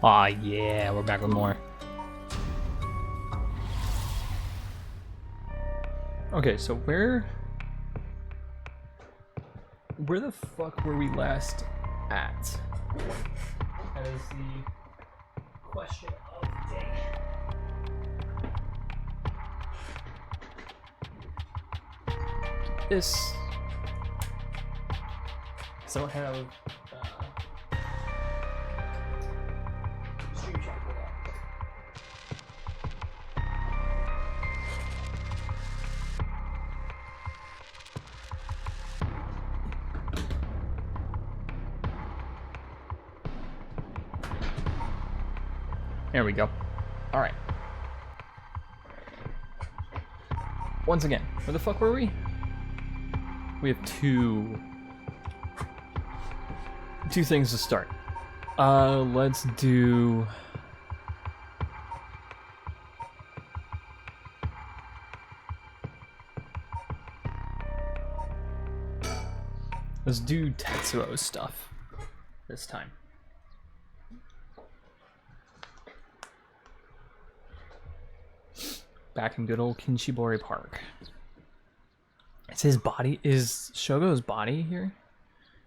Aw, yeah, we're back with more. Okay, so where the fuck were we last at? That is the question of the day. This... So I don't have... stream chat for that. There we go. Alright. Once again, where the fuck were we? We have two things to start. Let's do... Let's do Tetsuo's stuff this time. Back in good old Kinshibori Park. It's his body. Is Shogo's body here?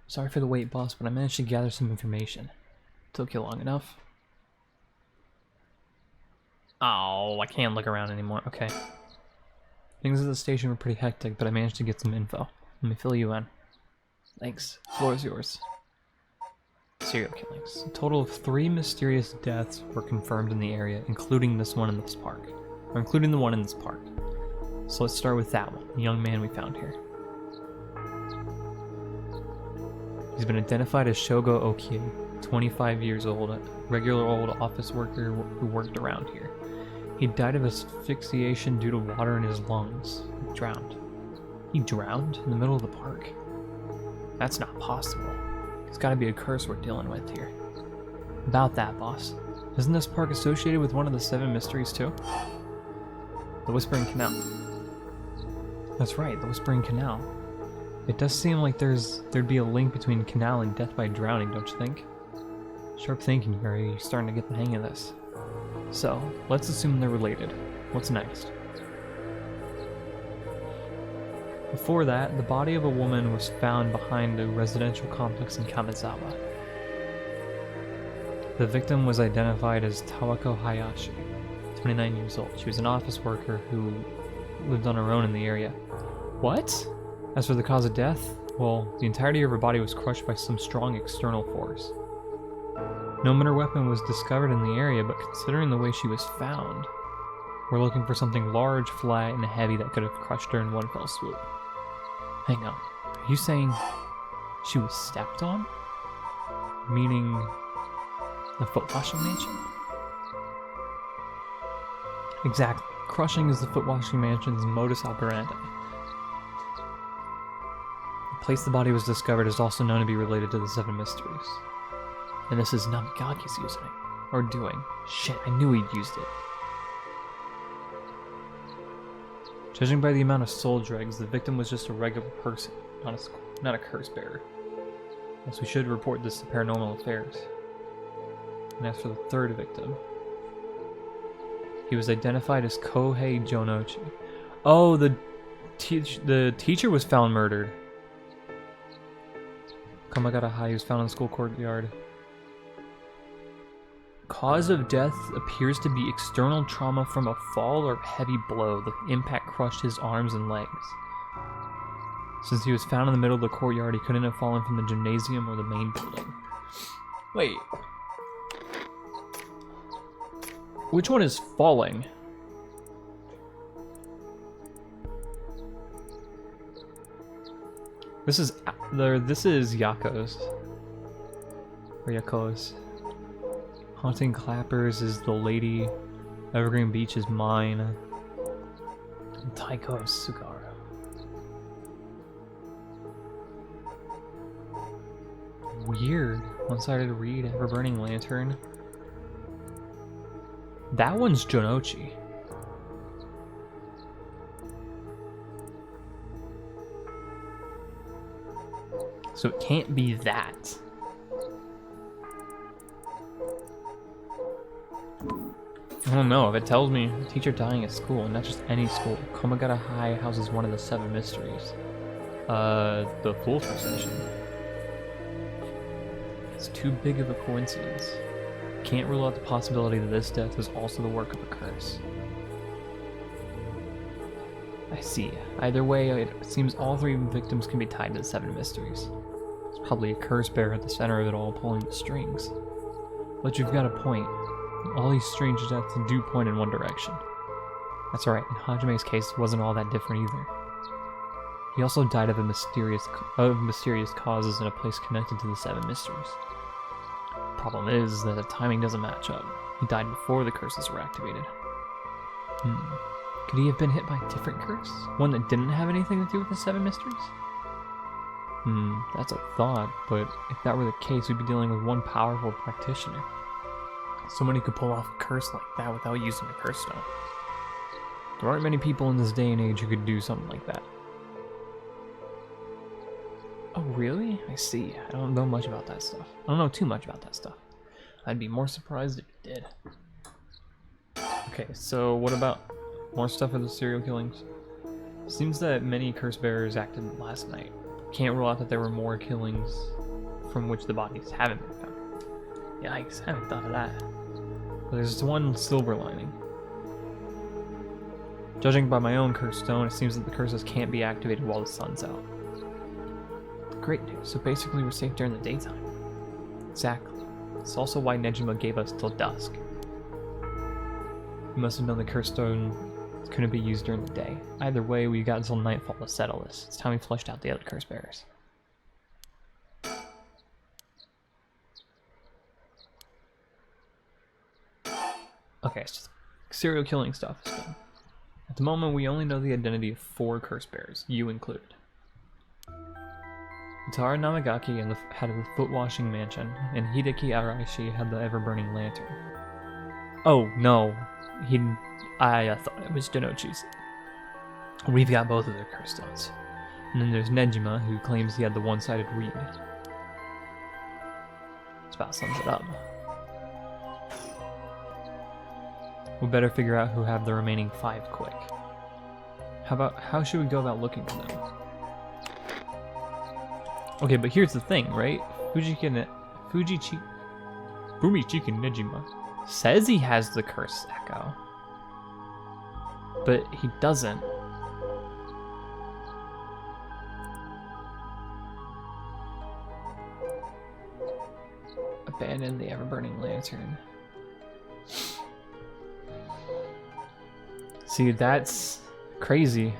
Sorry for the wait, boss, but I managed to gather some information. Took you long enough. Oh, I can't look around anymore. Okay. Things at the station were pretty hectic, but I managed to get some info. Let me fill you in. Thanks. Floor is yours. Serial killings. A total of 3 mysterious deaths were confirmed in the area, including this one in this park. Or including the one in this park. So let's start with that one, the young man we found here. He's been identified as Shogo Okie, 25 years old, a regular old office worker who worked around here. He died of asphyxiation due to water in his lungs. He drowned. He drowned in the middle of the park? That's not possible. It's gotta be a curse we're dealing with here. About that, boss. Isn't this park associated with one of the 7 mysteries too? The Whispering Canal. That's right, the Whispering Canal. It does seem like there'd be a link between canal and death by drowning, don't you think? Sharp thinking, Yuri. You're starting to get the hang of this. So, let's assume they're related. What's next? Before that, the body of a woman was found behind a residential complex in Kamizawa. The victim was identified as Tawako Hayashi, 29 years old. She was an office worker who lived on her own in the area. What? As for the cause of death, well, the entirety of her body was crushed by some strong external force. No murder weapon was discovered in the area, but considering the way she was found, we're looking for something large, flat, and heavy that could have crushed her in one fell swoop. Hang on, are you saying she was stepped on? Meaning the foot washing mansion? Exactly. Crushing is the foot washing mansion's modus operandi. The place the body was discovered is also known to be related to the 7 mysteries. And this is Namigaki's using it. Or doing. Shit, I knew he'd used it. Judging by the amount of soul dregs, the victim was just a regular person, not a curse bearer. Thus we should report this to Paranormal Affairs. And as for the 3rd victim, he was identified as Kohei Jonochi. Oh, the teacher was found murdered. Kamagata Hai was found in the school courtyard. Cause of death appears to be external trauma from a fall or heavy blow. The impact crushed his arms and legs. Since he was found in the middle of the courtyard, he couldn't have fallen from the gymnasium or the main building. Wait. Which one is falling? This is Yako's. Or Yako's. Haunting Clappers is the lady. Evergreen Beach is mine. And Taiko is Sugara. Weird. One-sided reed, ever-burning lantern. That one's Jonochi. So it can't be that. I don't know, if it tells me a teacher dying at school, and not just any school. Komagata High houses one of the Seven Mysteries. The Fool's Procession. It's too big of a coincidence. Can't rule out the possibility that this death was also the work of a curse. I see. Either way, it seems all three victims can be tied to the Seven Mysteries. There's probably a curse bearer at the center of it all pulling the strings. But you've got a point. All these strange deaths do point in one direction. That's alright, in Hajime's case, it wasn't all that different either. He also died of mysterious causes in a place connected to the Seven Mysteries. Problem is that the timing doesn't match up. He died before the curses were activated. Could he have been hit by a different curse? One that didn't have anything to do with the Seven Mysteries? That's a thought, but if that were the case, we'd be dealing with one powerful practitioner. Somebody could pull off a curse like that without using a curse stone. There aren't many people in this day and age who could do something like that. Oh, really? I see. I don't know much about that stuff. I don't know too much about that stuff. I'd be more surprised if you did. Okay, so what about more stuff with the serial killings? Seems that many curse bearers acted last night. Can't rule out that there were more killings from which the bodies haven't been found. Yikes, I haven't thought of that. But there's one silver lining. Judging by my own curse stone, it seems that the curses can't be activated while the sun's out. Great news, so basically we're safe during the daytime. Exactly. It's also why Nejima gave us till dusk. He must have known the curse stone couldn't be used during the day. Either way, we got until nightfall to settle this. It's time we flushed out the other curse bearers. Okay, so serial killing stuff is done. At the moment, we only know the identity of 4 curse bearers, you included. Utara Namagaki had the foot-washing mansion, and Hideki Araishi had the ever-burning lantern. Oh, no. I thought it was Denochi's. We've got both of their curse stones. And then there's Nejima, who claims he had the one-sided reed. This about sums it up. We better figure out who have the remaining 5 quick. How should we go about looking for them? Okay, but here's the thing, right? Fumichika Nejima says he has the curse echo, but he doesn't. Abandon the ever-burning lantern. See, that's crazy.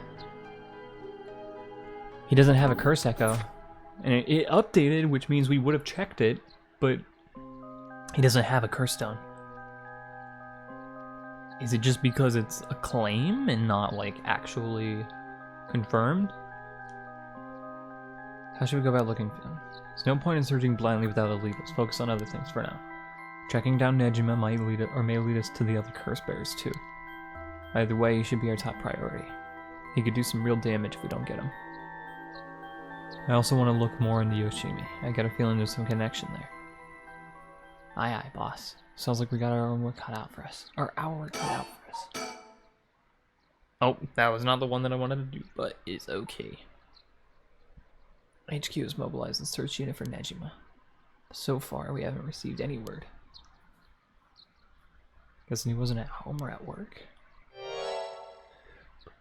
He doesn't have a curse echo. And it updated, which means we would have checked it, but he doesn't have a curse stone. Is it just because it's a claim and not, like, actually confirmed? How should we go about looking for them? There's no point in searching blindly without a lead. Let's focus on other things for now. Tracking down Nejima might lead it, or may lead us to the other curse bearers too. Either way, he should be our top priority. He could do some real damage if we don't get him. I also want to look more into Yoshimi. I got a feeling there's some connection there. Aye aye, boss. Sounds like we got our own work cut out for us. Or our work cut out for us. Oh, that was not the one that I wanted to do, but it's okay. HQ is mobilized in search unit for Nejima. So far, we haven't received any word. Guessing he wasn't at home or at work?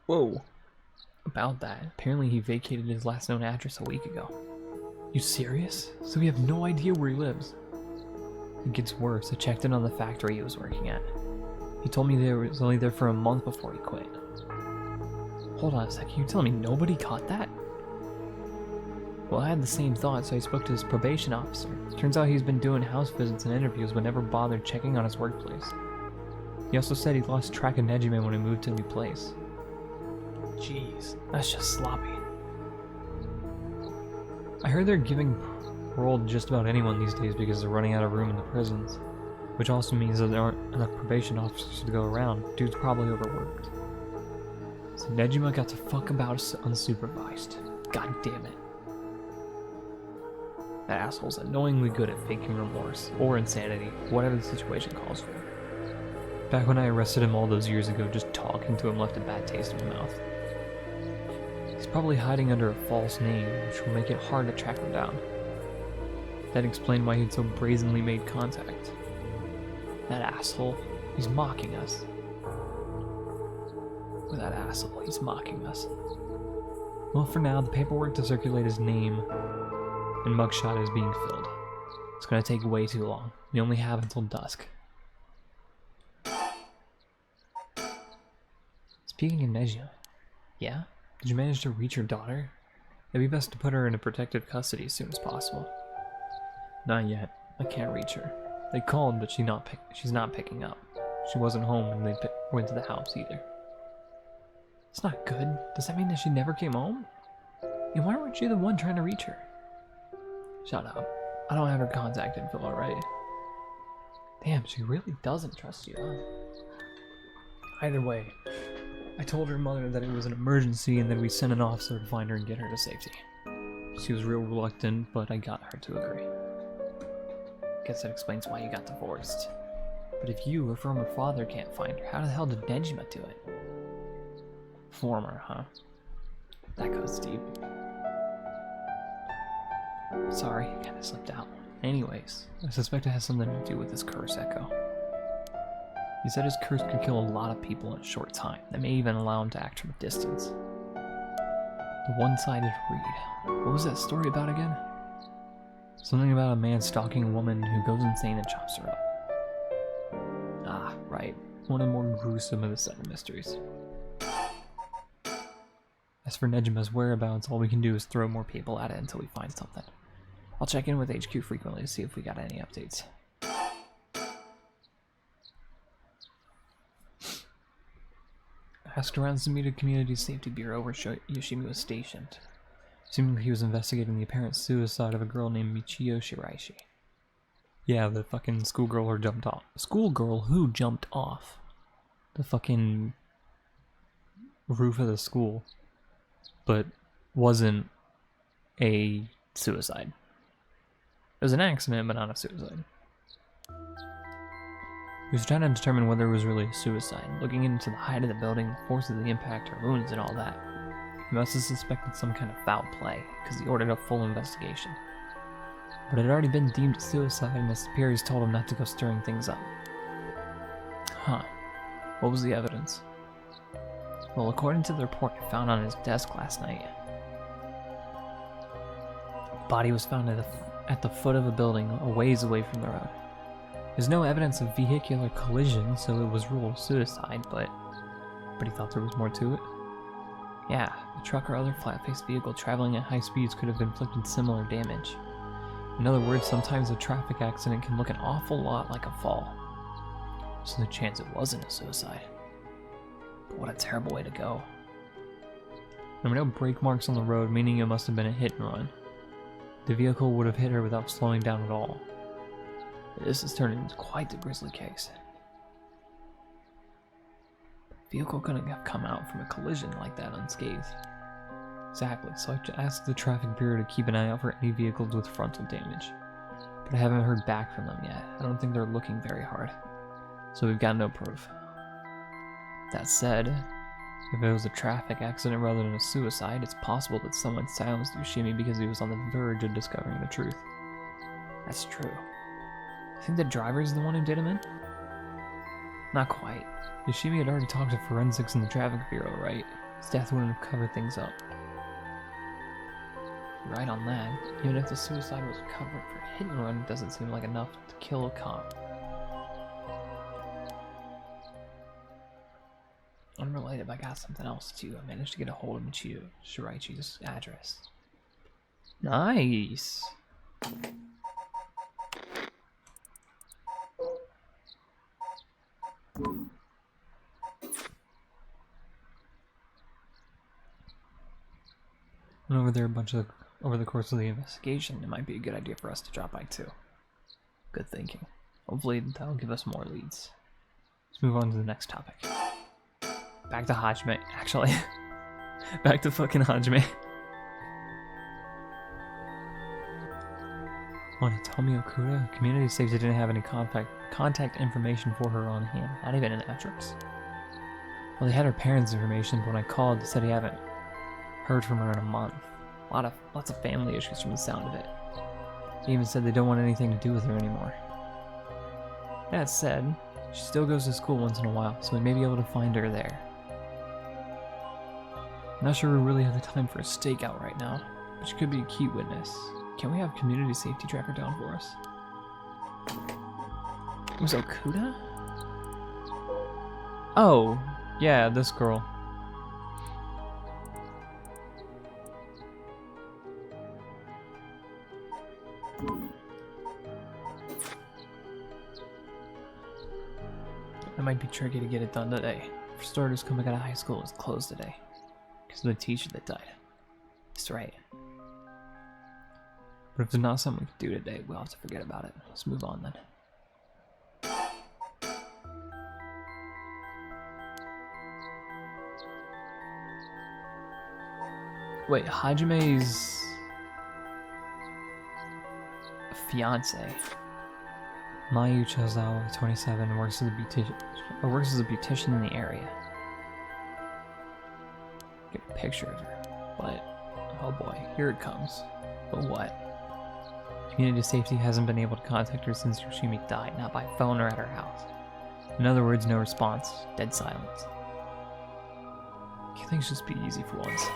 Whoa. About that, apparently he vacated his last known address a week ago. You serious? So we have no idea where he lives? It gets worse. I checked in on the factory he was working at. He told me he was only there for a month before he quit. Hold on a second, you telling me nobody caught that? Well, I had the same thought, so I spoke to his probation officer. Turns out he's been doing house visits and interviews but never bothered checking on his workplace. He also said he lost track of Nejime when he moved to a new place. Jeez, that's just sloppy. I heard they're giving parole to just about anyone these days because they're running out of room in the prisons. Which also means that there aren't enough probation officers to go around. Dude's probably overworked. So Nejima got to fuck about unsupervised. God damn it. That asshole's annoyingly good at faking remorse, or insanity, whatever the situation calls for. Back when I arrested him all those years ago, just talking to him left a bad taste in my mouth. He's probably hiding under a false name, which will make it hard to track him down. That explained why he'd so brazenly made contact. That asshole, he's mocking us. Look at that asshole, he's mocking us. Well, for now, the paperwork to circulate his name and mugshot is being filled. It's gonna take way too long. We only have until dusk. Speaking of Nejia, yeah? Did you manage to reach your daughter? It'd be best to put her into protective custody as soon as possible. Not yet. I can't reach her. They called, but she's not picking up. She wasn't home when they went to the house either. It's not good. Does that mean that she never came home? And why weren't you the one trying to reach her? Shut up. I don't have her contact info, alright? Damn, she really doesn't trust you, huh? Either way, I told her mother that it was an emergency and that we sent an officer to find her and get her to safety. She was real reluctant, but I got her to agree. Guess that explains why you got divorced. But if you, her former father, can't find her, how the hell did Nejima do it? Former, huh? That goes deep. Sorry, kinda slipped out. Anyways, I suspect it has something to do with this curse echo. He said his curse could kill a lot of people in a short time, that may even allow him to act from a distance. The one-sided read. What was that story about again? Something about a man stalking a woman who goes insane and chops her up. Ah, right. One of the more gruesome of the Seven Mysteries. As for Nejima's whereabouts, all we can do is throw more people at it until we find something. I'll check in with HQ frequently to see if we got any updates. I asked around to meet a community safety bureau where Yoshimi was stationed. Seemed he was investigating the apparent suicide of a girl named Michio Shiraishi. Yeah, the fucking schoolgirl who jumped off. Schoolgirl who jumped off the fucking roof of the school, but wasn't a suicide. It was an accident, but not a suicide. He was trying to determine whether it was really a suicide, looking into the height of the building, the force of the impact, her wounds, and all that. He must have suspected some kind of foul play, because he ordered a full investigation. But it had already been deemed a suicide, and his superiors told him not to go stirring things up. Huh. What was the evidence? Well, according to the report found on his desk last night, the body was found at the foot of a building, a ways away from the road. There's no evidence of vehicular collision, so it was ruled suicide, but he thought there was more to it. Yeah, a truck or other flat-faced vehicle traveling at high speeds could have inflicted similar damage. In other words, sometimes a traffic accident can look an awful lot like a fall. So the chance it wasn't a suicide. But what a terrible way to go. There were no brake marks on the road, meaning it must have been a hit and run. The vehicle would have hit her without slowing down at all. This has turned into quite the grisly case. The vehicle couldn't have come out from a collision like that unscathed. Exactly, so I asked the traffic bureau to keep an eye out for any vehicles with frontal damage. But I haven't heard back from them yet. I don't think they're looking very hard. So we've got no proof. That said, if it was a traffic accident rather than a suicide, it's possible that someone silenced Yoshimi because he was on the verge of discovering the truth. That's true. I think the driver's the one who did him in? Not quite. Yoshimi had already talked to forensics in the traffic bureau, right? His death wouldn't have covered things up. Right on that. Even if the suicide was covered for hit and run, it doesn't seem like enough to kill a cop. Unrelated, but I got something else too. I managed to get a hold of Michio Shiraichi's address. Nice! And over there, over the course of the investigation, it might be a good idea for us to drop by too. Good thinking. Hopefully that'll give us more leads. Let's move on to the next topic. Back to Hajime, actually. Back to fucking Hajime. Anatomy Okuda? Community safety didn't have any contact information for her on hand, not even an address. Well, they had her parents' information, but when I called, they said they haven't heard from her in a month. Lots of family issues from the sound of it. They even said they don't want anything to do with her anymore. That said, she still goes to school once in a while, so we may be able to find her there. I'm not sure we really have the time for a stakeout right now, but she could be a key witness. Can we have community safety tracker down for us? It was Okuda? Oh, yeah, this girl. It might be tricky to get it done today. For starters, coming out of high school is closed today because of the teacher that died. That's right. But if there's not something we can do today, we'll have to forget about it. Let's move on then. Wait, Hajime's fiance, Mayu Chozawa, 27, works as a beautician in the area. Get a picture of her. What? Oh boy, here it comes. But what? Community safety hasn't been able to contact her since Yoshimi died, not by phone or at her house. In other words, no response. Dead silence. Can things just be easy for once?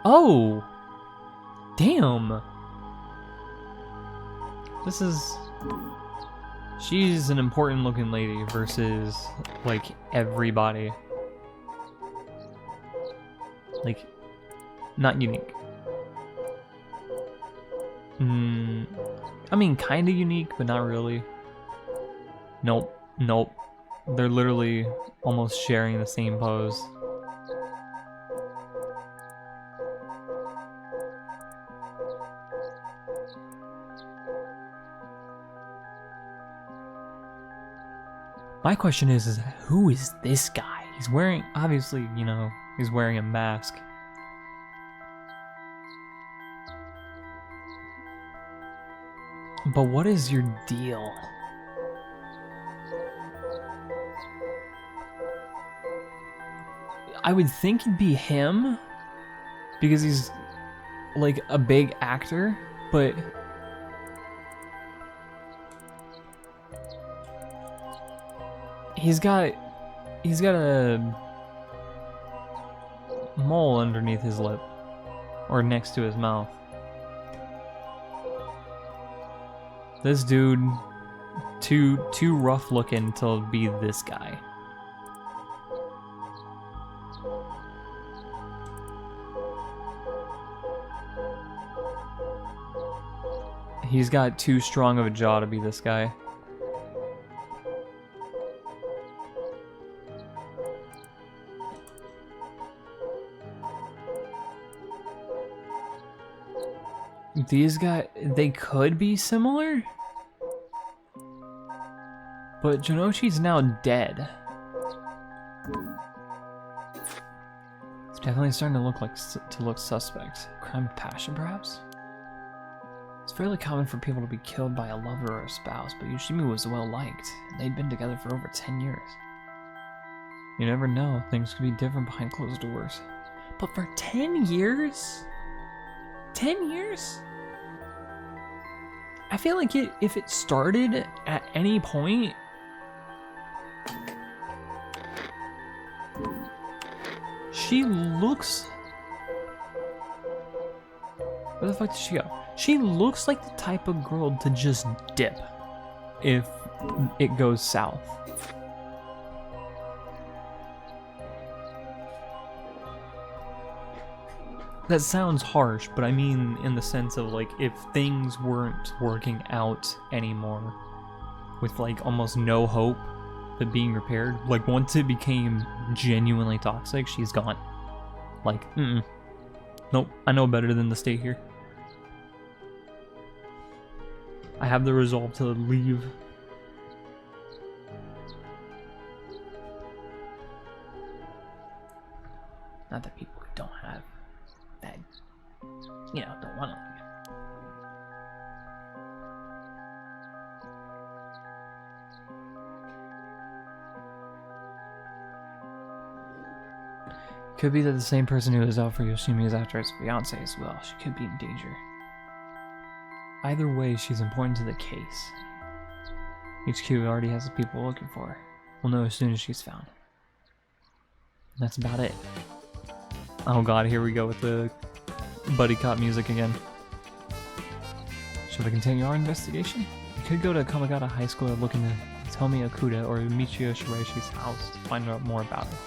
Oh! Damn! This is... She's an important looking lady versus, like, everybody. Like, not unique. I mean, kinda unique, but not really. Nope, nope. They're literally almost sharing the same pose. My question is who is this guy? He's wearing, obviously, you know, he's wearing a mask. But what is your deal? I would think it'd be him because he's like a big actor, but he's got a mole underneath his lip or next to his mouth. This dude, too rough looking to be this guy. He's got too strong of a jaw to be this guy. These guys, they could be similar, but Janochi's now dead. It's definitely starting to look suspect. Crime of passion, perhaps? It's fairly common for people to be killed by a lover or a spouse, but Yoshimi was well liked, and they'd been together for over 10 years. You never know, things could be different behind closed doors. But for 10 years? 10 years? I feel like if it started at any point, she looks... Where the fuck did she go? She looks like the type of girl to just dip if it goes south. That sounds harsh, but I mean in the sense of like if things weren't working out anymore with like almost no hope of being repaired, like once it became genuinely toxic, she's gone. Like, nope, I know better than to stay here. I have the resolve to leave. Not that people don't have that, you know, don't want to leave. Could be that the same person who is out for Yoshimi is after his fiance as well. She could be in danger. Either way, she's important to the case. HQ already has the people we're looking for. We'll know as soon as she's found. That's about it. Oh god, here we go with the buddy cop music again. Should we continue our investigation? We could go to Kamagata High School looking to Tomi Okuda or Michio Shireishi's house to find out more about it.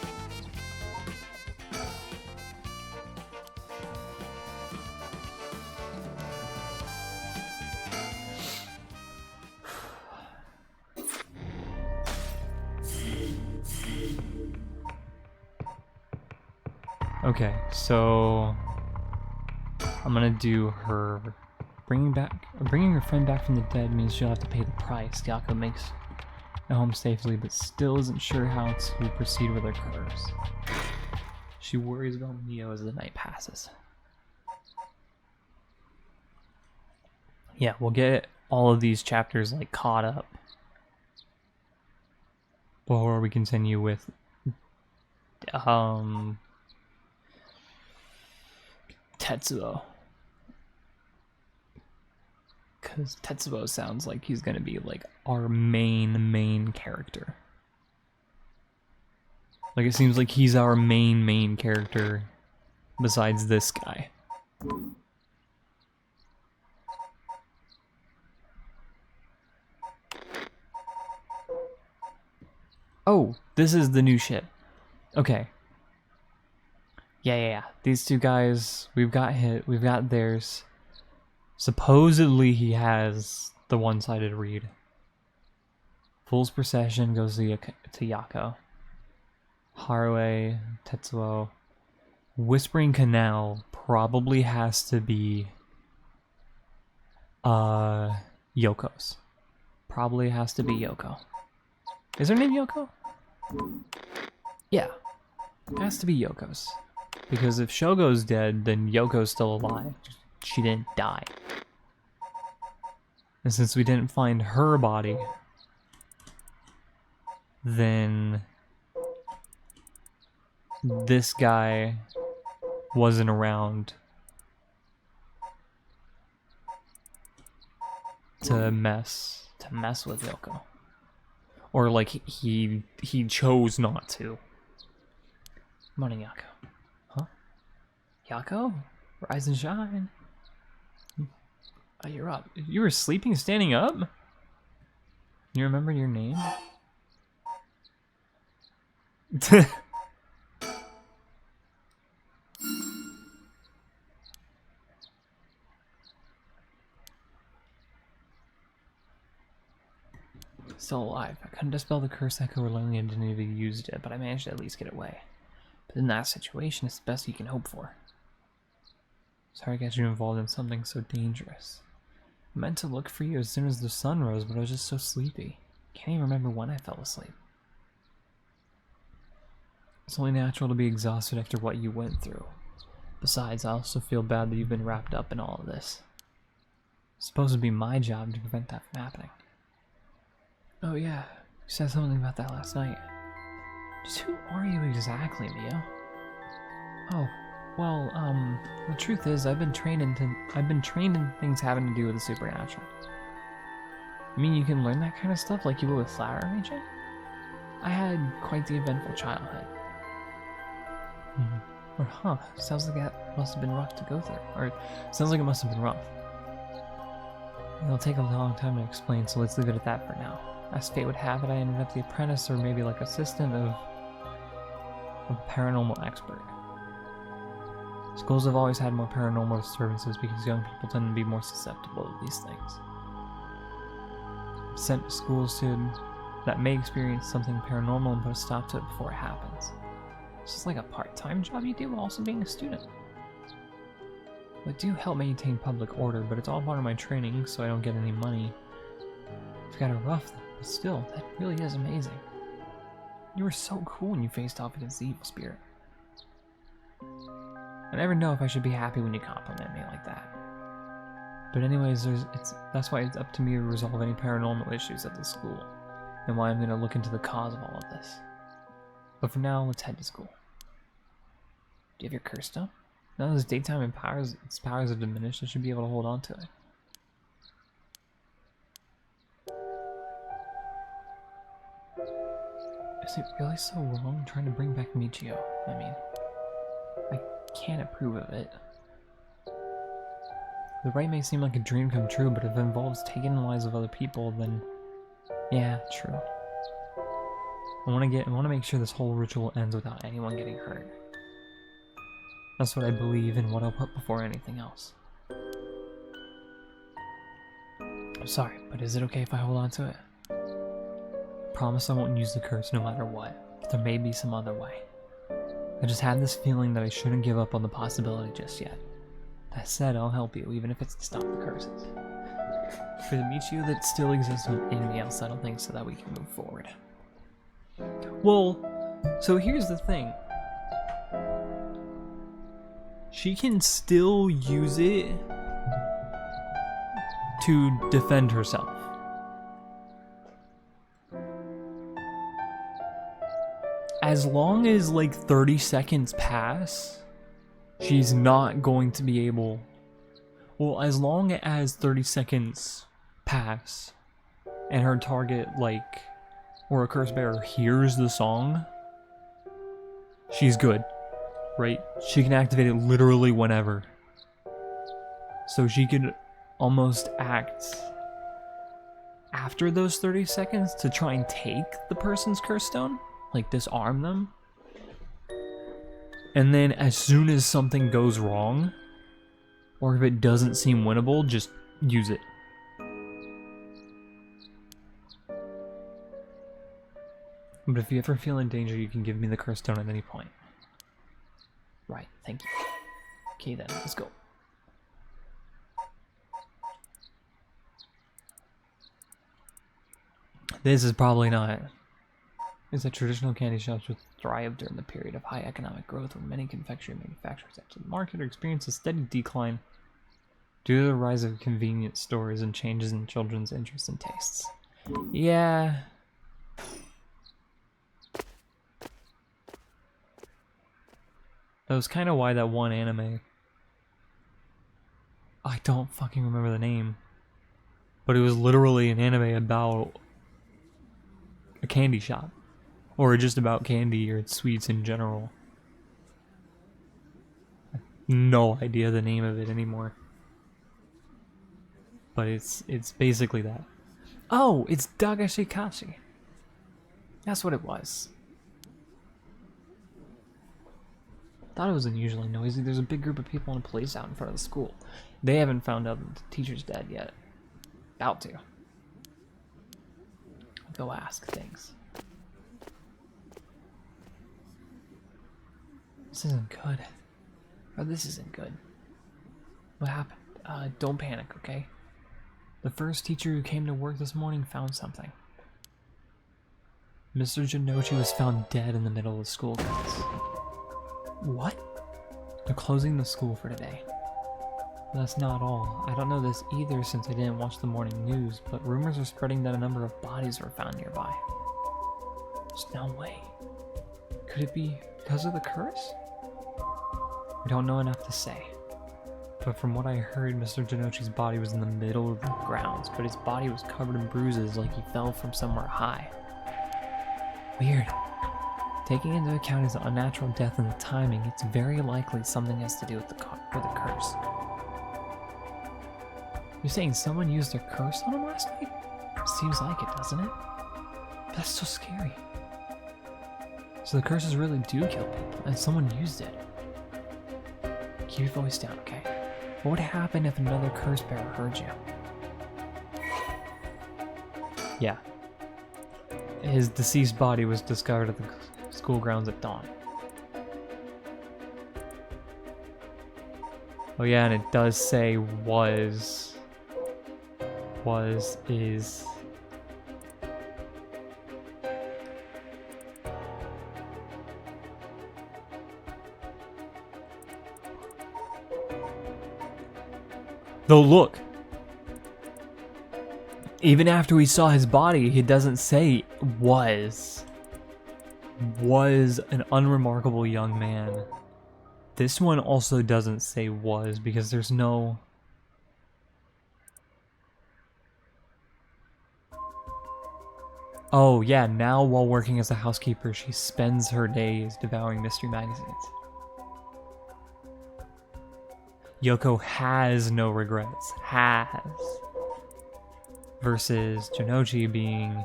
Okay, so I'm gonna do her bringing her friend back from the dead means she'll have to pay the price. Yako makes it home safely, but still isn't sure how to proceed with her curse. She worries about Mio as the night passes. Yeah, we'll get all of these chapters like caught up before we continue with Tetsuo. Because Tetsuo sounds like he's gonna be like our main character. Like it seems like he's our main character besides this guy. Oh, this is the new ship. Okay. Yeah. These two guys, we've got theirs. Supposedly he has the one-sided read. Fool's Procession goes to Yako. Harue, Tetsuo. Whispering Canal probably has to be Yoko's. Probably has to be Yoko. Is her name Yoko? Yeah. It has to be Yoko's. Because if Shogo's dead, then Yoko's still alive. She didn't die. And since we didn't find her body, then this guy wasn't around to mess with Yoko. Or like he chose not to. Morning, Yako. Huh? Yako? Rise and shine. Oh, you're up. You were sleeping standing up? You remember your name? Still alive. I couldn't dispel the curse Echo or Lonely and didn't even use it, but I managed to at least get away. But in that situation, it's the best you can hope for. Sorry I got you involved in something so dangerous. I meant to look for you as soon as the sun rose, but I was just so sleepy. Can't even remember when I fell asleep. It's only natural to be exhausted after what you went through. Besides, I also feel bad that you've been wrapped up in all of this. It's supposed to be my job to prevent that from happening. Oh yeah, you said something about that last night. Just who are you exactly, Mio? Oh, well, the truth is I've been trained in things having to do with the supernatural. You mean you can learn that kind of stuff like you would with flower arranging? I had quite the eventful childhood. Or huh, sounds like that must have been rough to go through. Or sounds like it must have been rough. It'll take a long time to explain, so let's leave it at that for now. As fate would have it, I ended up the apprentice or maybe like assistant of a paranormal expert. Schools have always had more paranormal disturbances because young people tend to be more susceptible to these things. I'm sent to schools that may experience something paranormal and put a stop to it before it happens. It's just like a part-time job you do while also being a student. I do help maintain public order, but it's all part of my training, so I don't get any money. I've got it rough, but still, that really is amazing. You were so cool when you faced off against the evil spirit. I never know if I should be happy when you compliment me like that. But anyways, that's why it's up to me to resolve any paranormal issues at the school, and why I'm going to look into the cause of all of this. But for now, let's head to school. Do you have your curse stone? Now this daytime and its powers are diminished, I should be able to hold on to it. Is it really so wrong trying to bring back Michio? I mean, I can't approve of it. The rite may seem like a dream come true, but if it involves taking the lives of other people, then yeah, true. I want to make sure this whole ritual ends without anyone getting hurt. That's what I believe and what I'll put before anything else. I'm sorry, but is it okay if I hold on to it? Promise I won't use the curse no matter what. But there may be some other way. I just had this feeling that I shouldn't give up on the possibility just yet. That said, I'll help you, even if it's to stop the curses. For the Michio that still exists in me, I'll settle things so that we can move forward. Well, so here's the thing. She can still use it to defend herself. As long as like 30 seconds pass, she's not going to be able... Well, as long as 30 seconds pass and her target, like, or a curse bearer hears the song, she's good, right? She can activate it literally whenever. So she could almost act after those 30 seconds to try and take the person's curse stone, like disarm them. And then as soon as something goes wrong, or if it doesn't seem winnable, just use it. But if you ever feel in danger, you can give me the curse stone at any point. Right, thank you. Okay then, let's go. This is probably not... It's that traditional candy shops would thrive during the period of high economic growth when many confectionery manufacturers enter the market or experience a steady decline due to the rise of convenience stores and changes in children's interests and tastes. Yeah. That was kind of why that one anime... I don't fucking remember the name. But it was literally an anime about a candy shop. Or just about candy or sweets in general. I have no idea the name of it anymore. But it's basically that. Oh, it's Dagashikashi. That's what it was. Thought it was unusually noisy. There's a big group of people in a place out in front of the school. They haven't found out that the teacher's dead yet. About to. Go ask things. This isn't good. Oh, this isn't good. What happened? Don't panic, okay? The first teacher who came to work this morning found something. Mr. Jinochi was found dead in the middle of the school grounds. What? They're closing the school for today. But that's not all. I don't know this either since I didn't watch the morning news, but rumors are spreading that a number of bodies were found nearby. There's no way. Could it be because of the curse? I don't know enough to say. But from what I heard, Mr. Jinochi's body was in the middle of the grounds, but his body was covered in bruises like he fell from somewhere high. Weird. Taking into account his unnatural death and the timing, it's very likely something has to do with the curse. You're saying someone used their curse on him last night? Seems like it, doesn't it? That's so scary. So the curses really do kill people, and someone used it. Keep your voice down, okay? What would happen if another curse bearer heard you? Yeah. His deceased body was discovered at the school grounds at dawn. Oh yeah, and it does say is... Though look, even after we saw his body, he doesn't say was an unremarkable young man This one also doesn't say was because there's no... Oh yeah, now while working as a housekeeper, she spends her days devouring mystery magazines. Yoko has no regrets. Has. Versus Janochi being...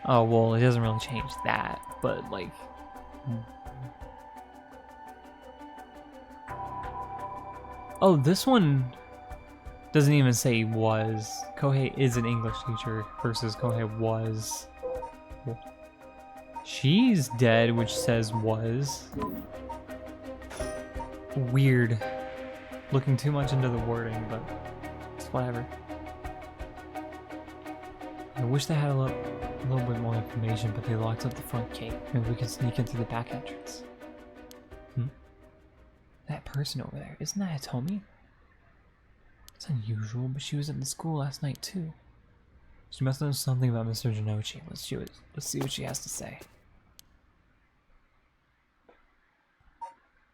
Oh, well, it doesn't really change that, but like... Oh, this one doesn't even say was. Kohei is an English teacher versus Kohei was. She's dead, which says was. Weird. Looking too much into the wording, but it's whatever. I wish they had a little bit more information, but they locked up the front gate. Maybe we can sneak into the back entrance. That person over there, isn't that Hitomi? It's unusual, but she was at the school last night too. She must know something about Mr. Janochi. Let's see what she has to say.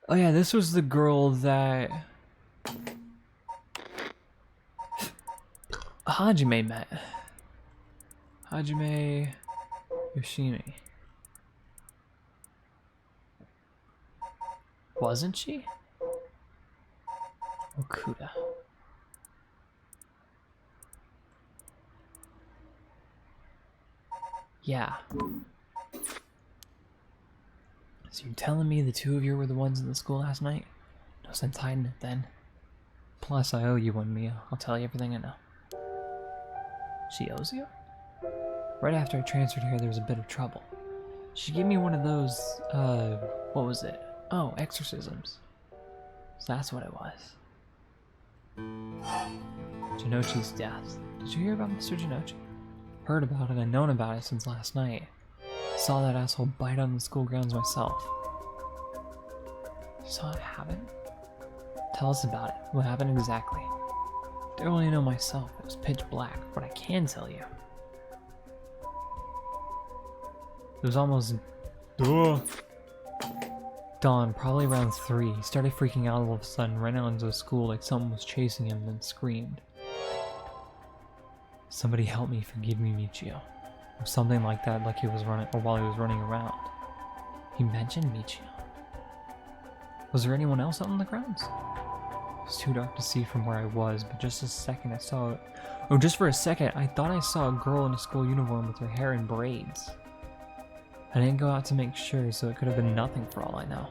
Oh yeah, this was the girl that Hajime met. Hajime Yoshimi. Wasn't she? Okuda. Yeah. So you're telling me the two of you were the ones in the school last night? No sense hiding it then. Plus, I owe you one, Mia. I'll tell you everything I know. She owes you? Right after I transferred here, there was a bit of trouble. She gave me one of those, what was it? Oh, exorcisms. So that's what it was. Janochi's death. Did you hear about Mr. Janochi? Heard about it, I've known about it since last night. I saw that asshole bite on the school grounds myself. You saw it happen? Tell us about it. What happened exactly? I don't really know myself. It was pitch black. What I can tell you. It was almost... dawn, probably around 3. He started freaking out all of a sudden, ran out into the school like someone was chasing him, then screamed. Somebody help me, forgive me, Michio. Or something like that, like he was running, or while he was running around. He mentioned Michio. Was there anyone else out on the grounds? It was too dark to see from where I was, but just a second I saw it. Oh, just for a second, I thought I saw a girl in a school uniform with her hair in braids. I didn't go out to make sure, so it could have been nothing for all I know.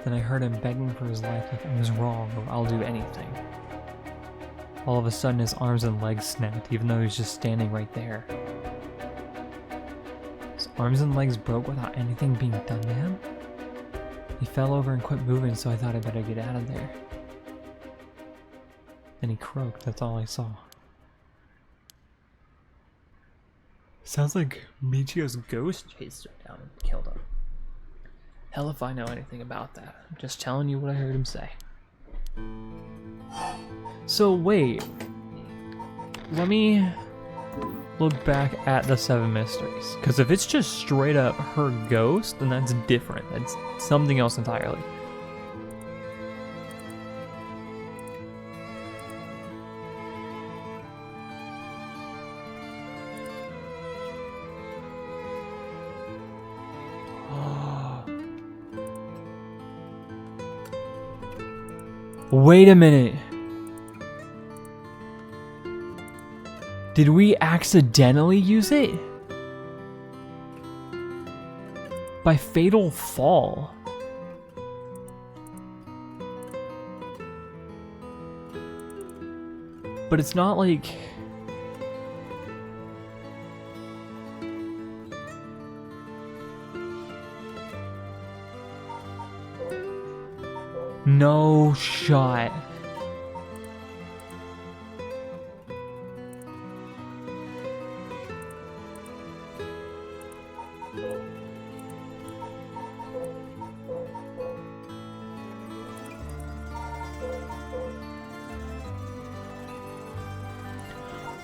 Then I heard him begging for his life like I was wrong or I'll do anything. All of a sudden his arms and legs snapped, even though he was just standing right there. His arms and legs broke without anything being done to him? He fell over and quit moving, so I thought I'd better get out of there. Then he croaked, that's all I saw. Sounds like Michio's ghost chased her down and killed him. Hell if I know anything about that. I'm just telling you what I heard him say. So wait. Let me look back at the Seven Mysteries. Because if it's just straight up her ghost, then that's different. That's something else entirely. Wait a minute. Did we accidentally use it? By fatal fall. But it's not like... No shot.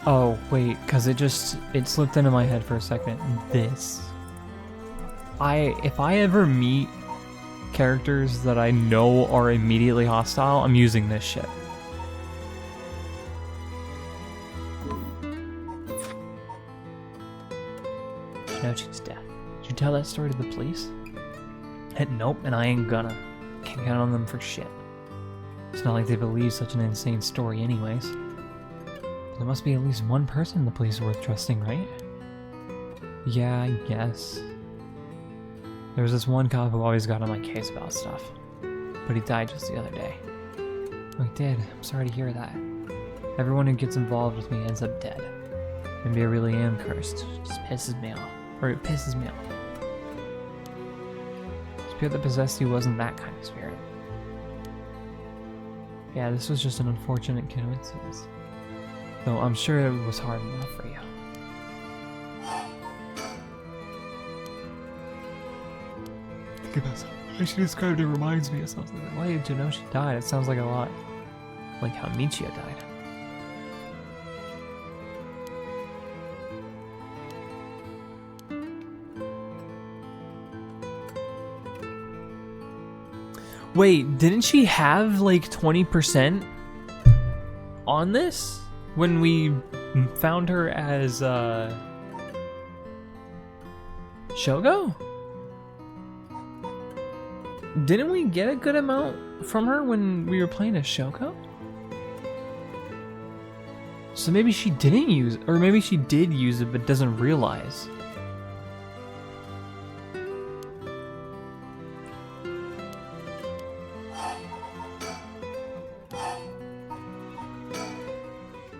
Oh, wait, because it slipped into my head for a second. This. If I ever meet characters that I know are immediately hostile, I'm using this shit. Shinochi's death. Did you tell that story to the police? Nope, and I ain't gonna. Can't count on them for shit. It's not like they believe such an insane story anyways. There must be at least one person the police are worth trusting, right? Yeah, I guess. There was this one cop who always got on my case about stuff. But he died just the other day. Oh, he did. I'm sorry to hear that. Everyone who gets involved with me ends up dead. Maybe I really am cursed. It just pisses me off. Or it pisses me off. The spirit that possessed you wasn't that kind of spirit. Yeah, this was just an unfortunate coincidence. Though I'm sure it was hard enough for you. Think about how she described it reminds me of something. Why did you know she died? It sounds like a lot like how Michia died. Wait, didn't she have like 20% on this when we found her as Shogo? Didn't we get a good amount from her when we were playing as Shogo? So maybe she didn't use it, or maybe she did use it but doesn't realize.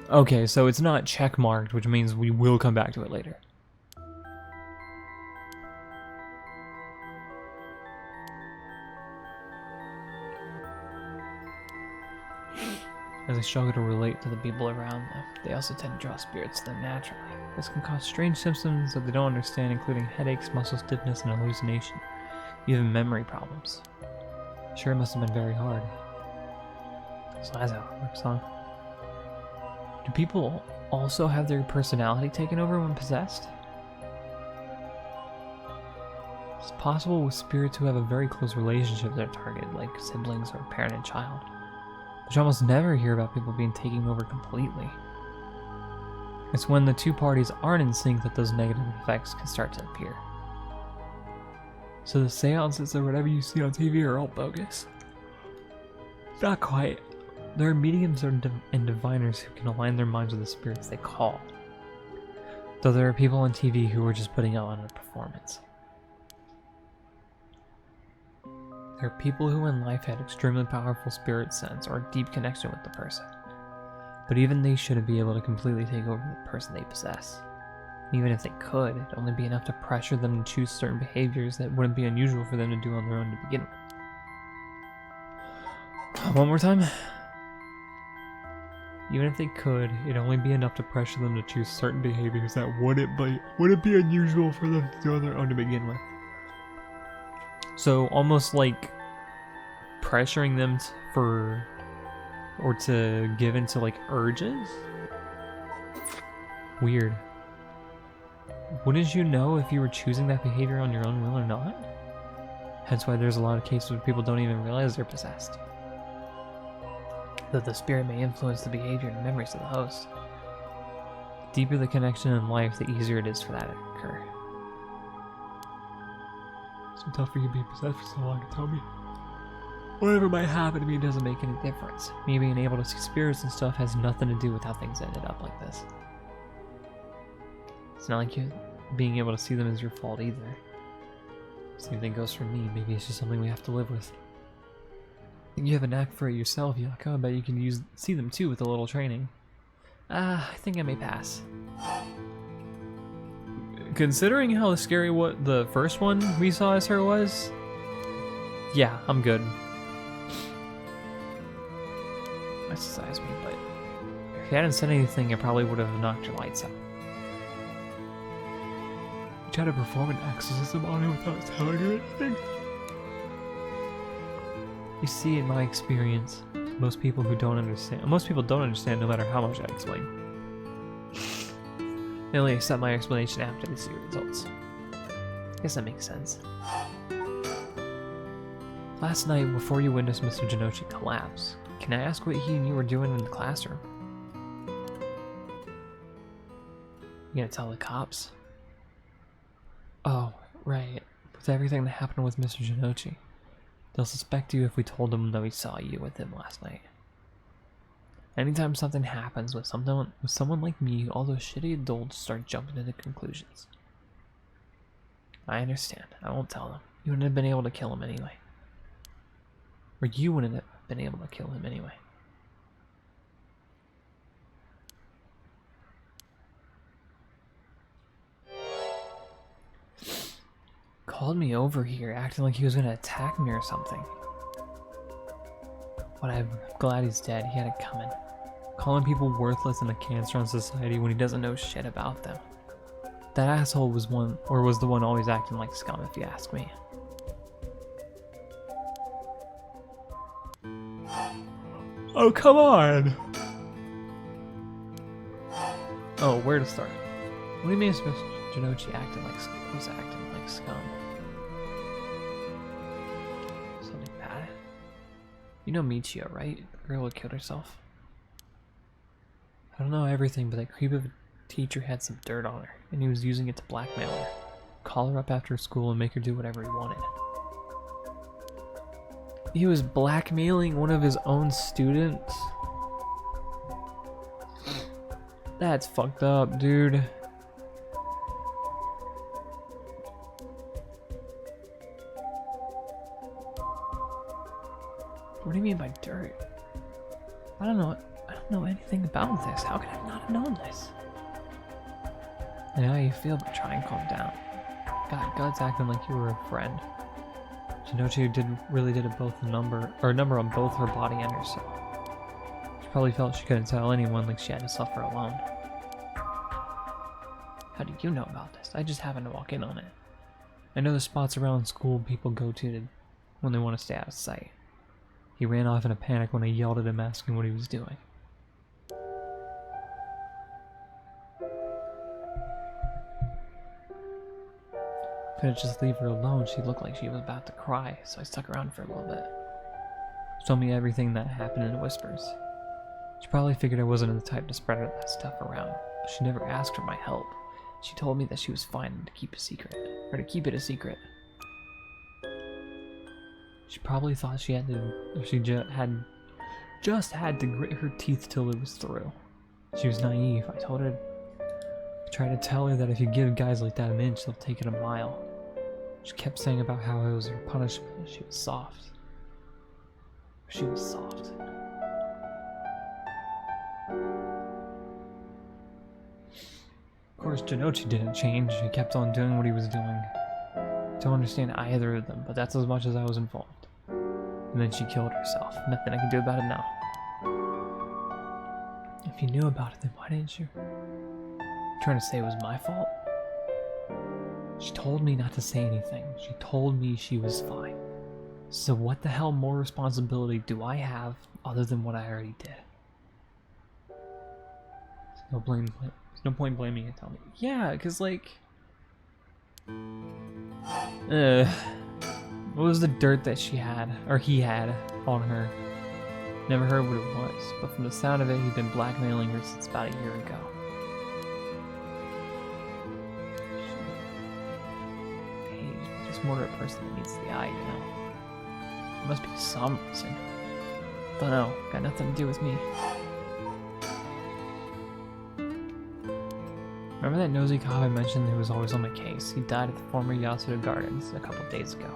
Okay, so it's not checkmarked, which means we will come back to it later. As they struggle to relate to the people around them, they also tend to draw spirits to them naturally. This can cause strange symptoms that they don't understand, including headaches, muscle stiffness, and hallucination, even memory problems. Sure, it must have been very hard. So that's how it works, huh? Do people also have their personality taken over when possessed? It's possible with spirits who have a very close relationship with their target, like siblings or parent and child. But you almost never hear about people being taken over completely. It's when the two parties aren't in sync that those negative effects can start to appear. So the seances or whatever you see on TV are all bogus? Not quite. There are mediums and diviners who can align their minds with the spirits they call. Though there are people on TV who are just putting on a performance. There are people who in life had extremely powerful spirit sense or a deep connection with the person. But even they shouldn't be able to completely take over the person they possess. Even if they could, it'd only be enough to pressure them to choose certain behaviors that wouldn't be unusual for them to do on their own to begin with. One more time. Even if they could, it'd only be enough to pressure them to choose certain behaviors that wouldn't be unusual for them to do on their own to begin with. So almost like pressuring them to give into like urges? Weird. Wouldn't you know if you were choosing that behavior on your own will or not? Hence why there's a lot of cases where people don't even realize they're possessed. That the spirit may influence the behavior and memories of the host. The deeper the connection in life, the easier it is for that to occur. It's so tough for you being possessed for so long to tell me. Whatever might happen to me doesn't make any difference. Me being able to see spirits and stuff has nothing to do with how things ended up like this. It's not like you being able to see them is your fault either. Same thing goes for me. Maybe it's just something we have to live with. You have a knack for it yourself, Yako. I bet you can see them too with a little training. I think I may pass. Considering how scary what the first one we saw as her was, yeah, I'm good. Exercise me, but if you hadn't said anything, I probably would have knocked your lights out. You tried to perform an exorcism on her without telling her anything? You see, in my experience, most people don't understand no matter how much I explain. They only accept my explanation after they see the results. I guess that makes sense. Last night, before you witnessed Mr. Janochi collapse, can I ask what he and you were doing in the classroom? You gonna tell the cops? Oh, right. With everything that happened with Mr. Janochi, they'll suspect you if we told them that we saw you with him last night. Anytime something happens with someone like me, all those shitty adults start jumping into conclusions. I understand. I won't tell them. You wouldn't have been able to kill him anyway. Or you wouldn't have been able to kill him anyway. Called me over here acting like he was gonna attack me or something. But I'm glad he's dead. He had it coming. Calling people worthless and a cancer on society when he doesn't know shit about them. That asshole was the one always acting like scum, if you ask me. Oh, come on! Oh, where to start? What do you mean Mr. Janochi was acting like scum? Something bad? You know Michio, right? The girl who killed herself? I don't know everything, but that creep of a teacher had some dirt on her, and he was using it to blackmail her. Call her up after school and make her do whatever he wanted. He was blackmailing one of his own students? That's fucked up, dude. What do you mean by dirt? I don't know anything about this. How could I not have known this? I know how you feel, but try and calm down. God, God's acting like you were a friend. Janochi really did a number on both her body and her soul. She probably felt she couldn't tell anyone, like she had to suffer alone. How do you know about this? I just happened to walk in on it. I know the spots around school people go to when they want to stay out of sight. He ran off in a panic when I yelled at him asking what he was doing. Couldn't just leave her alone. She looked like she was about to cry, so I stuck around for a little bit. She told me everything that happened in whispers. She probably figured I wasn't the type to spread that stuff around, but she never asked for my help. She told me that she was fine and to keep it a secret. She probably thought she just had to grit her teeth till it was through. She was naive. I tried to tell her that if you give guys like that an inch, they'll take it a mile. She kept saying about how it was her punishment and she was soft. She was soft. Of course, Janochi didn't change. He kept on doing what he was doing. Don't understand either of them, but that's as much as I was involved. And then she killed herself. Nothing I can do about it now. If you knew about it, then why didn't you? Trying to say it was my fault? She told me not to say anything. She told me she was fine. So what the hell more responsibility do I have other than what I already did? There's no point blaming it on me. Yeah, because like... what was the dirt that she had, or he had, on her? Never heard what it was, but from the sound of it, he'd been blackmailing her since about a year ago. Hey, just more to a person that meets the eye, you know? There must be some reason. Don't know, got nothing to do with me. Remember that nosy cop I mentioned who was always on my case? He died at the former Yasuda Gardens a couple days ago.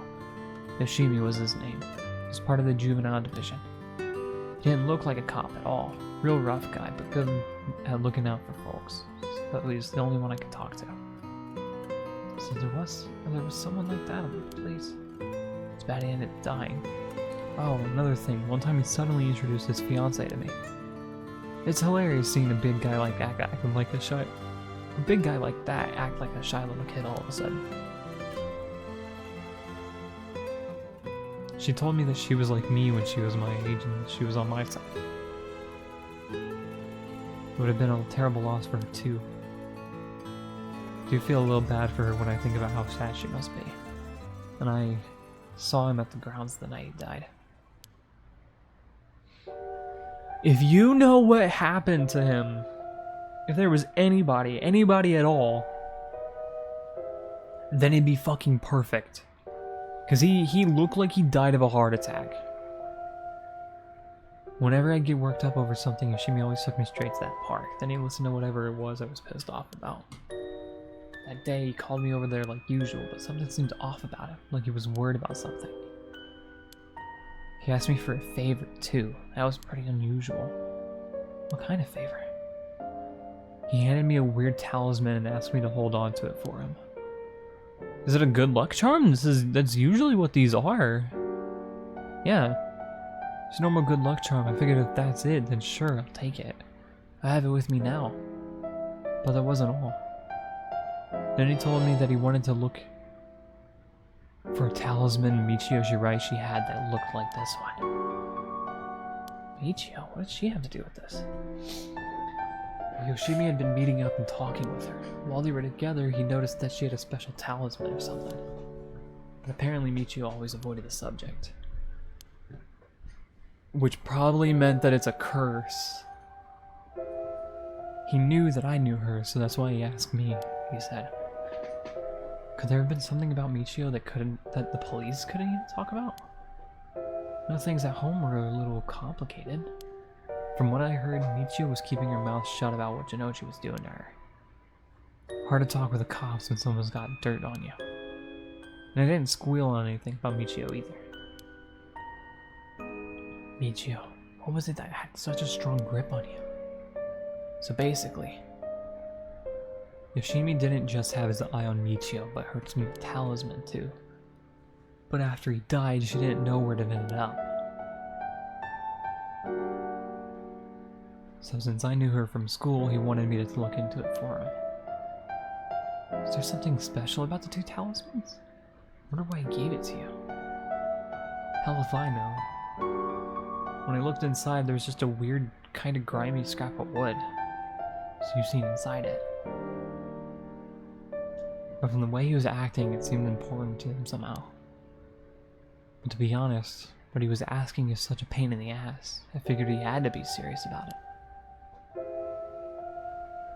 Yoshimi was his name. He was part of the juvenile division. He didn't look like a cop at all. Real rough guy, but good at looking out for folks. At least the only one I could talk to. So there was someone like that on the place. It's bad he ended up dying. Oh, another thing. One time he suddenly introduced his fiancée to me. It's hilarious seeing a big guy like that acting like a shy little kid all of a sudden. She told me that she was like me when she was my age and she was on my side. It would have been a terrible loss for her too. do feel a little bad for her when I think about how sad she must be. And I saw him at the grounds the night he died. If you know what happened to him, if there was anybody at all, then it'd be fucking perfect. Because he looked like he died of a heart attack. Whenever I get worked up over something, Yoshimi always took me straight to that park. Then he listened to whatever it was I was pissed off about. That day, he called me over there like usual, but something seemed off about him, like he was worried about something. He asked me for a favor, too. That was pretty unusual. What kind of favor? He handed me a weird talisman and asked me to hold on to it for him. Is it a good luck charm? That's usually what these are. Yeah. It's a normal good luck charm. I figured if that's it, then sure, I'll take it. I have it with me now. But that wasn't all. Then he told me that he wanted to look for a talisman Michio Shiraishi had that looked like this one. Michio? What did she have to do with this? Yoshimi had been meeting up and talking with her. While they were together, he noticed that she had a special talisman or something. But apparently Michio always avoided the subject. Which probably meant that it's a curse. He knew that I knew her, so that's why he asked me, he said. Could there have been something about Michio that the police couldn't even talk about? No, things at home were a little complicated. From what I heard, Michio was keeping her mouth shut about what Jinochi was doing to her. Hard to talk with the cops when someone's got dirt on you. And I didn't squeal on anything about Michio either. Michio, what was it that had such a strong grip on you? So basically, Yoshimi didn't just have his eye on Michio, but her talisman too. But after he died, she didn't know where it ended up. So since I knew her from school, he wanted me to look into it for him. Is there something special about the two talismans? I wonder why he gave it to you. Hell if I know. When I looked inside, there was just a weird, kind of grimy scrap of wood. So you've seen inside it. But from the way he was acting, it seemed important to him somehow. But to be honest, what he was asking is such a pain in the ass. I figured he had to be serious about it.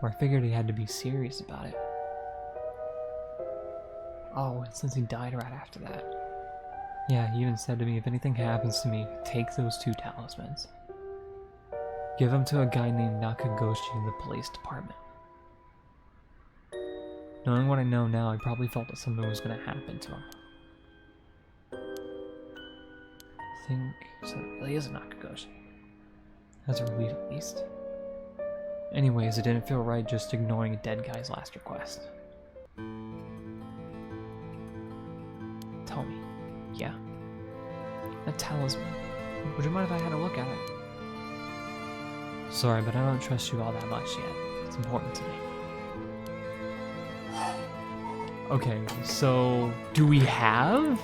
Or I figured he had to be serious about it. Oh, and since he died right after that. Yeah, he even said to me, if anything happens to me, take those two talismans. Give them to a guy named Nakagoshi in the police department. Knowing what I know now, I probably felt that something was going to happen to him. I think, so it really is a Nakagoshi. As a relief at least. Anyways, it didn't feel right just ignoring a dead guy's last request. Tell me. Yeah. That talisman. Would you mind if I had a look at it? Sorry, but I don't trust you all that much yet. It's important to me. Okay, so do we have?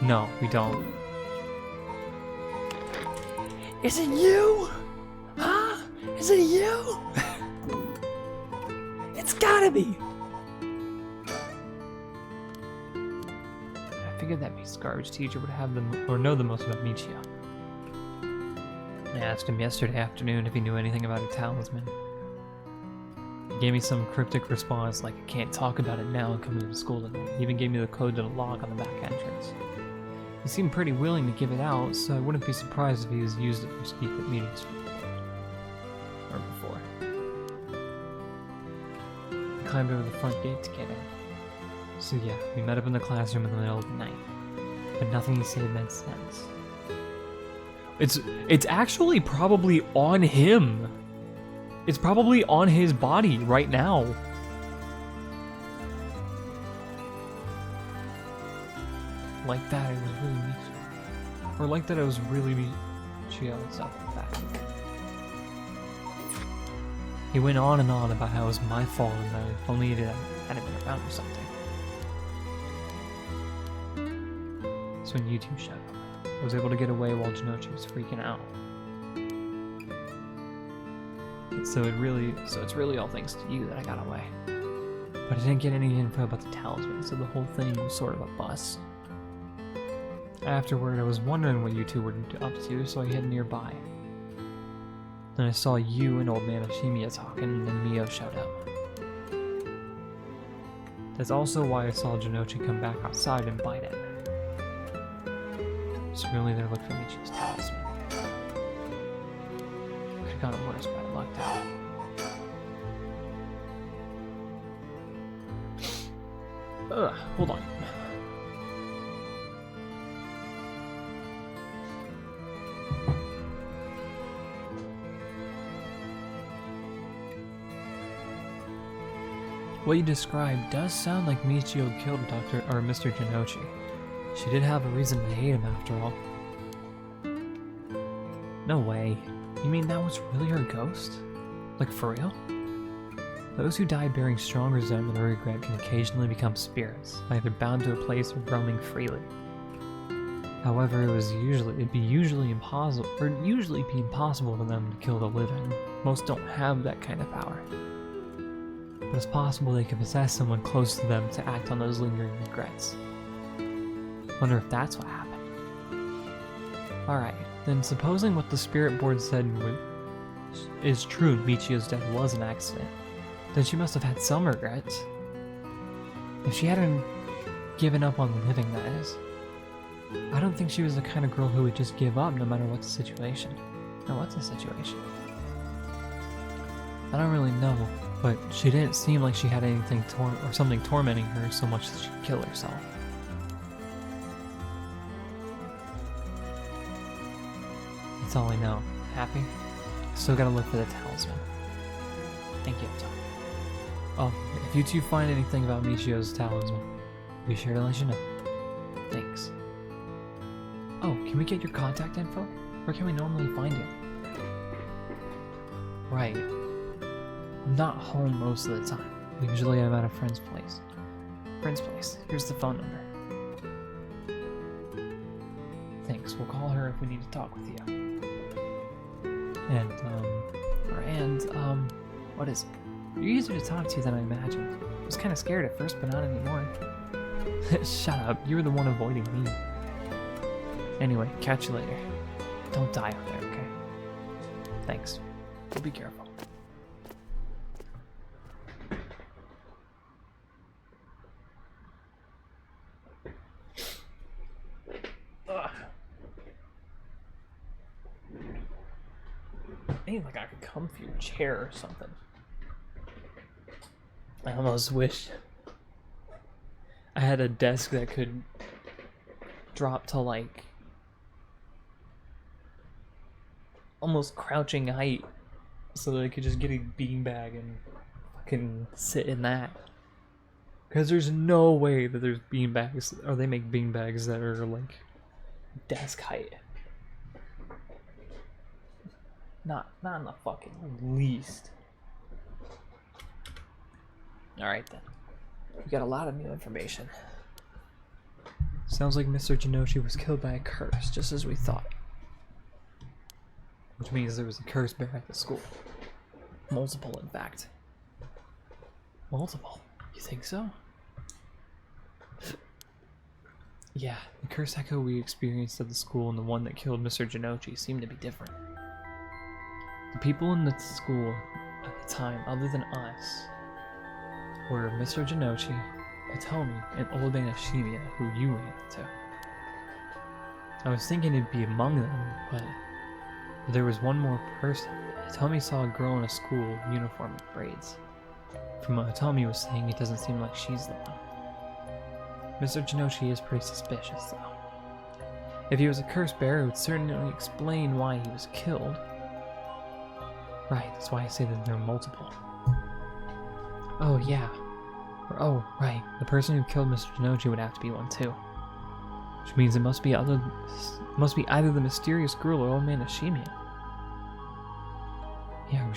No, we don't. Is it you? Huh? Is it you? It's gotta be. I figured that Miss Garbage teacher would have them or know the most about Michio. I asked him yesterday afternoon if he knew anything about a talisman. He gave me some cryptic response like, I can't talk about it now and coming to school tonight. He even gave me the code to the lock on the back entrance. He seemed pretty willing to give it out, so I wouldn't be surprised if he has used it for secret meetings before. I climbed over the front gate to get in. So yeah, we met up in the classroom in the middle of the night. But nothing he said made sense. It's actually probably on him. It's probably on his body right now. Like that, it was really Michio. Or like that, it was really Michio and stuff like that. He went on and on about how it was my fault and that if only it hadn't been around or something. That's when you two showed up. I was able to get away while Jinochi was freaking out. So it's really all thanks to you that I got away. But I didn't get any info about the talisman, so the whole thing was sort of a bust. Afterward, I was wondering what you two were up to, so I hid nearby. Then I saw you and Old Man Ashimiya talking, and then Mio showed up. That's also why I saw Jinochi come back outside and bite it. So really they're looking for Michio's talisman. Could've gotten worse, but I lucked out. Hold on. What you described does sound like Michio killed Mr. Jinochi. She did have a reason to hate him after all. No way. You mean that was really her ghost? Like for real? Those who die bearing strong resentment or regret can occasionally become spirits, either bound to a place or roaming freely. However, it'd be usually impossible for them to kill the living. Most don't have that kind of power. But it's possible they could possess someone close to them to act on those lingering regrets. Wonder if that's what happened. Alright, then supposing what the spirit board said is true, Michio's death was an accident, then she must have had some regrets. If she hadn't given up on the living, that is. I don't think she was the kind of girl who would just give up no matter what the situation. Now, what's the situation? I don't really know, but she didn't seem like she had anything or something tormenting her so much that she'd kill herself. That's all I know. Happy? Still gotta look for the talisman. Thank you, Tom. Oh, if you two find anything about Michio's talisman, be sure to let you know. Thanks. Oh, can we get your contact info? Where can we normally find you? Right. I'm not home most of the time. Usually I'm at a friend's place. Here's the phone number. Thanks. We'll call her if we need to talk with you. And, what is it? You're easier to talk to than I imagined. I was kind of scared at first, but not anymore. Shut up. You were the one avoiding me. Anyway, catch you later. Don't die out there, okay? Thanks. We'll be careful. Ain't like I could come for your chair or something. I almost wish I had a desk that could drop to like almost crouching height so that I could just get a beanbag and fucking sit in that. Because there's no way that there's beanbags, or they make beanbags that are like desk height. Not in the fucking least. Alright then. We got a lot of new information. Sounds like Mr. Jinochi was killed by a curse, just as we thought. Which means there was a curse bear at the school. Multiple, in fact. Multiple? You think so? Yeah, the curse echo we experienced at the school and the one that killed Mr. Jinochi seemed to be different. The people in the school at the time, other than us, were Mr. Jinochi, Hitomi, and Old Man Ashimiya, who you ran into. I was thinking it'd be among them, but there was one more person. Hitomi saw a girl in a school uniform with braids. From what Hitomi was saying, it doesn't seem like she's the one. Mr. Jinochi is pretty suspicious, though. If he was a cursed bear, it would certainly explain why he was killed. Right, that's why I say that there are multiple. Oh, yeah. Oh, right. The person who killed Mr. Jinochi would have to be one, too. Which means it must be either the mysterious girl or Old Man Ashimiya. Yeah, we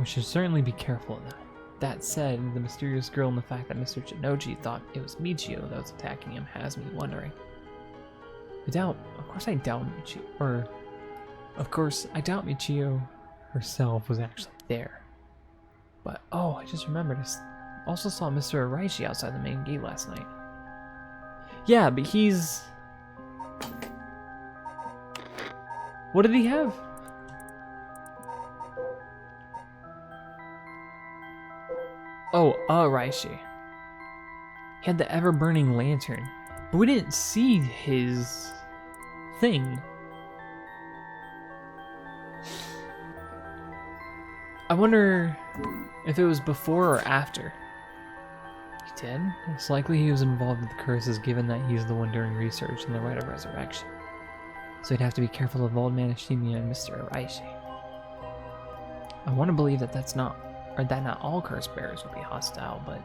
should certainly be careful of that. That said, the mysterious girl and the fact that Mr. Jinochi thought it was Michio that was attacking him has me wondering. I doubt Michio herself was actually there. But, oh, I just remembered. I also saw Mr. Araishi outside the main gate last night. Yeah, but he's... What did he have? Oh, Araishi. He had the ever-burning lantern. But we didn't see his thing. I wonder if it was before or after. He did? It's likely he was involved with the curses, given that he's the one doing research in the rite of resurrection. So he'd have to be careful of Old Man Ashimiya and Mr. Araishi. I want to believe that that's not, or that not all curse bearers would be hostile, but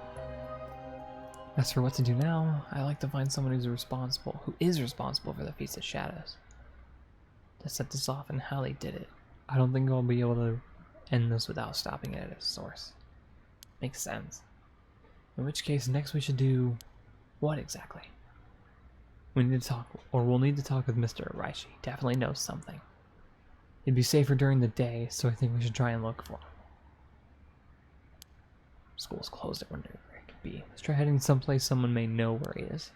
as for what to do now, I like to find someone who is responsible for the Feast of Shadows. To set this off and how they did it. I don't think I'll be able to end this without stopping it at its source. Makes sense. In which case, next we should do what exactly? We'll need to talk with Mr. Araishi. He definitely knows something. It'd be safer during the day, so I think we should try and look for him. School's closed, I wonder where it could be. Let's try heading someplace someone may know where he is.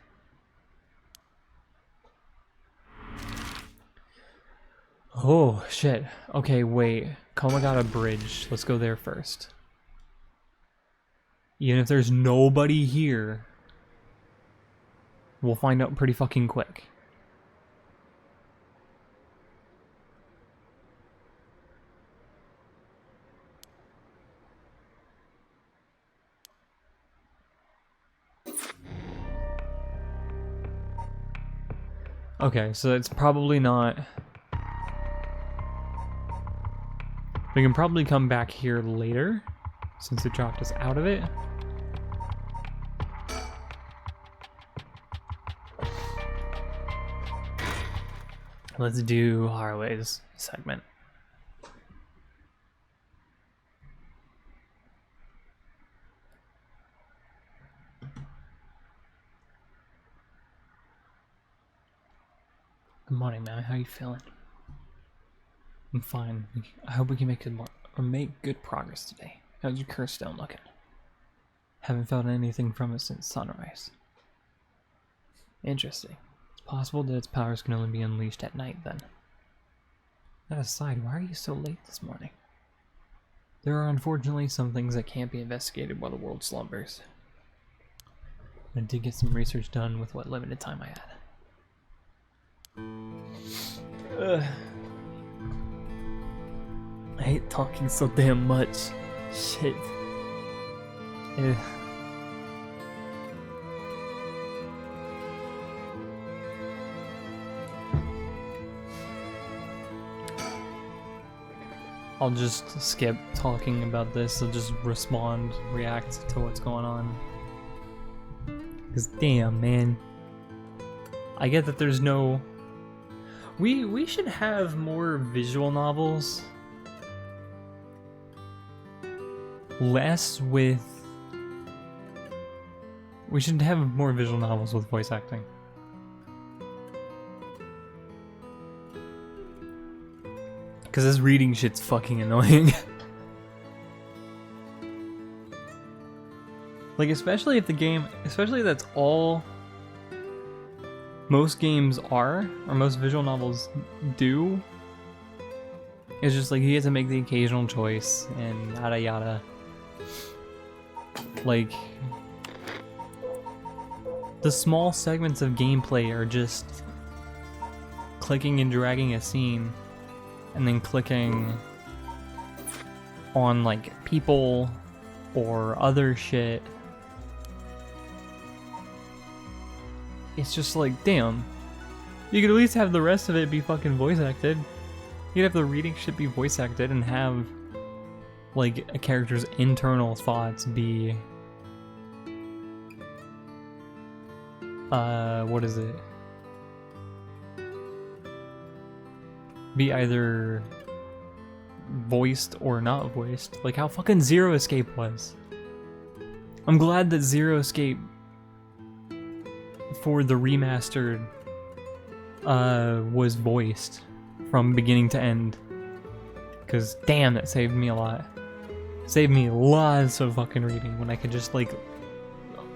Oh, shit. Okay, wait. Komagata Bridge. Let's go there first. Even if there's nobody here, we'll find out pretty fucking quick. Okay, so it's probably not... We can probably come back here later, since it dropped us out of it. Let's do Harue's segment. Good morning, man. How you feeling? I'm fine. I hope we can make good progress today. How's your curse stone looking? Haven't felt anything from it since sunrise. Interesting. It's possible that its powers can only be unleashed at night then. That aside, why are you so late this morning? There are unfortunately some things that can't be investigated while the world slumbers. I did get some research done with what limited time I had. I hate talking so damn much. Shit. I'll just skip talking about this. I'll just react to what's going on. Cause damn, man. I get that there's no... We should have more visual novels. Less with... We should have more visual novels with voice acting. Because this reading shit's fucking annoying. Like, especially if the game... Especially if that's all... most games are, or most visual novels do. It's just like, you get to make the occasional choice, and yada yada. Like... the small segments of gameplay are just... clicking and dragging a scene, and then clicking on, like, people or other shit. It's just like, damn. You could at least have the rest of it be fucking voice acted. You could have the reading shit be voice acted and have, like, a character's internal thoughts be... what is it? Be either voiced or not voiced. Like how fucking Zero Escape was. I'm glad that Zero Escape for the remastered was voiced from beginning to end. Cause damn, that saved me a lot. Save me lots of fucking reading when I could just, like,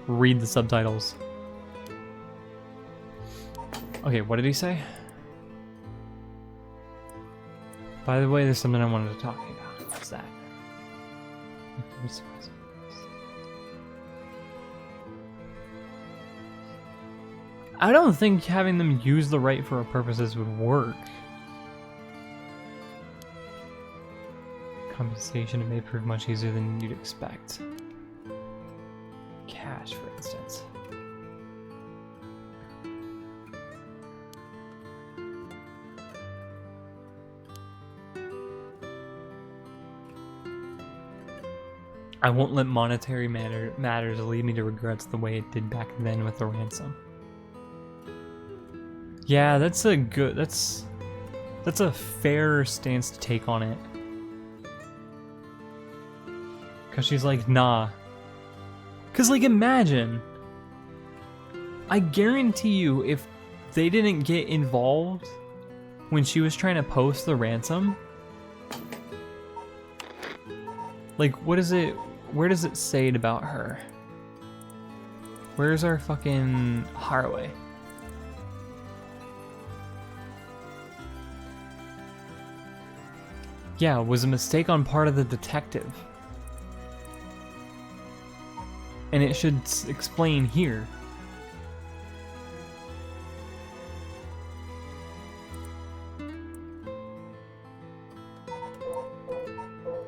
read the subtitles. Okay, what did he say? By the way, there's something I wanted to talk to you about. What's that? I don't think having them use the right for our purposes would work. Compensation, it may prove much easier than you'd expect. Cash, for instance. I won't let monetary matters lead me to regrets the way it did back then with the ransom. Yeah, that's a good, that's a fair stance to take on it. Cause she's like, nah. Cause like, imagine, I guarantee you if they didn't get involved when she was trying to post the ransom, like, what is it, where does it say it about her? Where's our fucking Haraway? Yeah, it was a mistake on part of the detective. And it should explain here.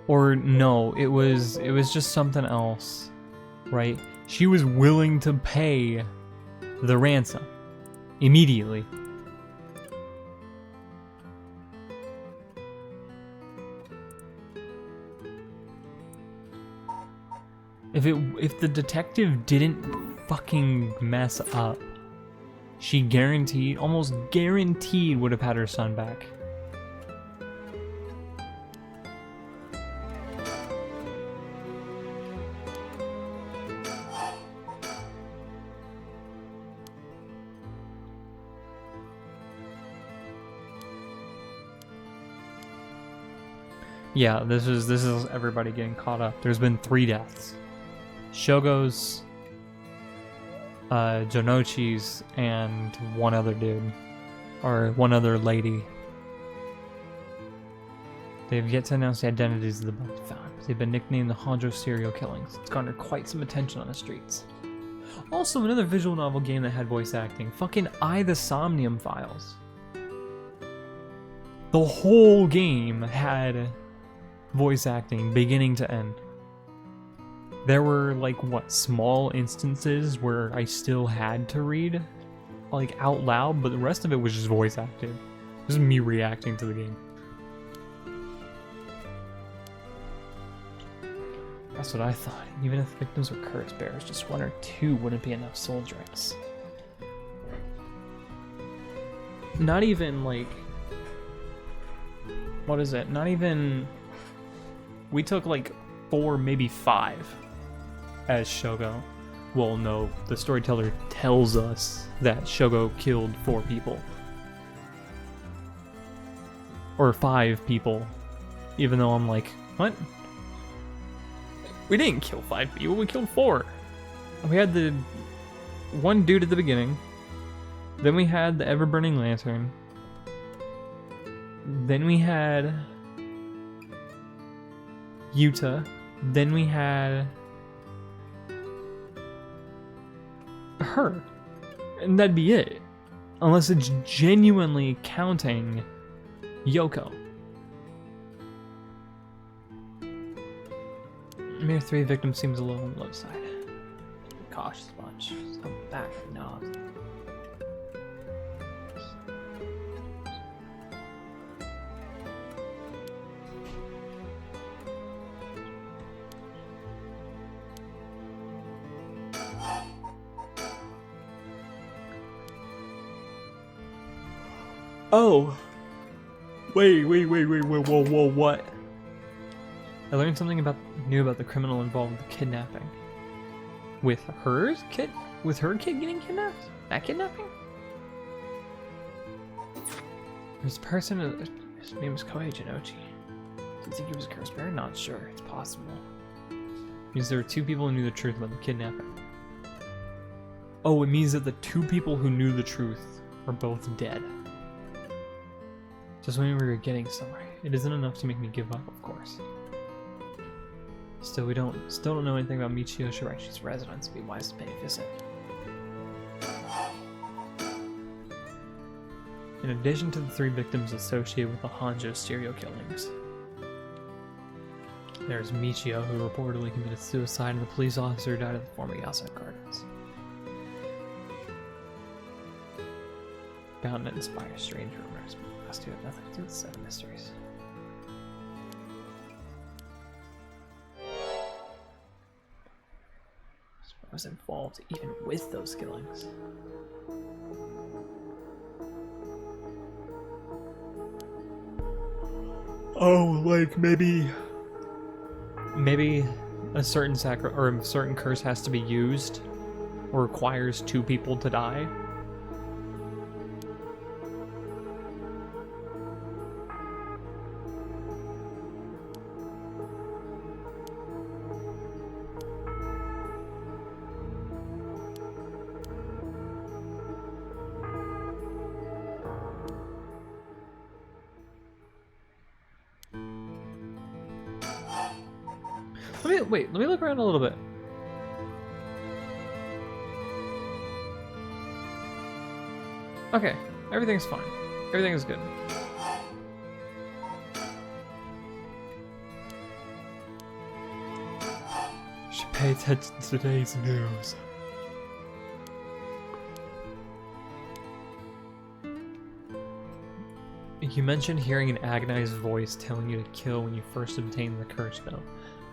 Or no, it was just something else, right? She was willing to pay the ransom immediately. If the detective didn't fucking mess up, she guaranteed, almost guaranteed, would have had her son back. Yeah, this is everybody getting caught up. There's been 3 deaths. Shogo's, Jonochi's, and one other dude. Or one other lady. They have yet to announce the identities of the bodies found. They've been nicknamed the Honjo serial killings. It's garnered quite some attention on the streets. Also, another visual novel game that had voice acting. Fucking the Somnium Files. The whole game had voice acting, beginning to end. There were, like, what, small instances where I still had to read, like, out loud, but the rest of it was just voice acting. Just me reacting to the game. That's what I thought. Even if victims were curse bearers, just 1 or 2 wouldn't be enough soul drinks. Not even, like... What is it? Not even... We took, like, 4, maybe 5 as Shogo. Well, no, the storyteller tells us that Shogo killed 4 people. Or 5 people. Even though I'm like, what? We didn't kill 5 people, we killed 4. We had the one dude at the beginning. Then we had the ever-burning lantern. Then we had Yuta. Then we had her. And that'd be it. Unless it's genuinely counting Yoko. Mere 3 victims seems a little on the low side. Cautious bunch. So back, no. Oh! Wait, whoa, what? I learned something new about the criminal involved with the kidnapping. With her kid getting kidnapped? That kidnapping? This person, his name is Kohei Jinochi. Do you think he was a curse bearer? Not sure. It's possible. Means there were 2 people who knew the truth about the kidnapping. Oh, it means that the 2 people who knew the truth are both dead. Just when we were getting somewhere. It isn't enough to make me give up, of course. Still don't know anything about Michio Shiraichi's residence. Be wise to pay a visit. In addition to the 3 victims associated with the Honjo serial killings, there's Michio, who reportedly committed suicide, and the police officer died at the former Yasa Gardens. Bound to inspire strange rumors, but must have nothing to do with Seven Mysteries. I was involved even with those killings. Oh, like maybe a certain a certain curse has to be used, or requires 2 people to die. Let me look around a little bit. Okay, everything's fine. Everything is good. Should pay attention to today's news. You mentioned hearing an agonized voice telling you to kill when you first obtained the curse spell.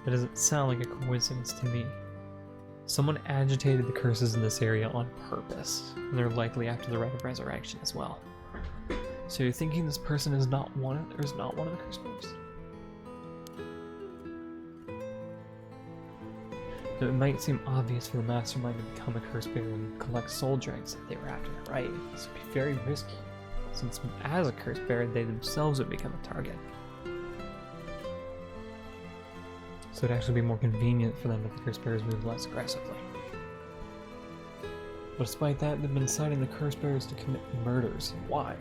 That doesn't sound like a coincidence to me. Someone agitated the curses in this area on purpose, and they're likely after the rite of resurrection as well. So you're thinking this person is not one of the curse bearers? Though it might seem obvious for the mastermind to become a curse bearer and collect soul dregs if they were after the rite, this would be very risky, since as a curse bearer they themselves would become a target. So it'd actually be more convenient for them if the curse bearers move less aggressively. But despite that, they've been inciting the curse bearers to commit murders. Why?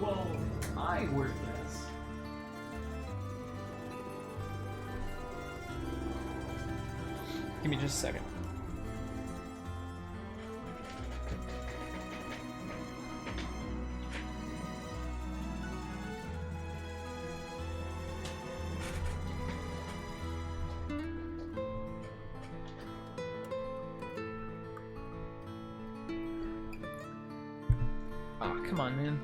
Well, I would guess. Give me just a second. Come on, man.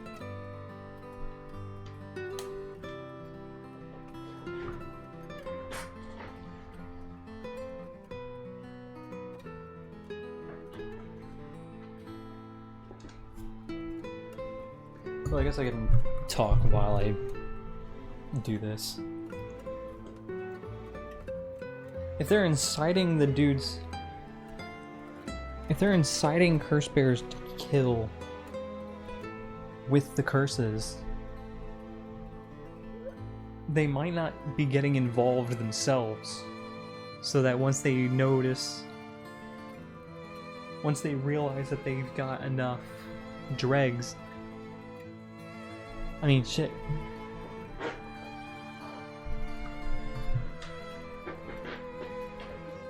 Well, I guess I can talk while I do this. If they're inciting the dudes... If they're inciting curse bearers to kill with the curses, they might not be getting involved themselves, so that once they realize that they've got enough dregs, I mean, shit.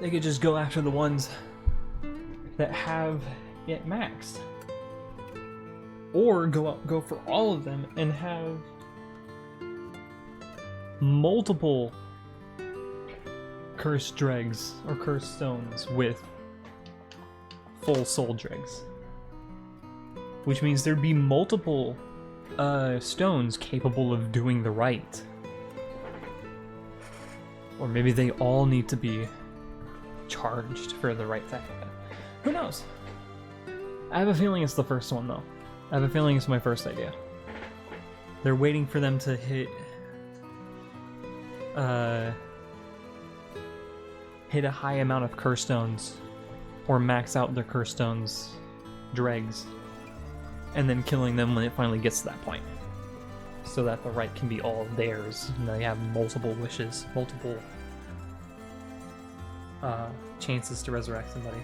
They could just go after the ones that have it maxed. Or go for all of them and have multiple cursed dregs or cursed stones with full soul dregs. Which means there'd be multiple stones capable of doing the rite. Or maybe they all need to be charged for the rite to happen. Who knows? I have a feeling it's the first one though. I have a feeling it's my first idea. They're waiting for them to hit a high amount of curse stones, or max out their curse stones dregs, and then killing them when it finally gets to that point, so that the rite can be all theirs and they have multiple wishes, multiple chances to resurrect somebody.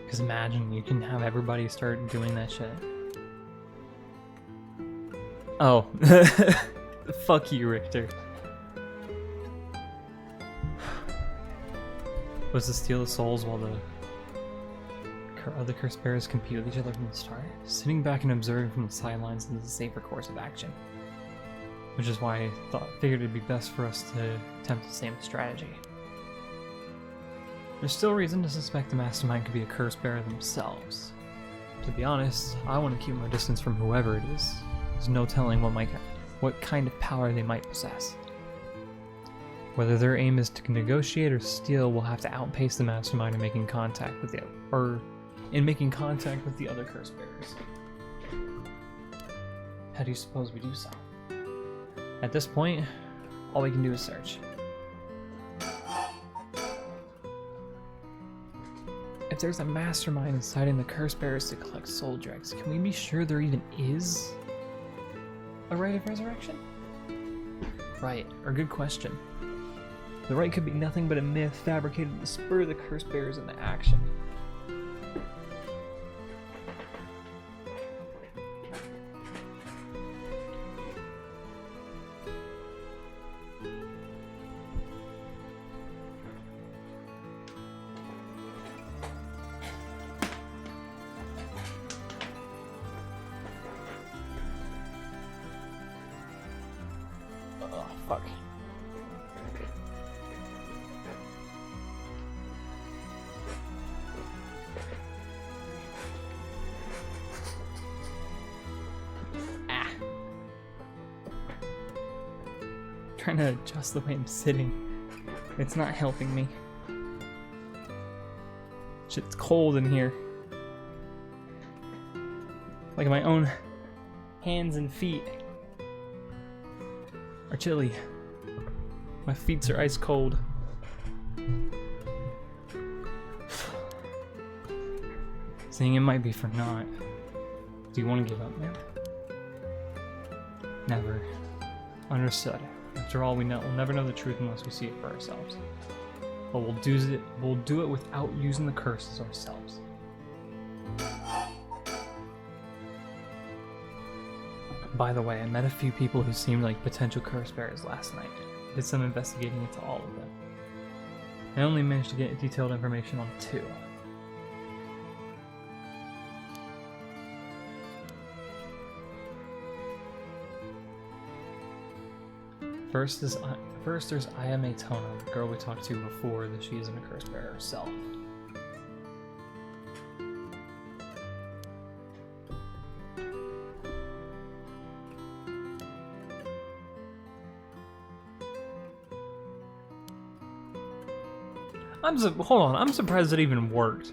Because imagine you can have everybody start doing that shit. Oh. Fuck you, Richter. Was to steal the souls while the other curse bearers compete with each other from the start? Sitting back and observing from the sidelines is a safer course of action. Which is why I figured it'd be best for us to attempt the same strategy. There's still reason to suspect the mastermind could be a curse bearer themselves. To be honest, I want to keep my distance from whoever it is. There's no telling what kind of power they might possess. Whether their aim is to negotiate or steal, we'll have to outpace the mastermind in making contact with the other curse bearers. How do you suppose we do so? At this point, all we can do is search. If there's a mastermind inciting the curse bearers to collect soul dregs, can we be sure there even is a rite of resurrection? Right, or good question. The rite could be nothing but a myth fabricated to spur the curse bearers into action. Oh, fuck. Ah. Trying to adjust the way I'm sitting. It's not helping me. Shit's cold in here. Like my own hands and feet are chilly. My feet are ice cold. Saying it might be for naught. Do you want to give up now? Never. Understood. After all, we'll never know the truth unless we see it for ourselves. But we'll do it without using the curses ourselves. By the way, I met a few people who seemed like potential curse bearers last night. I did some investigating into all of them. I only managed to get detailed information on 2. First, there's Ayame Tono, the girl we talked to before that she isn't a curse bearer herself. Hold on, I'm surprised it even worked.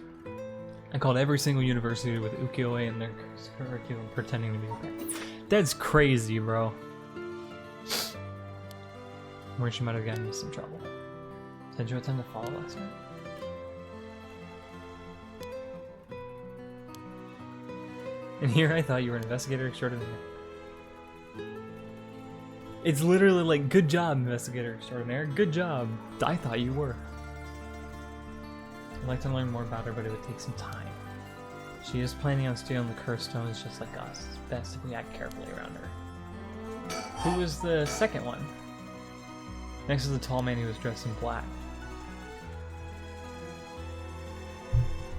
I called every single university with ukiyo-e in their curriculum pretending to be okay. That's crazy, bro. Where she might have gotten into some trouble. Did you attend the fall last night? And here I thought you were an investigator extraordinaire. It's literally like, good job, investigator extraordinaire. Good job. I thought you were. I'd like to learn more about her, but it would take some time. She is planning on stealing the cursed stones just like us. It's best if we act carefully around her. Who was the second one? Next to the tall man who was dressed in black.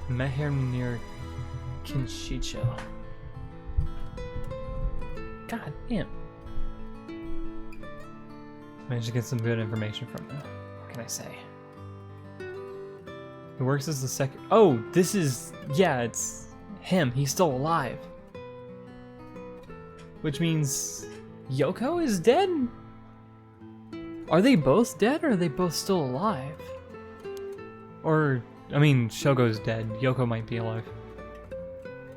Met him near Kinshicho. God damn. Managed to get some good information from him. What can I say? He works as the second. Oh, this is. Yeah, it's him. He's still alive. Which means Yoko is dead? Are they both dead or are they both still alive? Or, I mean, Shogo's dead. Yoko might be alive.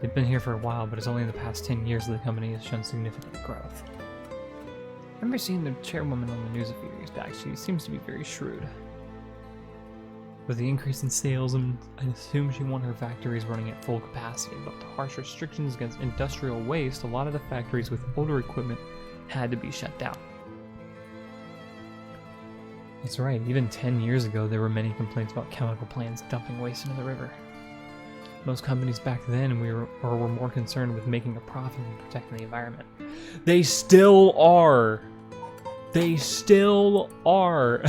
They've been here for a while, but it's only in the past 10 years that the company has shown significant growth. I remember seeing the chairwoman on the news a few years back. She seems to be very shrewd. With the increase in sales, I assume she wanted her factories running at full capacity, but with the harsh restrictions against industrial waste, a lot of the factories with older equipment had to be shut down. That's right, even 10 years ago there were many complaints about chemical plants dumping waste into the river. Most companies back then were more concerned with making a profit than protecting the environment. They still are! They still are!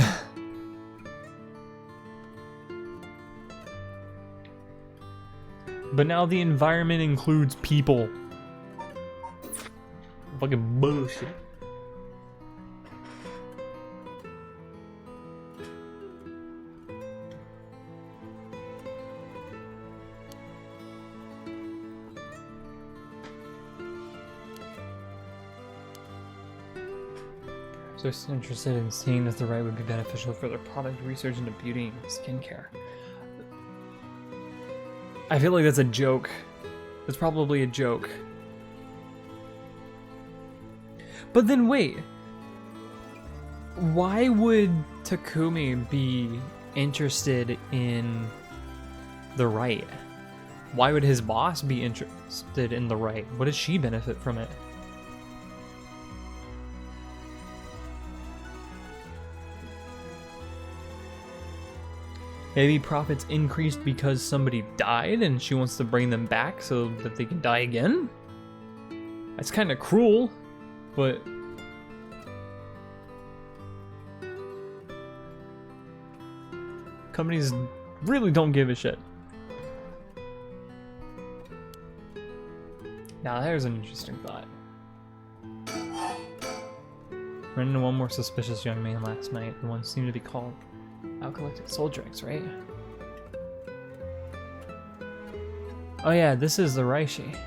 But now the environment includes people. Fucking bullshit. So it's interested in seeing if the right would be beneficial for their product research into beauty and skincare. I feel like that's a joke. That's probably a joke. But then wait. Why would Takumi be interested in the right? Why would his boss be interested in the right? What does she benefit from it? Maybe profits increased because somebody died and she wants to bring them back so that they can die again? That's kind of cruel, but... companies really don't give a shit. Now there's an interesting thought. Ran into one more suspicious young man last night. The one seemed to be called Alcoholic Soul Drinks, right? Oh yeah, this is the Reishi.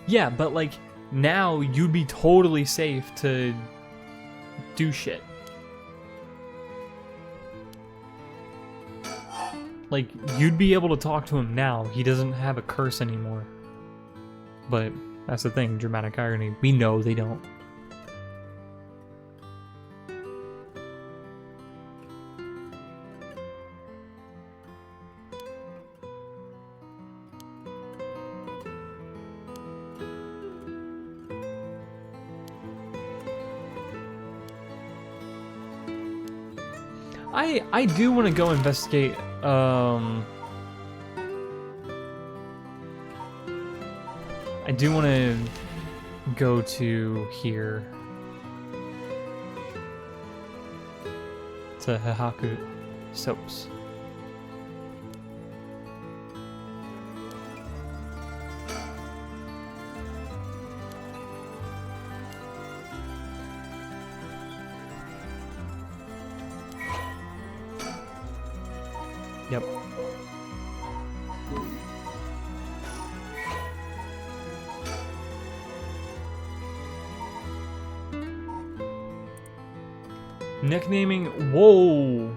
Yeah, but like, now you'd be totally safe to do shit. Like, you'd be able to talk to him now. He doesn't have a curse anymore. But that's the thing, dramatic irony. We know they don't. I do want to go investigate, I do want to go to here. To Hahaku Soaps. Yep. Nicknaming. Whoa!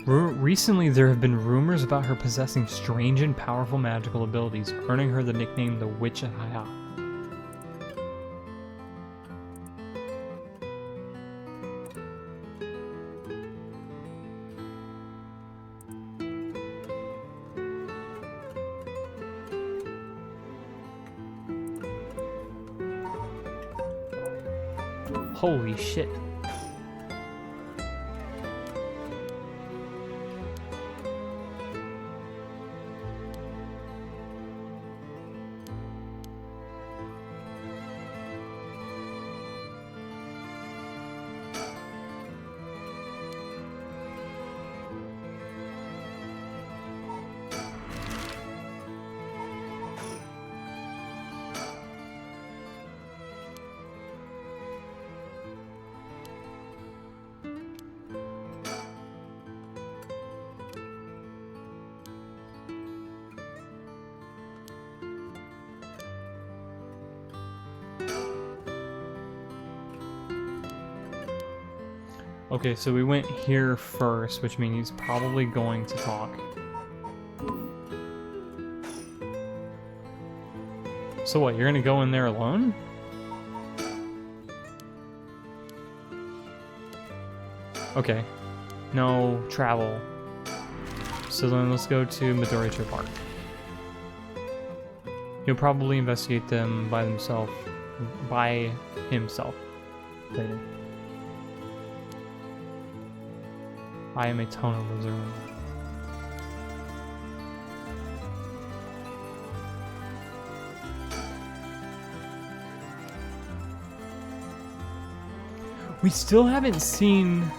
Recently, there have been rumors about her possessing strange and powerful magical abilities, earning her the nickname the Witch of Haya. Holy shit. Okay, so we went here first, which means he's probably going to talk. So what, you're gonna go in there alone? Okay. No travel. So then let's go to Midoricho Park. He'll probably investigate them by himself later. I am a Tono loser. We still haven't seen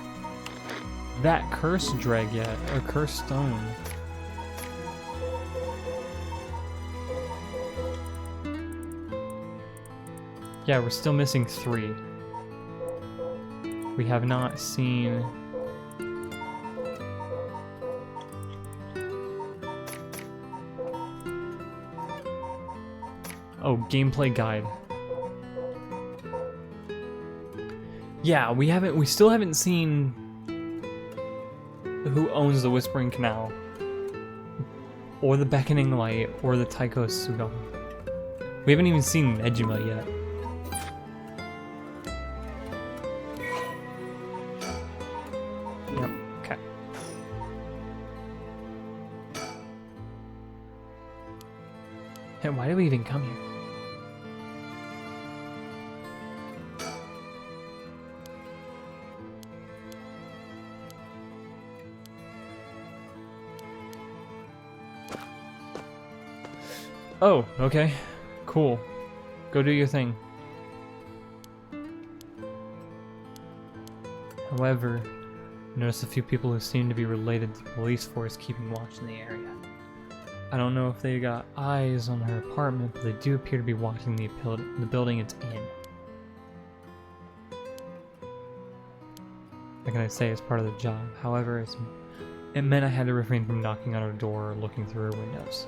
that cursed dreg yet, or cursed stone. Yeah, we're still missing 3. We have not seen... Oh, gameplay guide. Yeah, we still haven't seen who owns the Whispering Canal, or the Beckoning Light, or the Taiko Sugama. We haven't even seen Nejima yet. Yep, okay. Hey, why did we even come here? Oh, okay. Cool. Go do your thing. However, I noticed a few people who seem to be related to the police force keeping watch in the area. I don't know if they got eyes on her apartment, but they do appear to be watching the building it's in. What can I say? It's part of the job. However, it meant I had to refrain from knocking on her door or looking through her windows.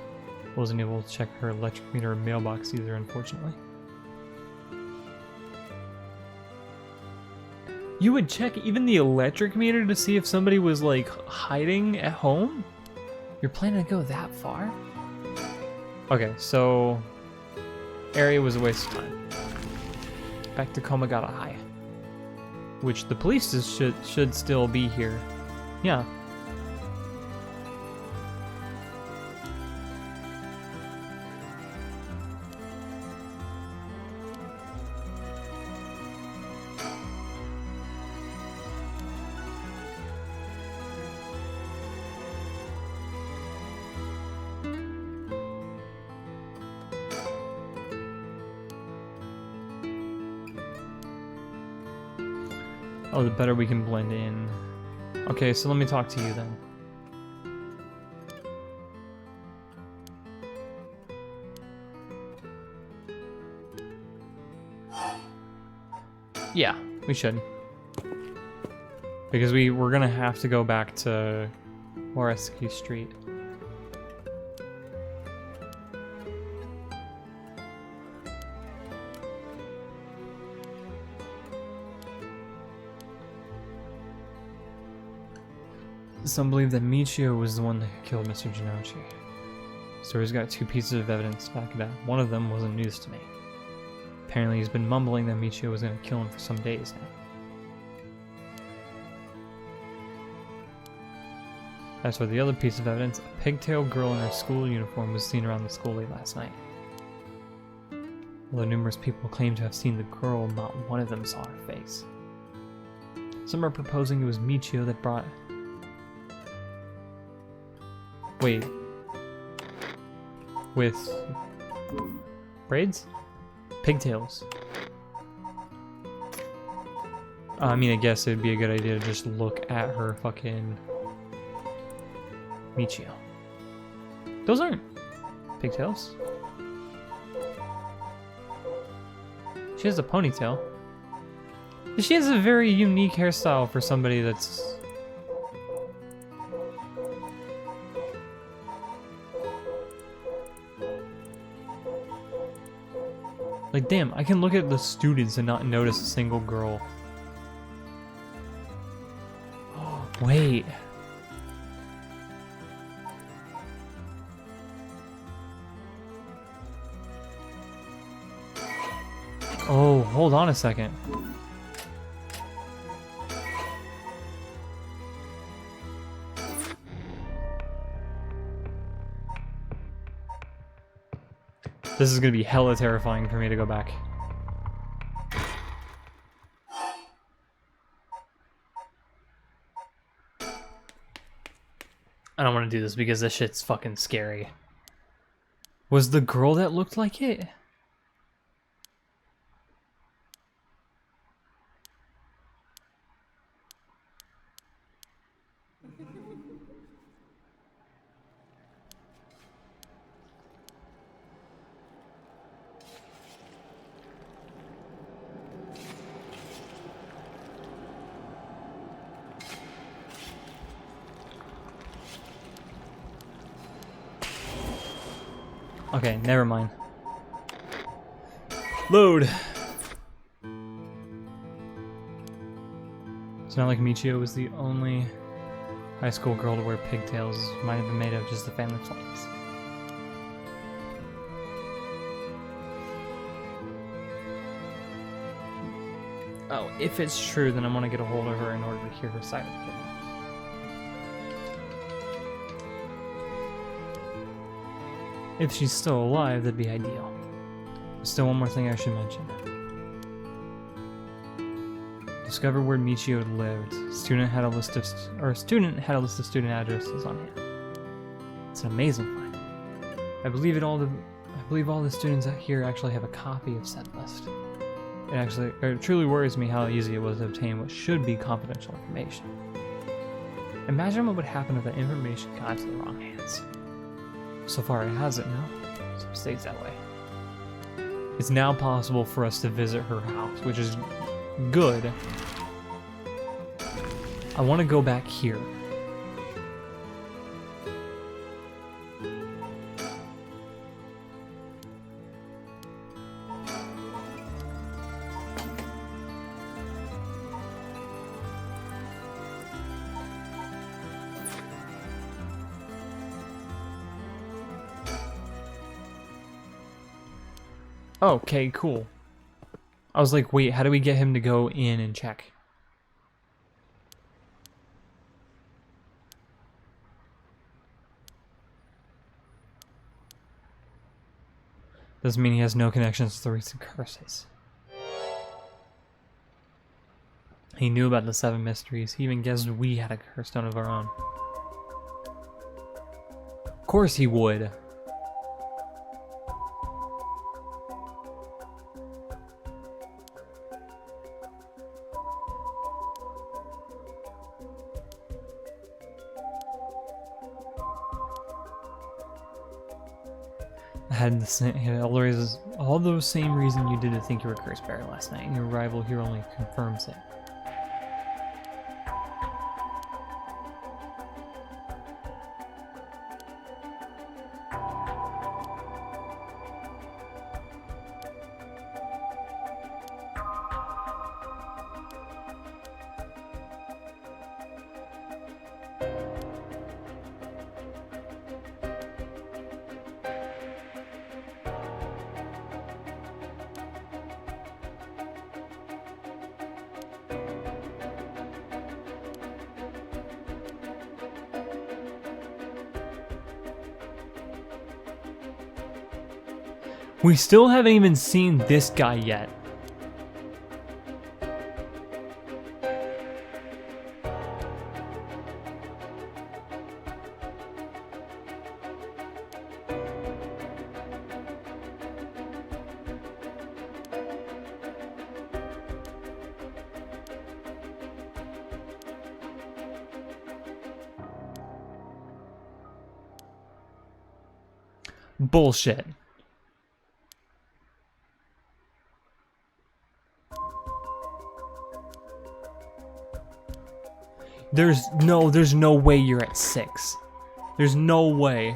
Wasn't able to check her electric meter or mailbox either, unfortunately. You would check even the electric meter to see if somebody was, like, hiding at home? You're planning to go that far? Okay, so... area was a waste of time. Back to Komagata High. Which the police should still be here. Yeah. Oh, the better we can blend in. Okay, so let me talk to you then. Yeah, we should. Because we're gonna have to go back to Moreski Street. Some believe that Michio was the one that killed Mr. Janouchi. Story's got 2 pieces of evidence to back it up. One of them wasn't news to me. Apparently he's been mumbling that Michio was going to kill him for some days now. As for the other piece of evidence, a pigtail girl in her school uniform was seen around the school late last night. Although numerous people claim to have seen the girl, not one of them saw her face. Some are proposing it was Michio that brought... Wait. With... braids? Pigtails. I mean, I guess it'd be a good idea to just look at her fucking... Michio. Those aren't pigtails. She has a ponytail. She has a very unique hairstyle for somebody that's... Like, damn, I can look at the students and not notice a single girl. hold on a second. This is gonna be hella terrifying for me to go back. I don't want to do this because this shit's fucking scary. Was the girl that looked like it? Okay, never mind. Load! It's not like Michio was the only high school girl to wear pigtails. Might have been made of just the family flags. Oh, if it's true, then I want to get a hold of her in order to hear her side of it. If she's still alive, that'd be ideal. There's still one more thing I should mention. Discover where Michio lived. Student had a list of student addresses on hand. It's an amazing find. I believe all the students out here actually have a copy of said list. It truly worries me how easy it was to obtain what should be confidential information. Imagine what would happen if that information got into the wrong hands. So far it hasn't, no? So it stays that way. It's now possible for us to visit her house, which is good. I want to go back here. Okay, cool. I was like, wait, how do we get him to go in and check? Doesn't mean he has no connections to the recent curses. He knew about the Seven Mysteries. He even guessed we had a curse stone of our own. Of course he would. Had all those same reasons you did to think you were cursed Barry last night, and your arrival here only confirms it. We still haven't even seen this guy yet. Bullshit. There's no way you're at 6. There's no way.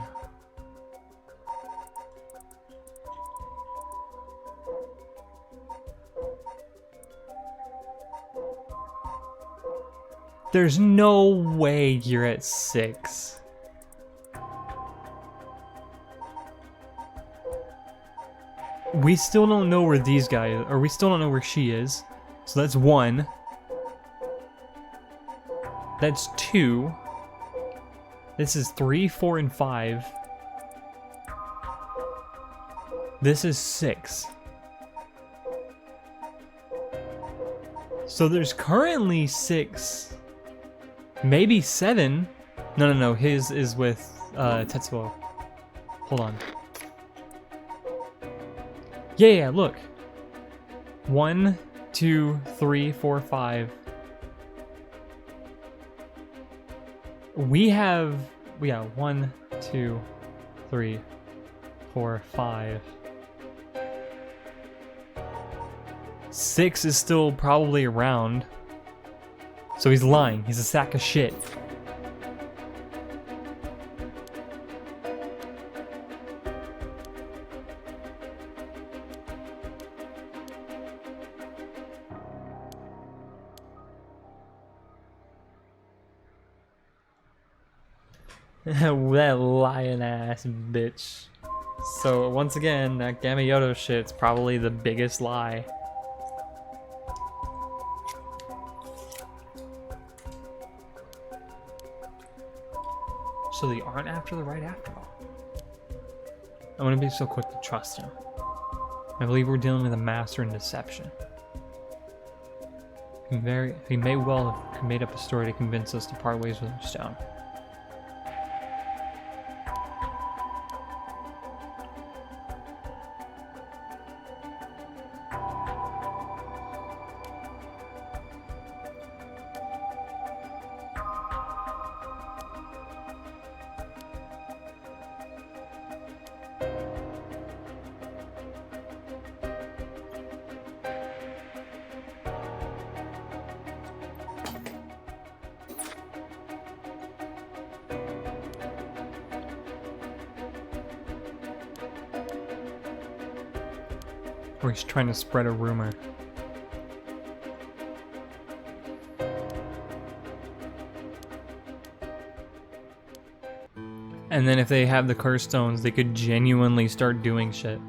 There's no way you're at 6. We still don't know where these guys, or we still don't know where she is. So that's 1. That's 2. This is 3, 4, and 5. This is 6. So there's currently 6. Maybe 7. No. His is with Tetsuo. Hold on. Yeah, look. 1, 2, 3, 4, 5. We have 1, 2, 3, 4, 5. 6 is still probably around. So he's lying. He's a sack of shit. That lying ass bitch. So once again, that Gamayoto shit's probably the biggest lie. So they aren't after the right after all. I wouldn't be so quick to trust him. I believe we're dealing with a master in deception. He may well have made up a story to convince us to part ways with our stone. Or he's trying to spread a rumor. And then if they have the curse stones, they could genuinely start doing shit.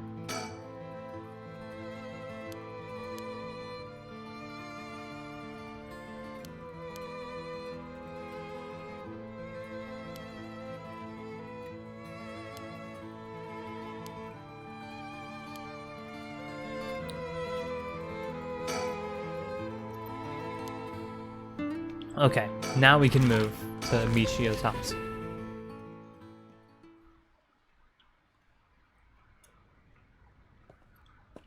Okay, now we can move to Michio's house.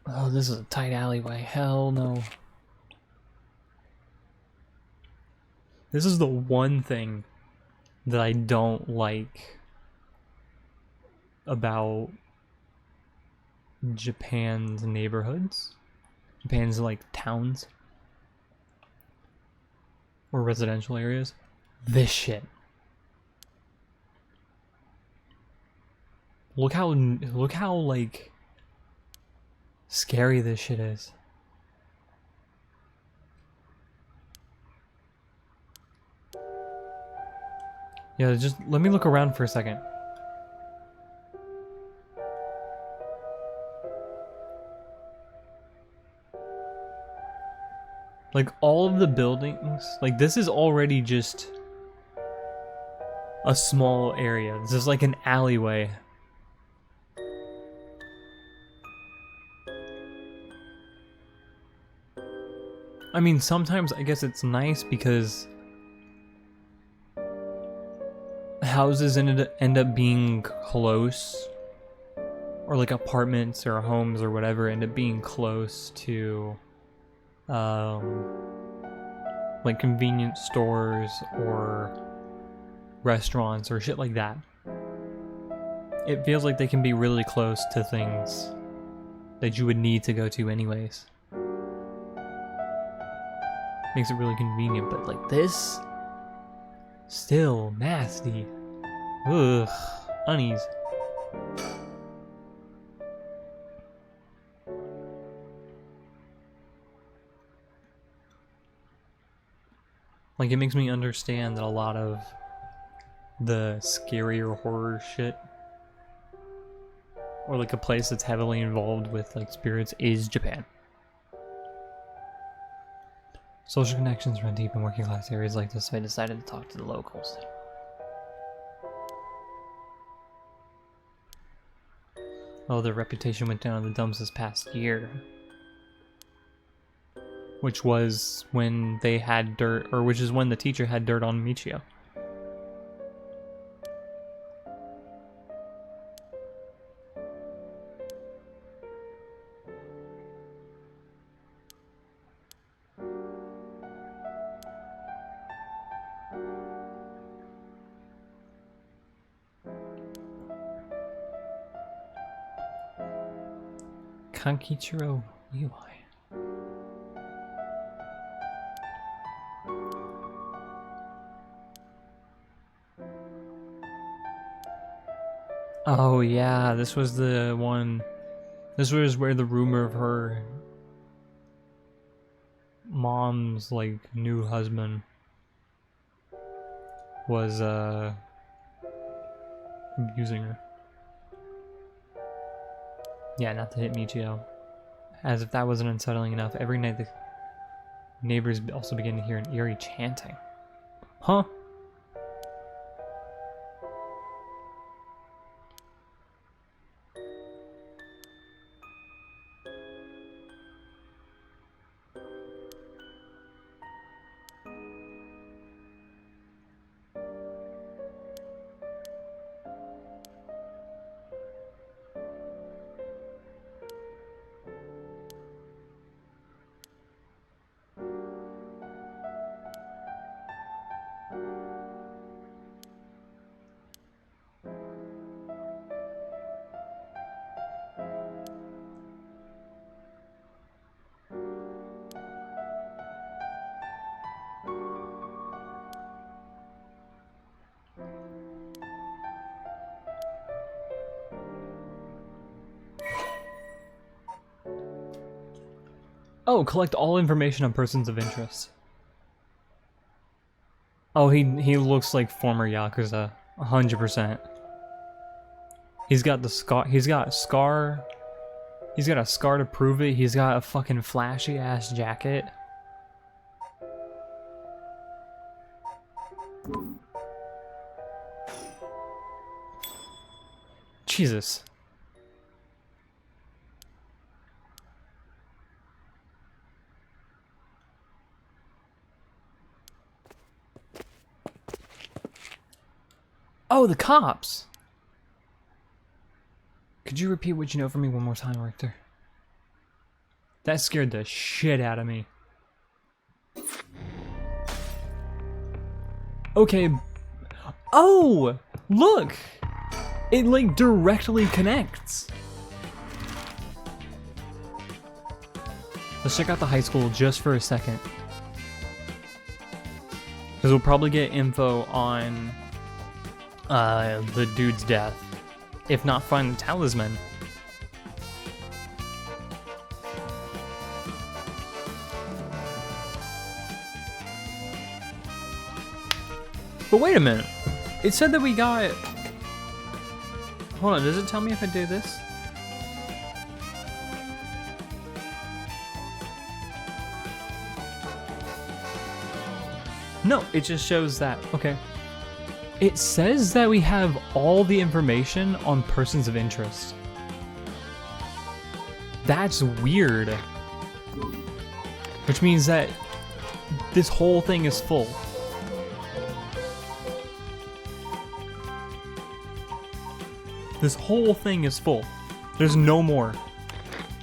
Oh, this is a tight alleyway. Hell no. This is the one thing that I don't like about Japan's neighborhoods. Japan's like towns. Or residential areas. This shit. Look how like scary this shit is. Yeah, just let me look around for a second. Like, all of the buildings, like, this is already just a small area. This is like an alleyway. I mean, sometimes I guess it's nice because houses end up being close, or like apartments or homes or whatever end up being close to like convenience stores or restaurants or shit like that. It feels like they can be really close to things that you would need to go to anyways. Makes it really convenient, but like this, still nasty. Ugh, unease. Like, it makes me understand that a lot of the scarier horror shit or like a place that's heavily involved with like spirits is Japan. Social connections run deep in working class areas like this, so I decided to talk to the locals. Oh, their reputation went down in the dumps this past year. Which was when they had dirt, or which is when the teacher had dirt on Michio. Kankichiro Levi. Oh yeah, this was the one. This was where the rumor of her mom's like new husband was abusing her. Yeah, not to hit Michio. As if that wasn't unsettling enough, every night the neighbors also began to hear an eerie chanting. Huh? Oh, collect all information on persons of interest. Oh, he looks like former Yakuza, 100%. He's got the scar. He's got a scar. He's got a scar to prove it. He's got a fucking flashy ass jacket. Jesus. Oh, the cops! Could you repeat what you know for me one more time, Richter? That scared the shit out of me. Okay. Oh! Look! It, like, directly connects. Let's check out the high school just for a second. Because we'll probably get info on the dude's death. If not, find the talisman. But wait a minute. It said that we got... Hold on, does it tell me if I do this? No, it just shows that. Okay. It says that we have all the information on persons of interest. That's weird. Which means that this whole thing is full. This whole thing is full. There's no more.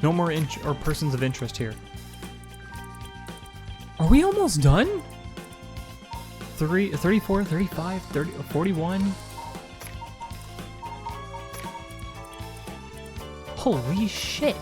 No more or persons of interest here. Are we almost done? 34, 35, 30, 41. Holy shit.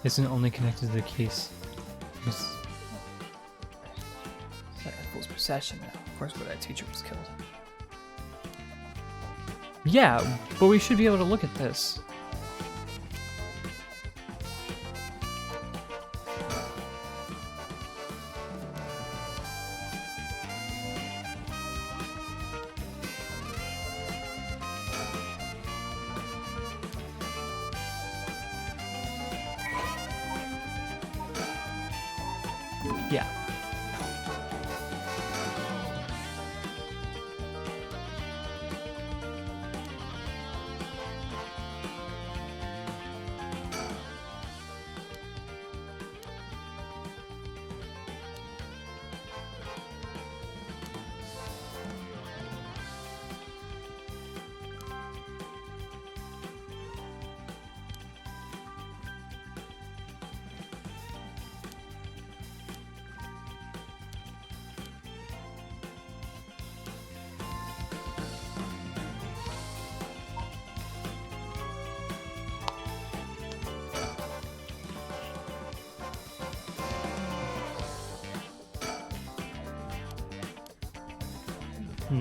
Isn't only connected to the case. Possession, of course, where that teacher was killed. Yeah, but we should be able to look at this. Yeah.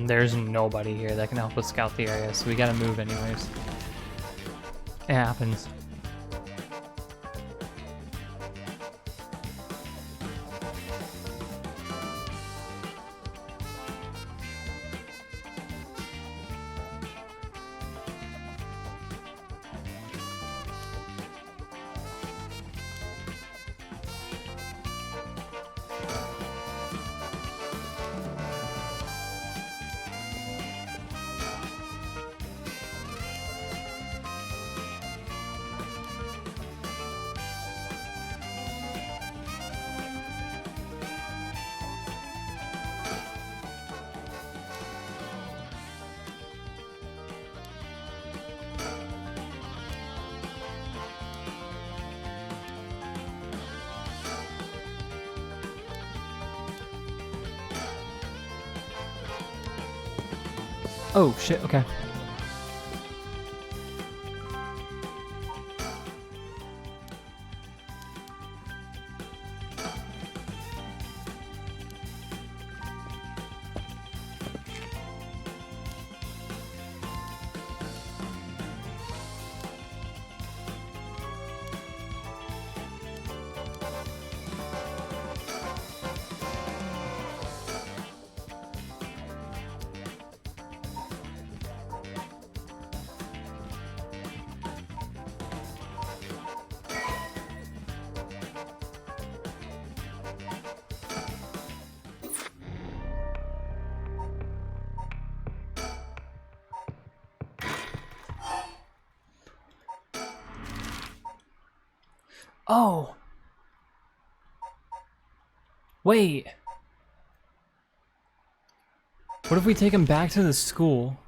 There's nobody here that can help us scout the area, so we gotta move anyways. It happens. Oh shit, okay. Oh! Wait! What if we take him back to the school?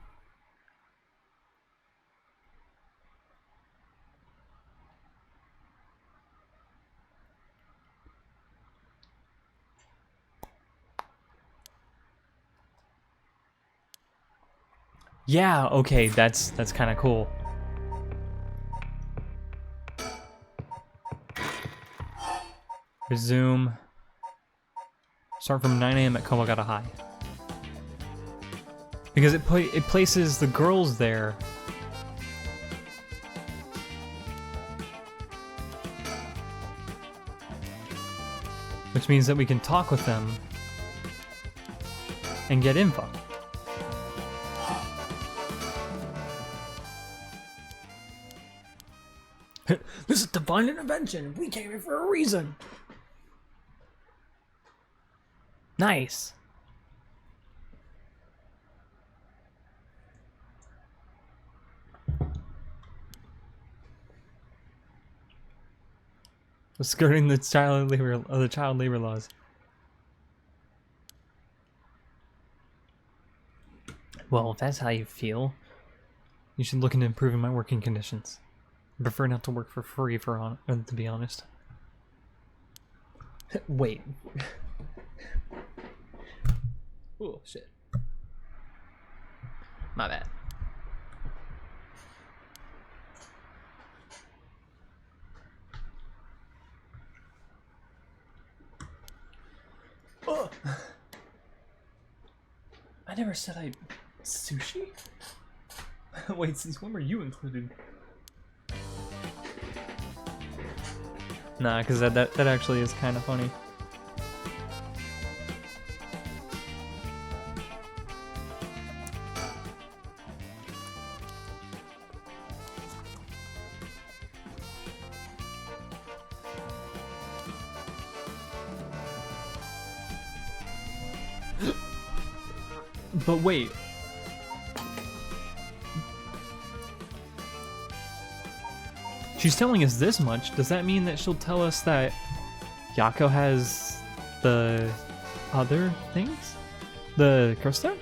Yeah, okay, that's kind of cool. Resume. Start from 9 a.m. at Kawagata High. Because it places the girls there. Which means that we can talk with them and get info. This is divine intervention. We came here for a reason. Nice. Skirting the child labor laws. Well, if that's how you feel, you should look into improving my working conditions. I prefer not to work for free, to be honest. Wait. Oh, shit. My bad. Oh. I never said I... Sushi? Wait, since when were you included? Nah, because that actually is kind of funny. But wait. She's telling us this much. Does that mean that she'll tell us that Yako has the other things? The crystal?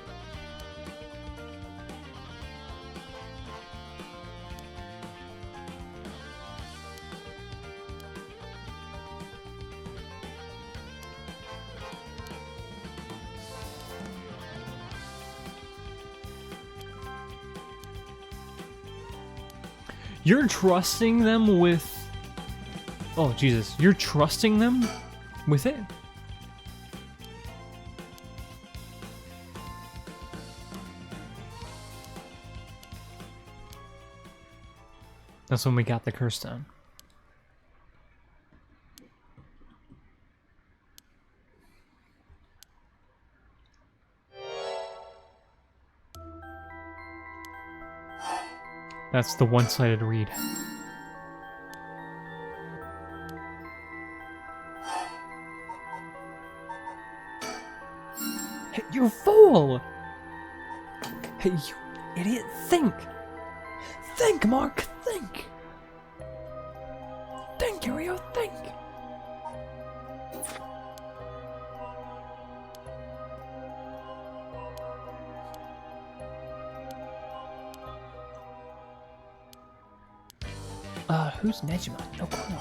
You're trusting them with... Oh, Jesus. You're trusting them with it? That's when we got the curse down. That's the one-sided read. Hey, you fool! Hey, you idiot, think! Think, Mark, think! Think, Uriel, think! Who's Nejima? No clue.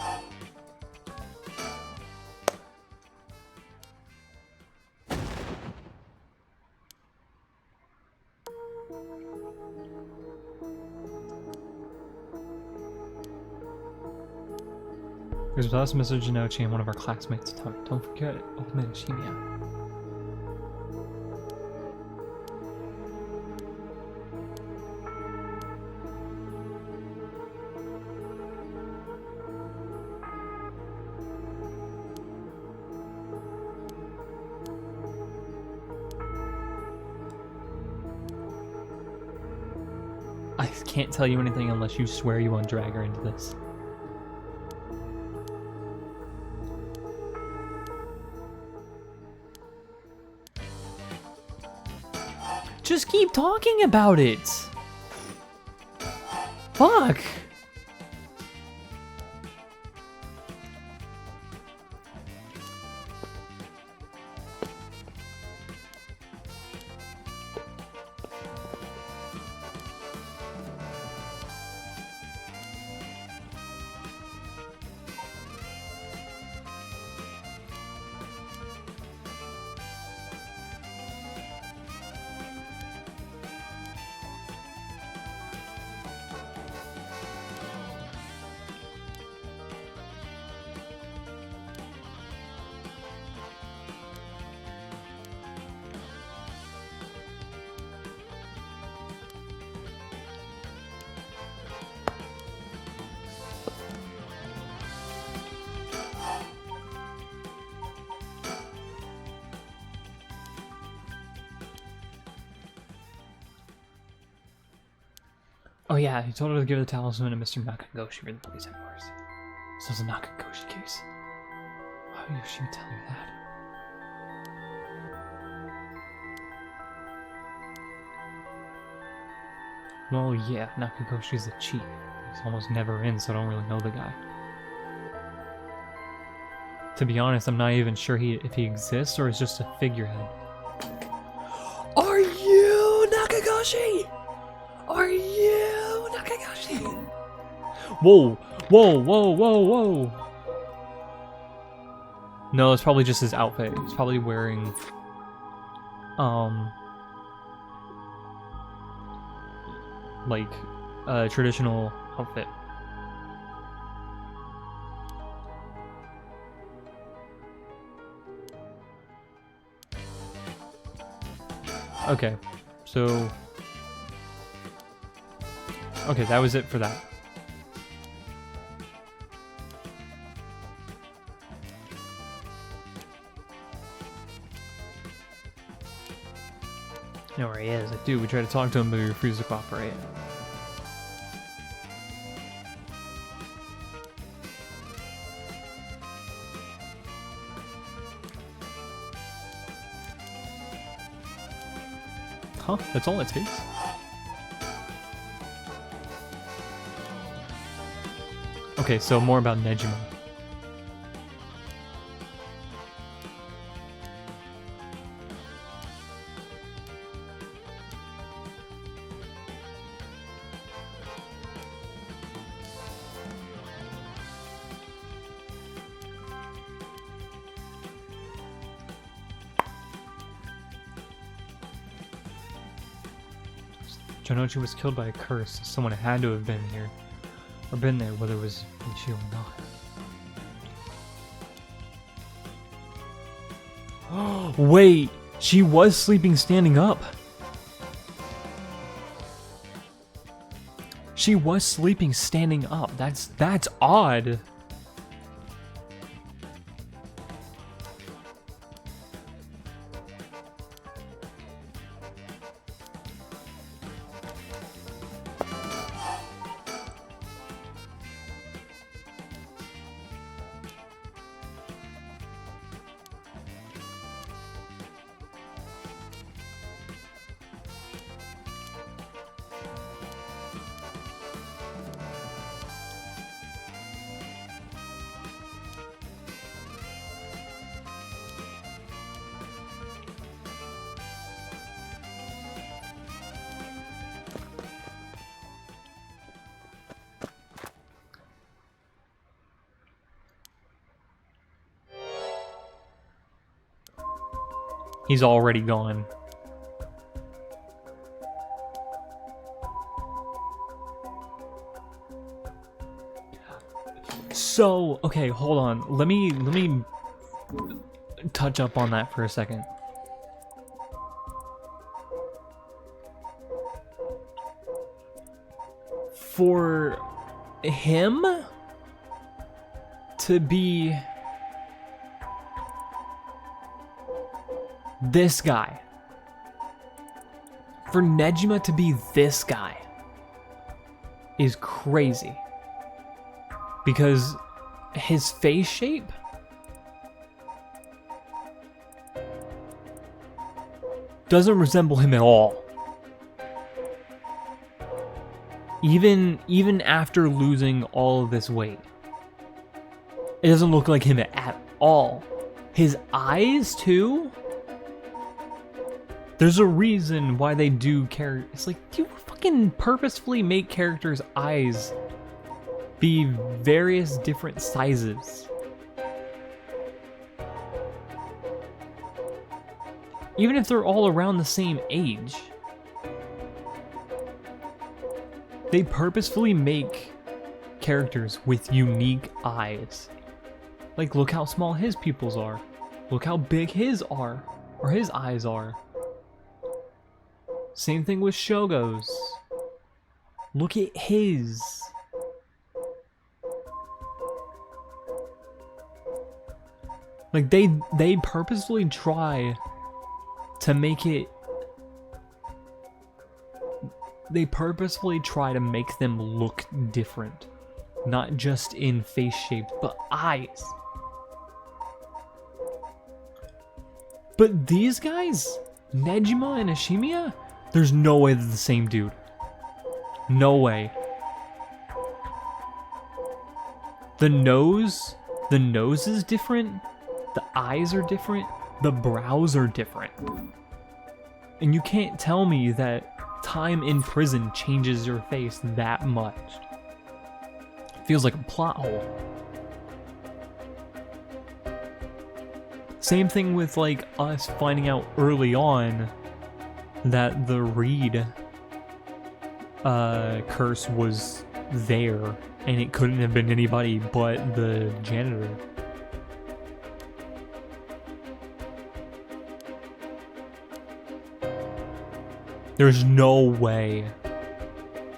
There's Blast Mr. Jinochi and one of our classmates. Don't forget it. Old man Shinya. I can't tell you anything unless you swear you won't drag her into this. Just keep talking about it! Fuck! Oh yeah, he told her to give the talisman to Mr. Nakagoshi for the police headquarters. So it's a Nakagoshi case. Why would she tell her that? Well, yeah, Nakagoshi's the chief. He's almost never in, so I don't really know the guy. To be honest, I'm not even sure if he exists or is just a figurehead. Are you Nakagoshi? Are you Nakagoshi? Whoa, whoa, whoa, whoa, whoa. No, it's probably just his outfit. He's probably wearing, like, a traditional outfit. Okay, so Okay, that was it for that. You know where he is. Like, dude, we tried to talk to him, but he refused to cooperate. Huh? That's all it takes? Okay, so more about Nejima. Jonochi was killed by a curse. Someone had to have been here. Or been there, whether it was Ichi or not. Wait! She was sleeping standing up! She was sleeping standing up. That's odd. He's already gone. So, okay, hold on. Let me touch up on that for a second. For him to be this guy, for Nejima to be this guy, is crazy. Because his face shape doesn't resemble him at all. Even after losing all of this weight, it doesn't look like him at all. His eyes, too? There's a reason why they do characters. It's like, do you fucking purposefully make characters' eyes be various different sizes? Even if they're all around the same age. They purposefully make characters with unique eyes. Like, look how small his pupils are. Look how big his are. Or his eyes are. Same thing with Shogo's. Look at his. Like, they purposefully try to make it... They purposefully try to make them look different. Not just in face shape, but eyes. But these guys, Nejima and Ashimiya, there's no way they're the same dude. No way. The nose is different. The eyes are different. The brows are different. And you can't tell me that time in prison changes your face that much. It feels like a plot hole. Same thing with, like, us finding out early on that the Reed curse was there, and it couldn't have been anybody but the janitor. There's no way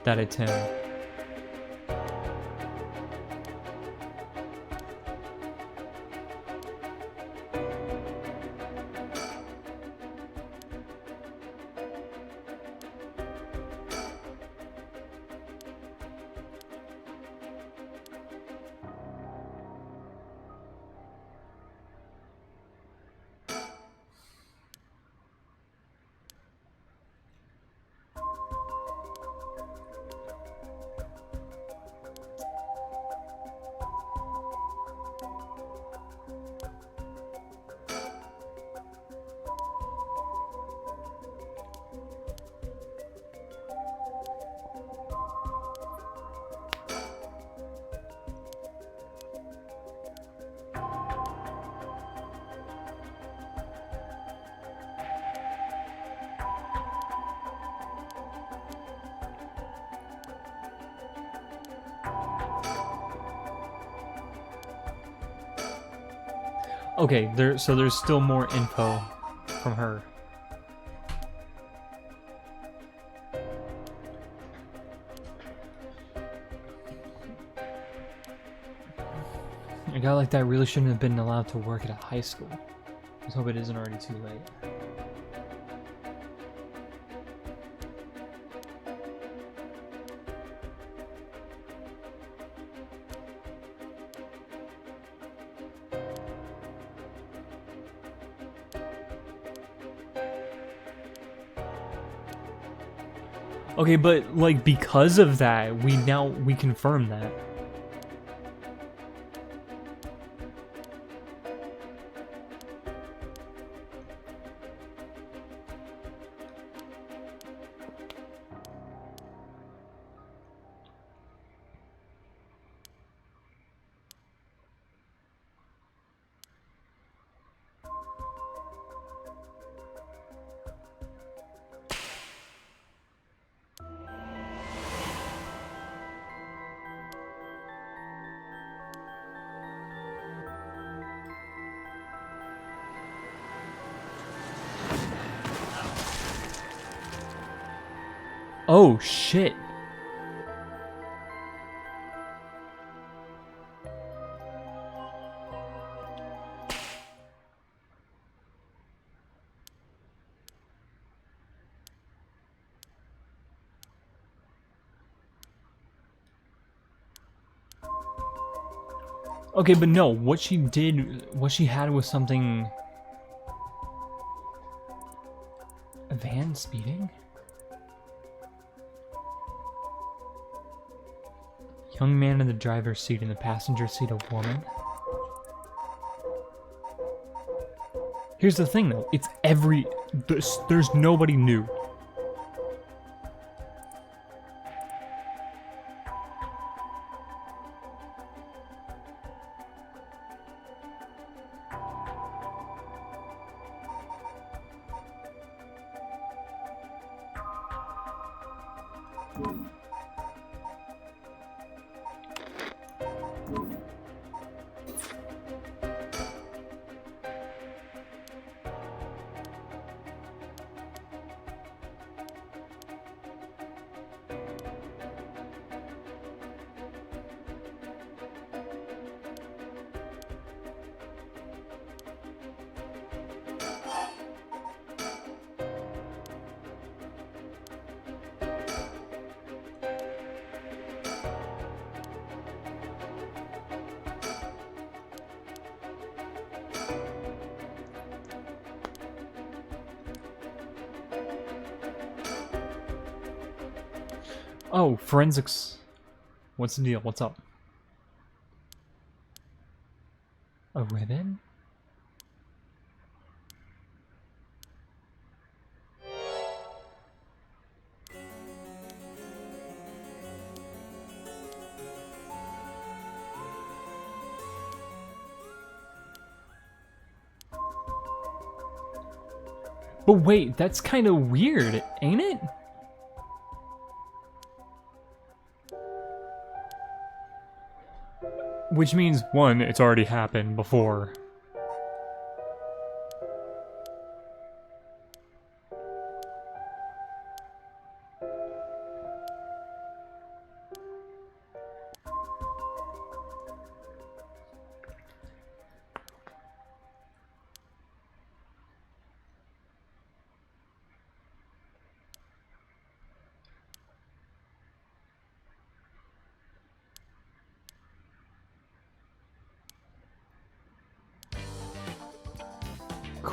that it's him. Okay, so there's still more info from her. A guy like that really shouldn't have been allowed to work at a high school. Let's hope it isn't already too late. Okay, but like because of that, we confirm that. Oh shit. Okay, but no, what she had was something... A van speeding? Young man in the driver's seat, in the passenger seat a woman. Here's the thing though, it's there's nobody new. Oh, forensics. What's the deal? What's up? A ribbon? But wait, that's kind of weird, ain't it? Which means, one, it's already happened before.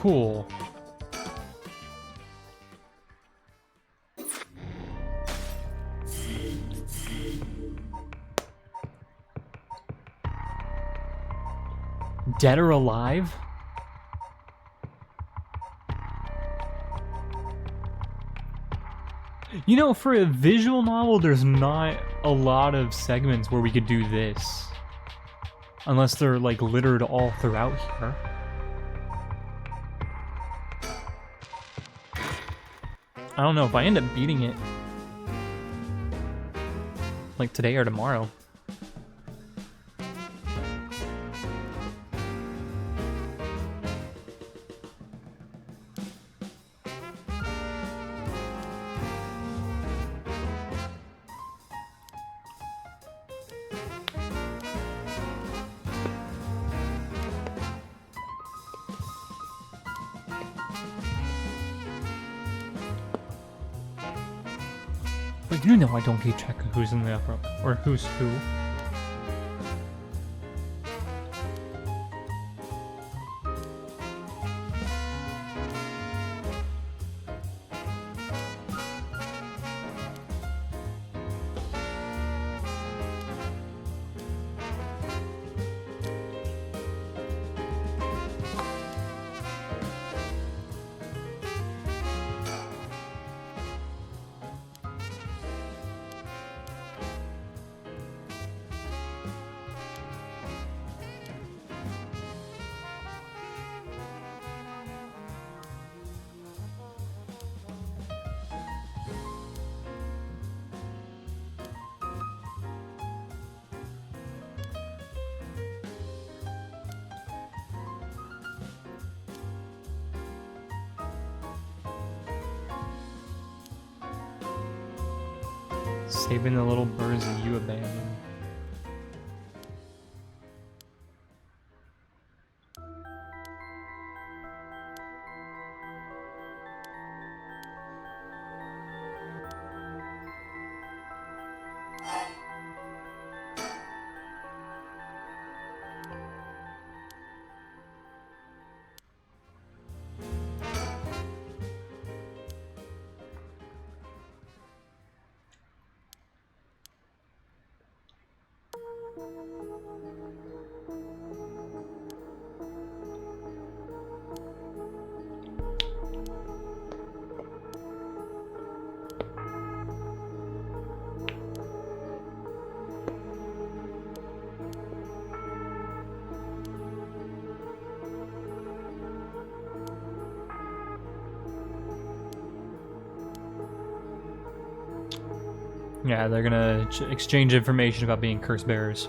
Cool. Dead or alive? You know, for a visual novel, there's not a lot of segments where we could do this. Unless they're, like, littered all throughout here. I don't know, if I end up beating it, like, today or tomorrow. But you know I don't keep track of who's in the upper, or who's who. Saving the little birds that you abandoned. Yeah, they're gonna exchange information about being curse bearers.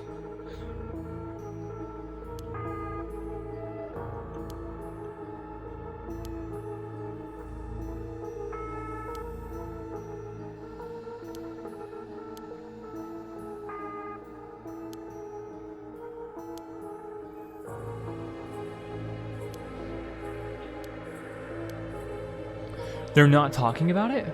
They're not talking about it?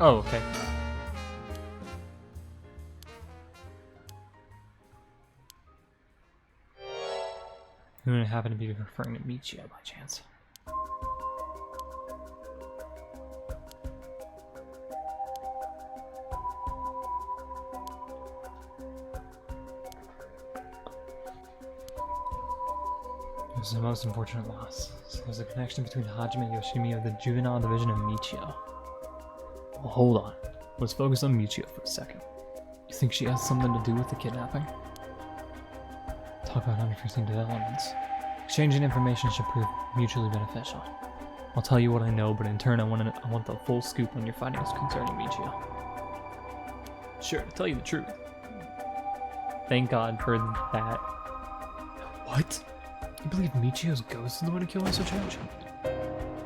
Oh, okay. Who would happen to be referring to Michio by chance? It was the most unfortunate loss. So there's a connection between Hajime Yoshimi of the juvenile division and Michio. Well, hold on. Let's focus on Michio for a second. You think she has something to do with the kidnapping? Talk about unforeseen developments. Exchanging information should prove mutually beneficial. I'll tell you what I know, but in turn I want the full scoop on your findings concerning Michio. Sure, to tell you the truth. Thank God for that. What? You believe Michio's ghost is the one who killed Mr. Church?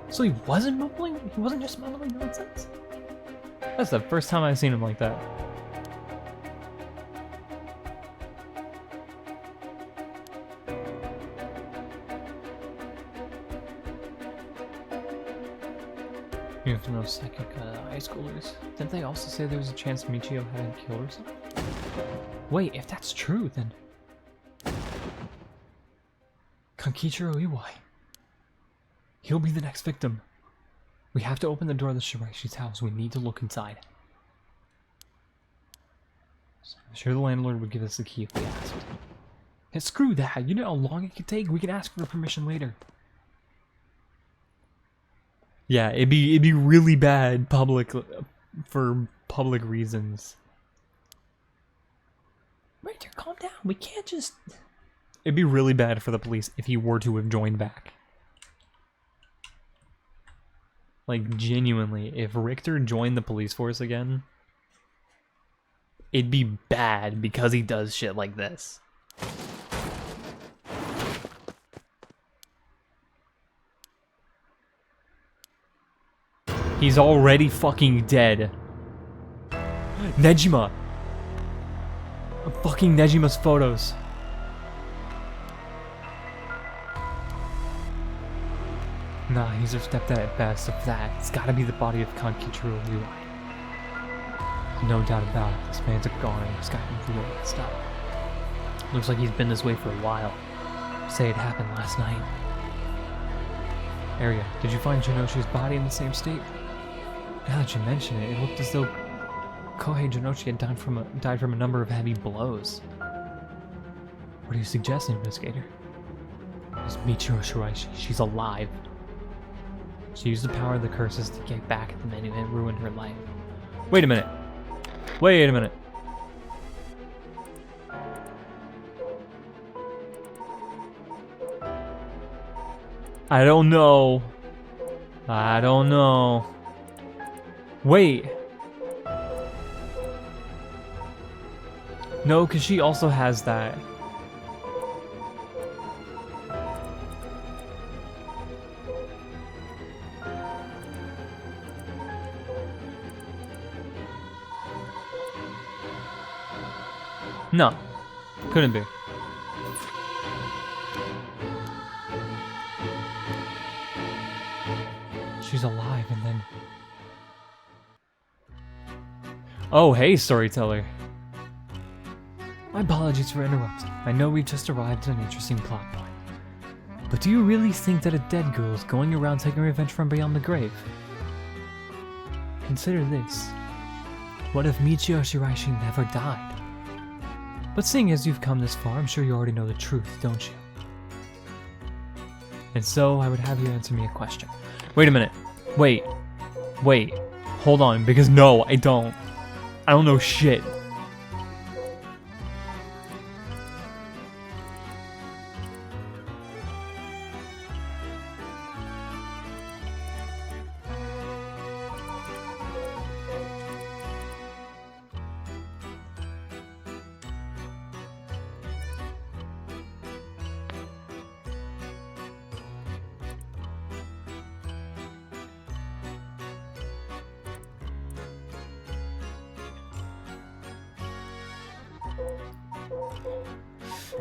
So he wasn't mumbling? He wasn't just mumbling nonsense? That's the first time I've seen him like that. You have to know psychic high schoolers. Didn't they also say there was a chance Michio hadn't killed herself? Wait, if that's true, then... Kankichiro Iwai. He'll be the next victim. We have to open the door of the Shiraishi's house. We need to look inside. I'm sure the landlord would give us the key if we asked. Hey, screw that! You know how long it could take? We can ask for permission later. Yeah, it'd be really bad for public reasons. Richter, calm down. We can't just... It'd be really bad for the police if he were to have joined back. Like, genuinely, if Richter joined the police force again, it'd be bad because he does shit like this. He's already fucking dead. Nejima! Fucking Nejima's photos. Nah, he's her stepdad at best. Of that, it's gotta be the body of Kankichiro Iwai. No doubt about it, this man's a goner. He's got real stuff. Looks like he's been this way for a while. Say it happened last night. Arya, did you find Janoshi's body in the same state? Now that you mention it, it looked as though Kohei Janoshi had died from a number of heavy blows. What are you suggesting, investigator? It's Michio Shiraishi. She's alive. She used the power of the curses to get back at the men who had ruined her life. Wait a minute. Wait a minute. I don't know. I don't know. Wait. No, because she also has that. No. Couldn't be. She's alive and then... Oh, hey, storyteller. My apologies for interrupting. I know we've just arrived at an interesting plot point. But do you really think that a dead girl is going around taking revenge from beyond the grave? Consider this. What if Michio Shiraishi never died? But seeing as you've come this far, I'm sure you already know the truth, don't you? And so, I would have you answer me a question. Wait a minute. Wait. Hold on, because no, I don't. I don't know shit.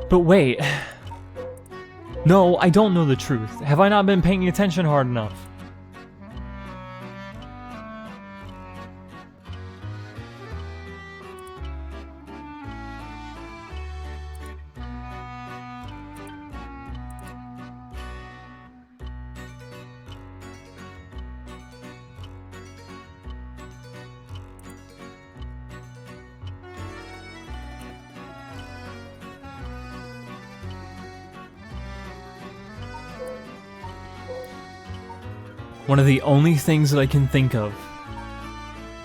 But wait. No, I don't know the truth. Have I not been paying attention hard enough? One of the only things that I can think of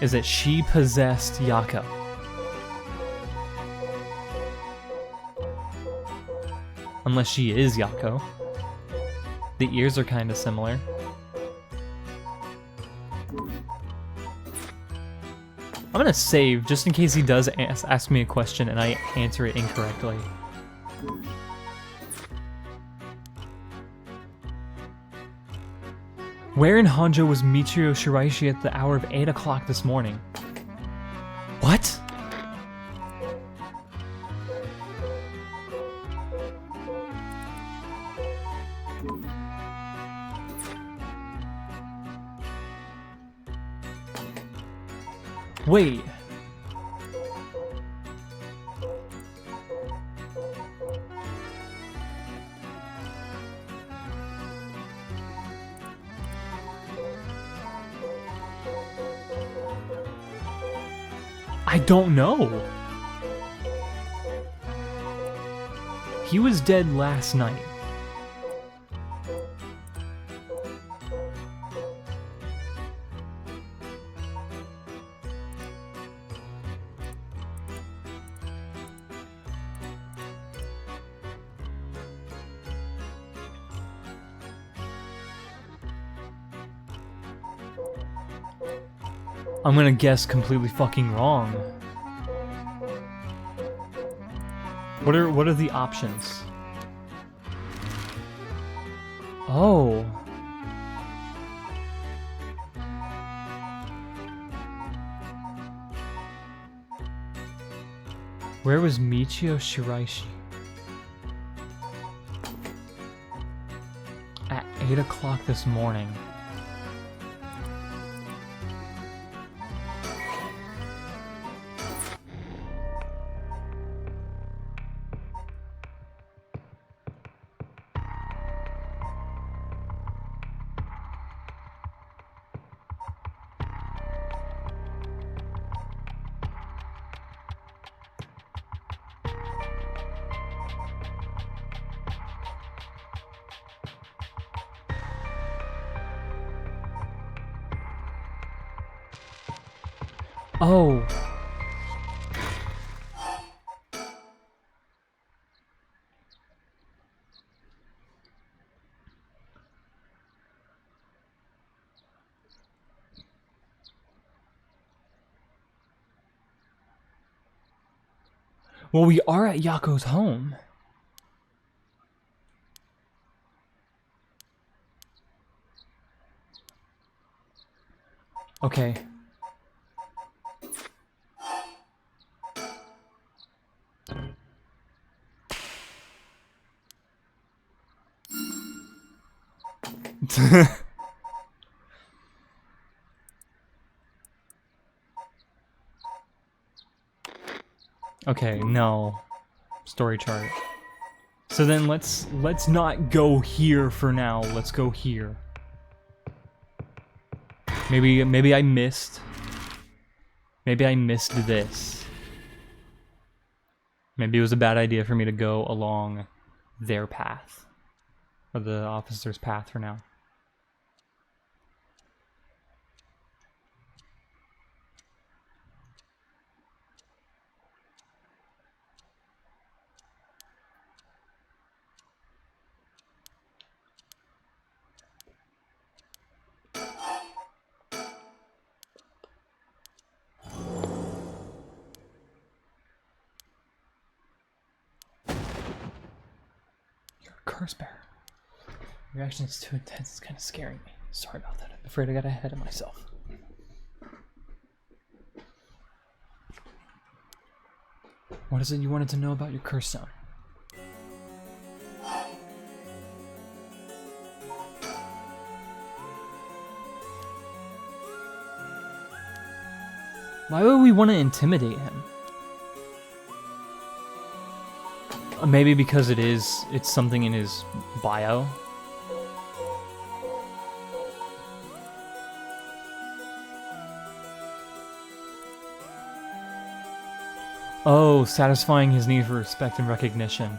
is that she possessed Yako. Unless she is Yako. The ears are kind of similar. I'm gonna save just in case he does ask me a question and I answer it incorrectly. Where in Honjo was Michio Shiraishi at the hour of 8 o'clock this morning? What? Wait. I don't know. He was dead last night. I'm gonna guess completely fucking wrong. What are the options? Oh. Where was Michio Shiraishi? At 8 o'clock this morning. Oh. Well, we are at Yako's home. Okay. Okay, no. Story chart. So then let's not go here for now. Let's go here. Maybe I missed. Maybe I missed this. Maybe it was a bad idea for me to go along their path. Or the officer's path for now. Curse bear. Your reaction is too intense. It's kind of scaring me. Sorry about that. I'm afraid I got ahead of myself. What is it you wanted to know about your curse stone? Why would we want to intimidate him? Maybe because it's something in his bio. Oh, satisfying his need for respect and recognition.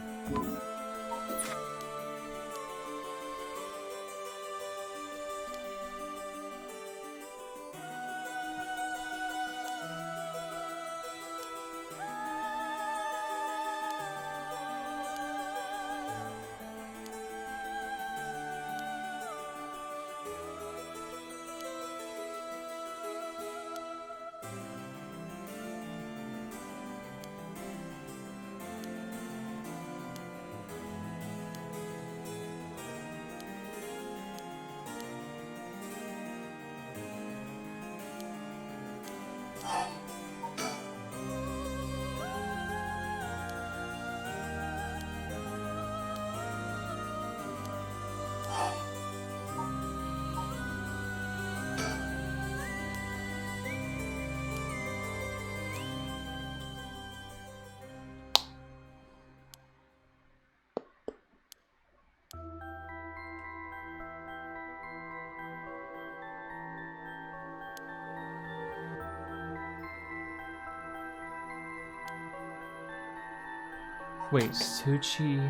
Wait, Suchi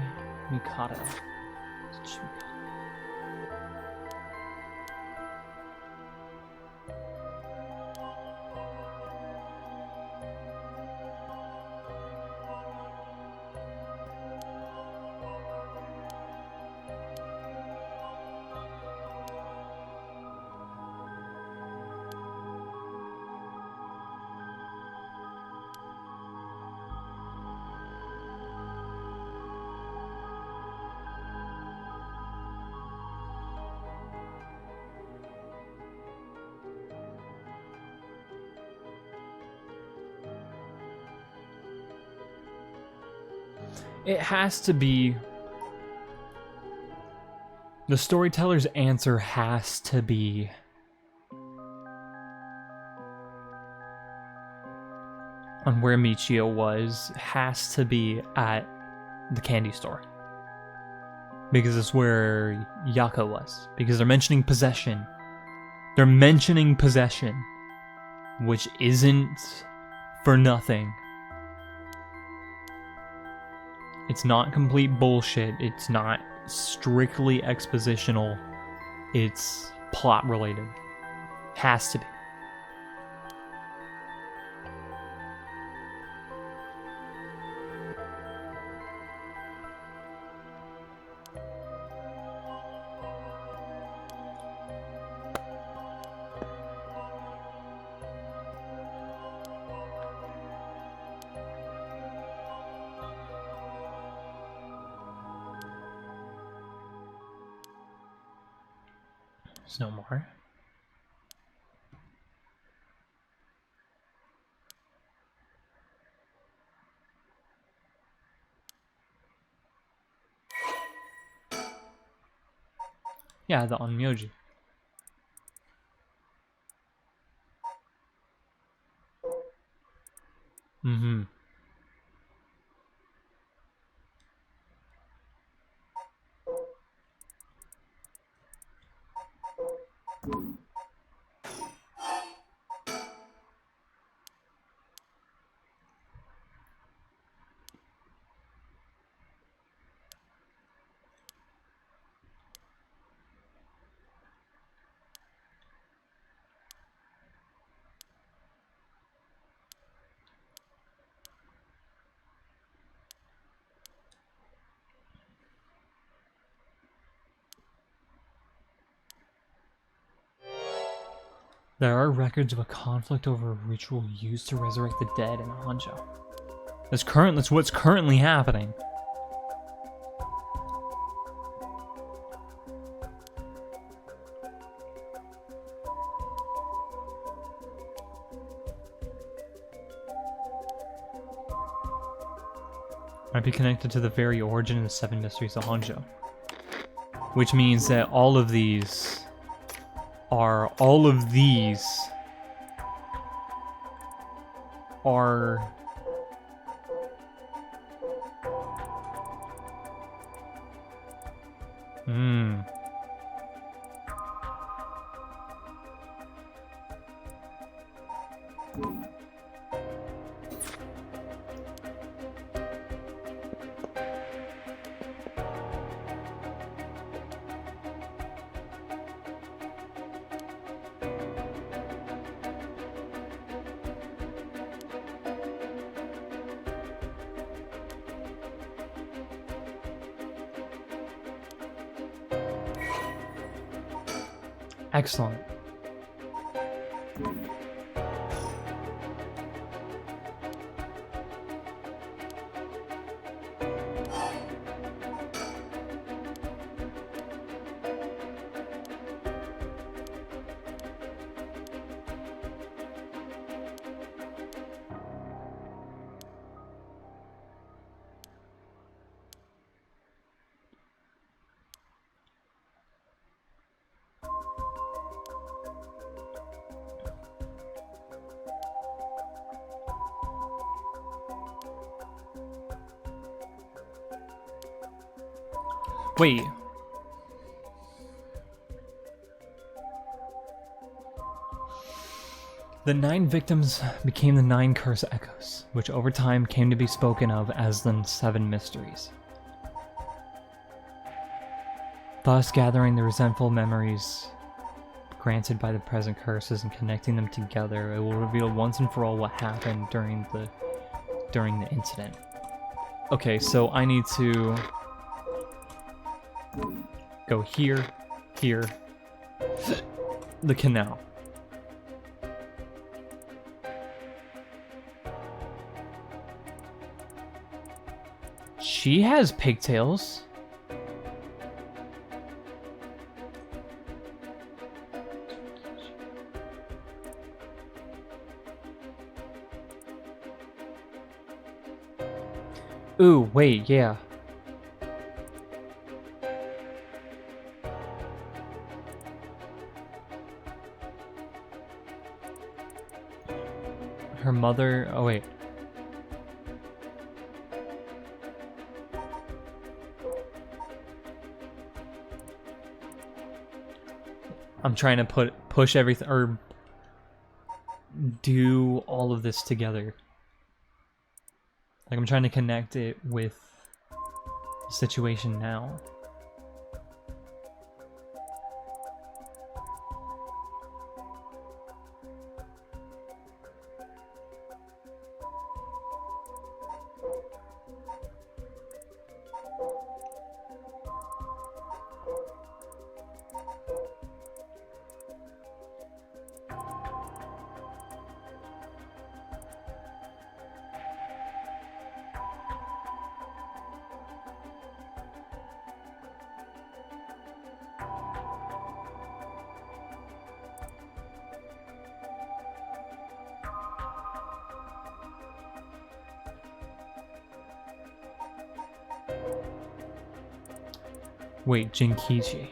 Mikado. It has to be... The storyteller's answer has to be... on where Michio was, has to be at the candy store. Because it's where Yako was. Because they're mentioning possession. They're mentioning possession. Which isn't for nothing. It's not complete bullshit. It's not strictly expositional. It's plot related. Has to be. There's no more. Yeah, the Onmyoji. Mm-hmm. There are records of a conflict over a ritual used to resurrect the dead in Honjo. That's what's currently happening. Might be connected to the very origin of the Seven Mysteries of Honjo. Which means that all of these are excellent. Wait. The 9 victims became the 9 curse echoes, which over time came to be spoken of as the 7 mysteries. Thus gathering the resentful memories granted by the present curses and connecting them together, it will reveal once and for all what happened during the incident. Okay, so I need to go here, here, the canal. She has pigtails. Ooh, wait, yeah. Her mother... Oh, wait. I'm trying to push everything, or do all of this together. Like, I'm trying to connect it with the situation now. Wait, Jinkichi.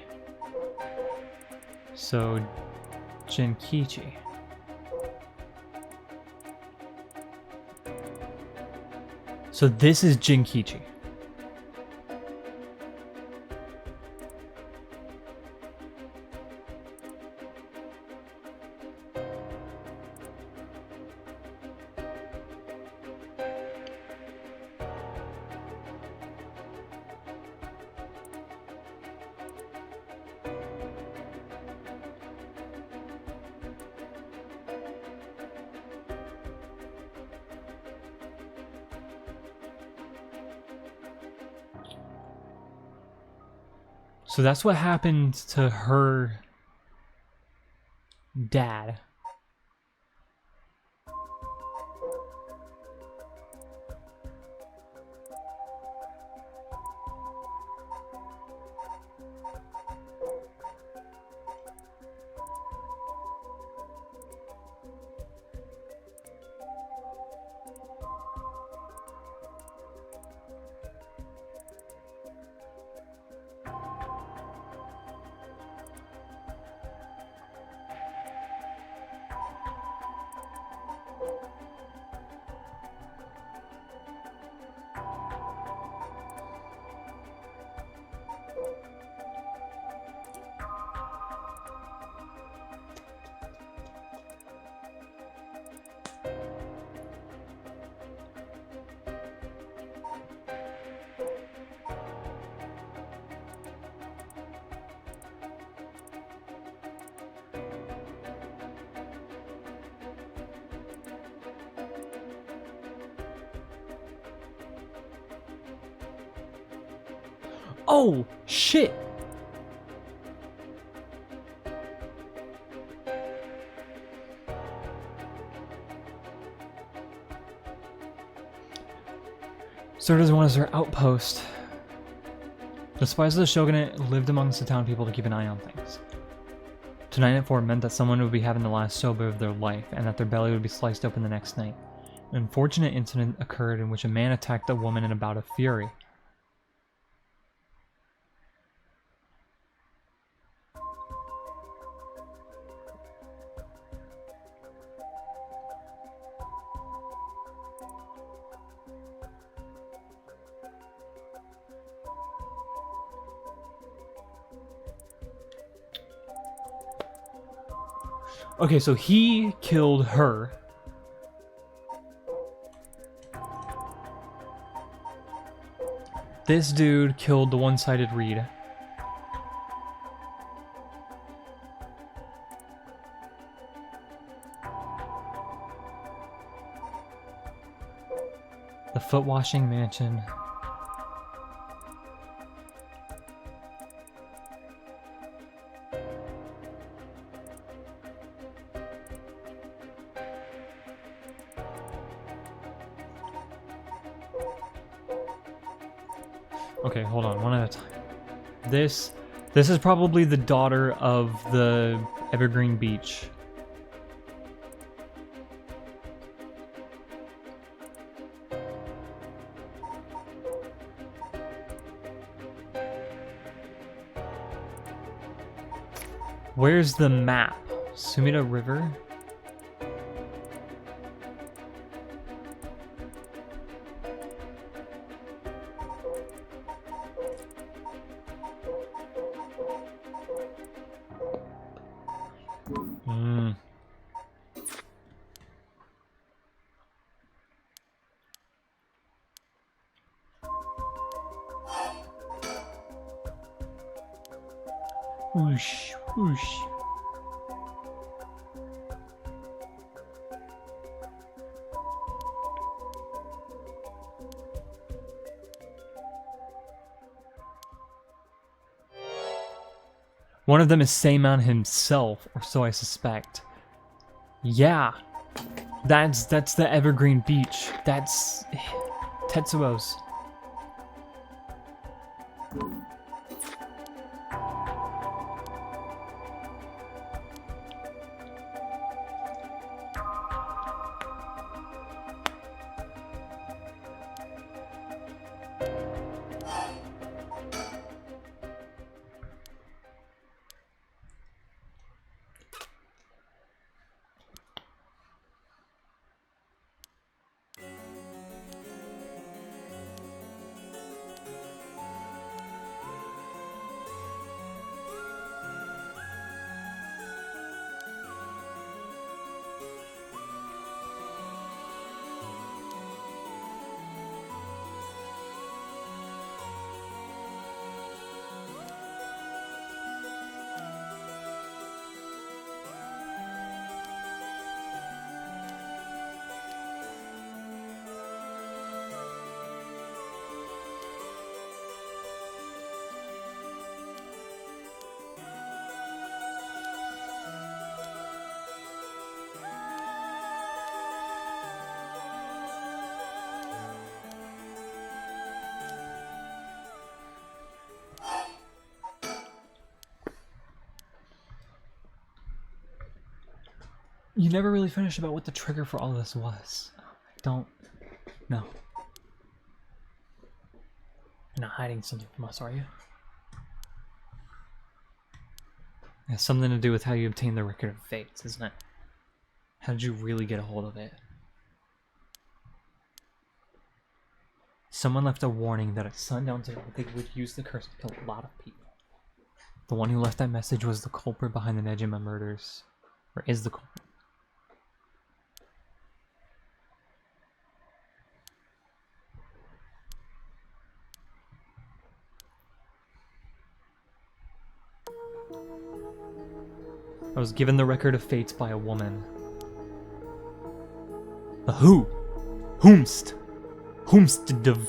So, Jinkichi. So this is Jinkichi. So that's what happened to her dad. Oh, shit! Served as one of their outpost. The spies of the shogunate lived amongst the town people to keep an eye on things. Tonight at 4 meant that someone would be having the last sober of their life, and that their belly would be sliced open the next night. An unfortunate incident occurred in which a man attacked a woman in a bout of fury. Okay, so he killed her. This dude killed the one-sided reed. The foot washing mansion. Okay, hold on, one at a time. This is probably the daughter of the Evergreen Beach. Where's the map? Sumida River? Whoosh, whoosh. One of them is Seimon himself, or so I suspect. Yeah, that's the Evergreen Beach. That's Tetsuo's. You never really finished about what the trigger for all this was. I don't know. You're not hiding something from us, are you? It has something to do with how you obtained the Record of Fates, isn't it? How did you really get a hold of it? Someone left a warning that at sundown today they would use the curse to kill a lot of people. The one who left that message was the culprit behind the Nejima murders. Or is the culprit. I was given the Record of Fates by a woman. The who? Whomst? Whomstdiv?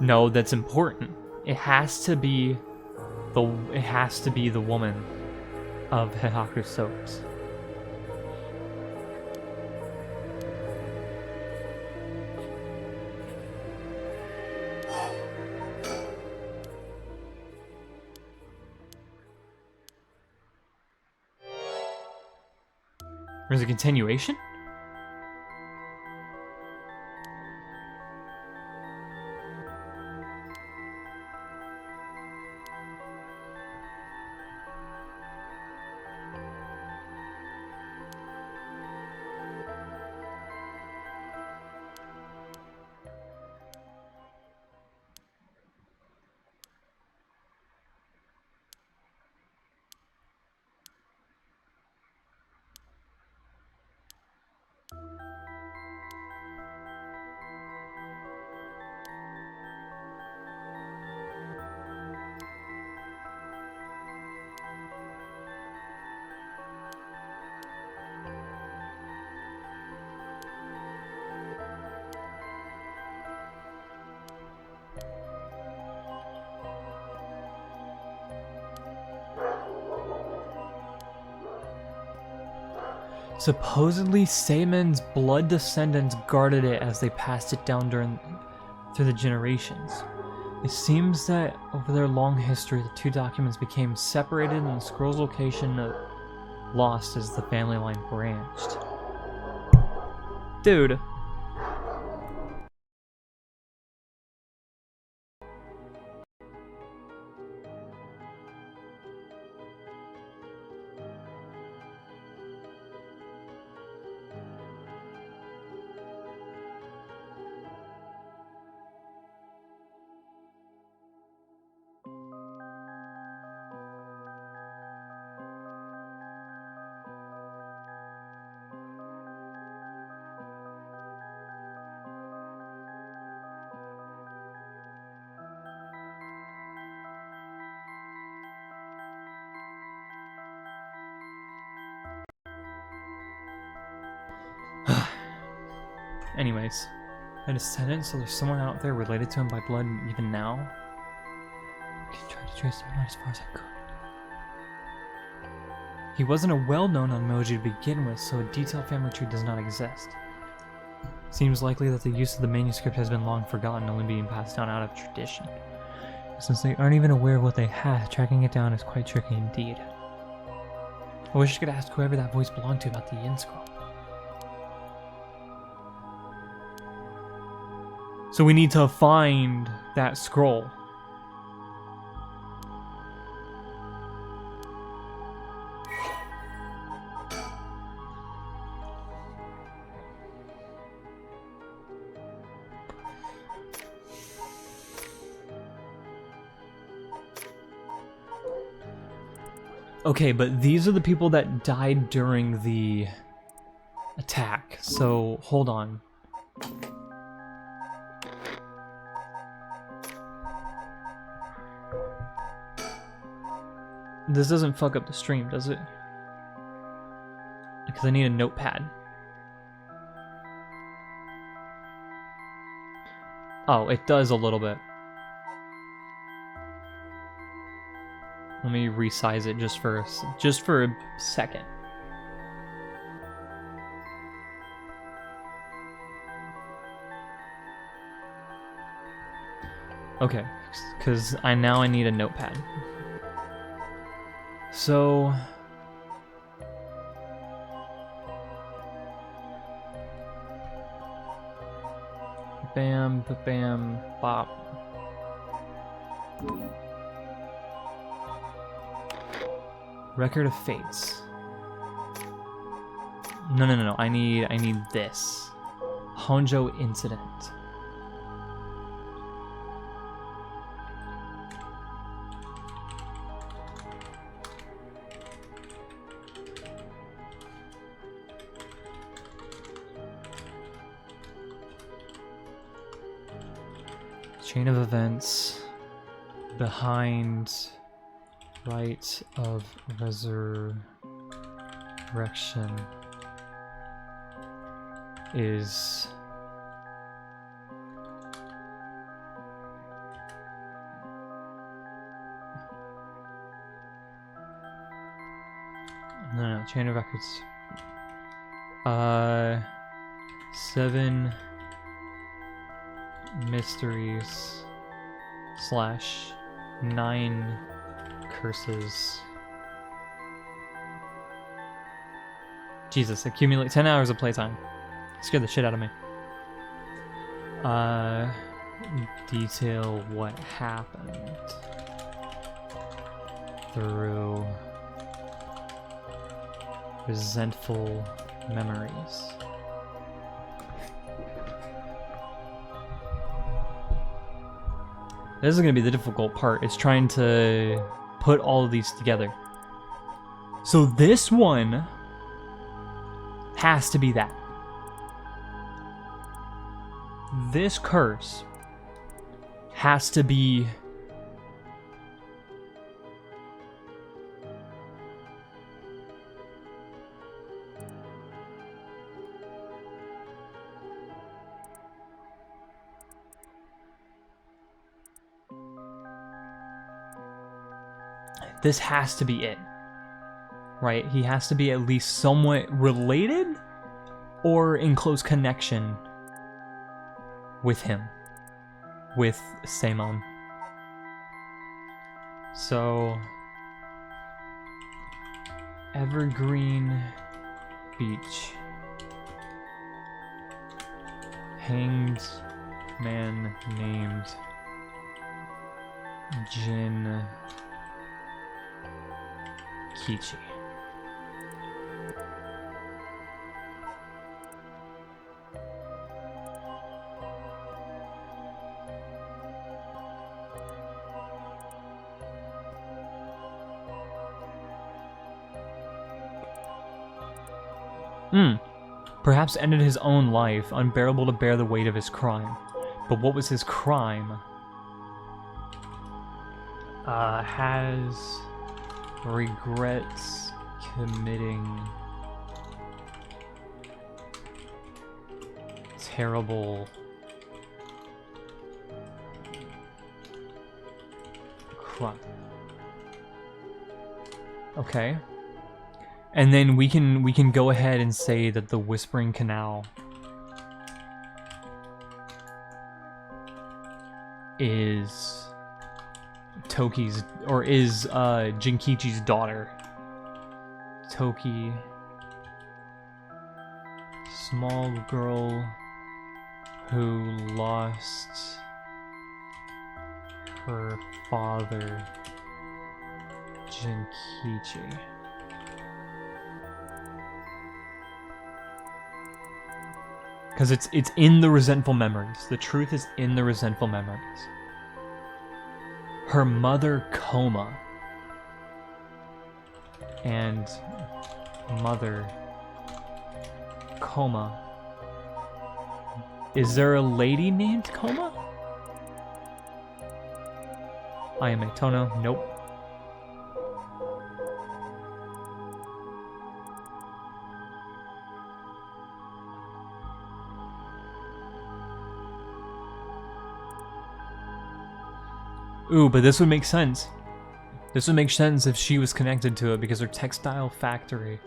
No, that's important. It has to be the woman of Heihaku Soaps. Or is it a continuation? Supposedly, Seimen's blood descendants guarded it as they passed it down through the generations. It seems that over their long history, the two documents became separated and the scroll's location lost as the family line branched. Dude. Anyways, a descendant, so there's someone out there related to him by blood even now. I tried to trace him as far as I could. He wasn't a well-known Onmoji to begin with, so a detailed family tree does not exist. Seems likely that the use of the manuscript has been long forgotten, only being passed down out of tradition. Since they aren't even aware of what they have, tracking it down is quite tricky indeed. I wish I could ask whoever that voice belonged to about the Yin Scroll. So we need to find that scroll. Okay, but these are the people that died during the attack. So, hold on. This doesn't fuck up the stream, does it? Because I need a notepad. Oh, it does a little bit. Let me resize it just for a second. Okay, because I need a notepad. So bam, bam, bop. Record of Fates. No. I need this. Honjo incident. Chain of events behind rite of resurrection is no, chain of records. 7 Mysteries / 9 Curses Jesus, accumulate 10 hours of playtime. Scared the shit out of me. Detail what happened through resentful memories. This is going to be the difficult part. It's trying to put all of these together. So this one has to be that. This curse has to be this has to be it, right? He has to be at least somewhat related or in close connection with him, with Seimon. So, Evergreen Beach. Hanged man named Jin Kichi. Perhaps ended his own life, unbearable to bear the weight of his crime. But what was his crime? Has regrets committing terrible crime. Okay. And then we can go ahead and say that the Whispering Canal is Toki's, or is Jinkichi's daughter. Toki, small girl who lost her father, Jinkichi. Because it's in the resentful memories. The truth is in the resentful memories. Her mother, Coma. And mother, Coma. Is there a lady named Coma? I am a Tono. Nope. Ooh, but this would make sense. This would make sense if she was connected to it, because her textile factory.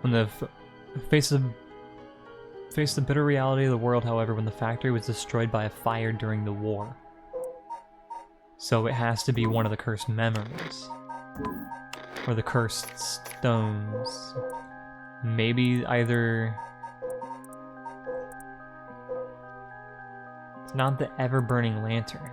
When the face the bitter reality of the world, however, when the factory was destroyed by a fire during the war. So it has to be one of the cursed memories. Or the cursed stones. Maybe either... It's not the ever-burning lantern.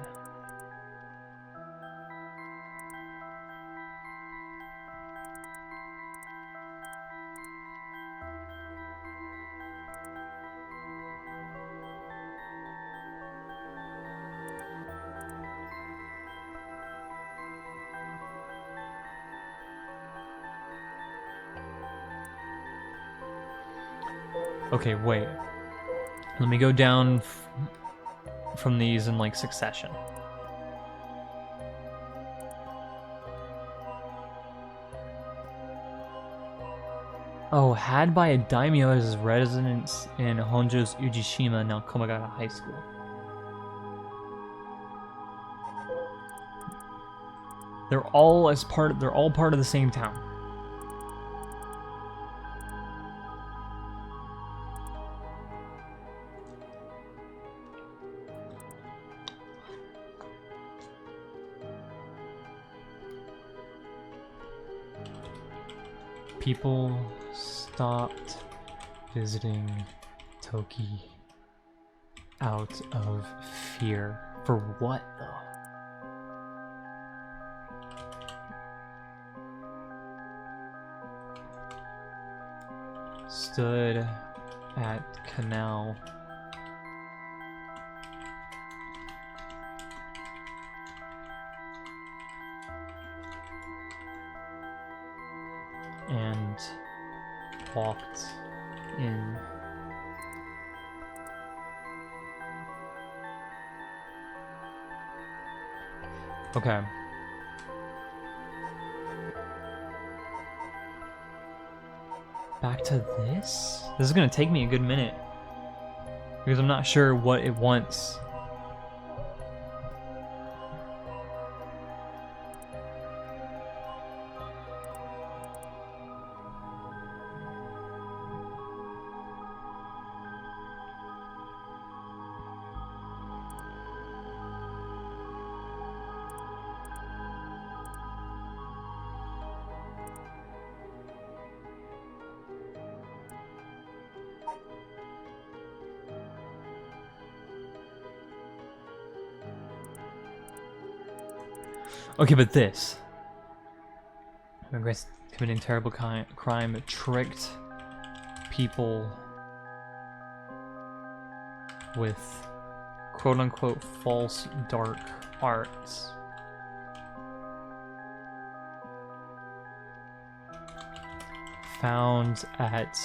Okay, wait. Let me go down from these in like succession. Oh, had by a daimyo as his residence in Honjo's Ujishima, now Komagata High School. They're all part of the same town. People stopped visiting Toki out of fear. For what, though? Stood at canal. And walked in. Okay. Back to this? This is gonna take me a good minute. Because I'm not sure what it wants. Okay, but this. Regrets committing terrible crime, tricked people with quote-unquote false dark arts. Found at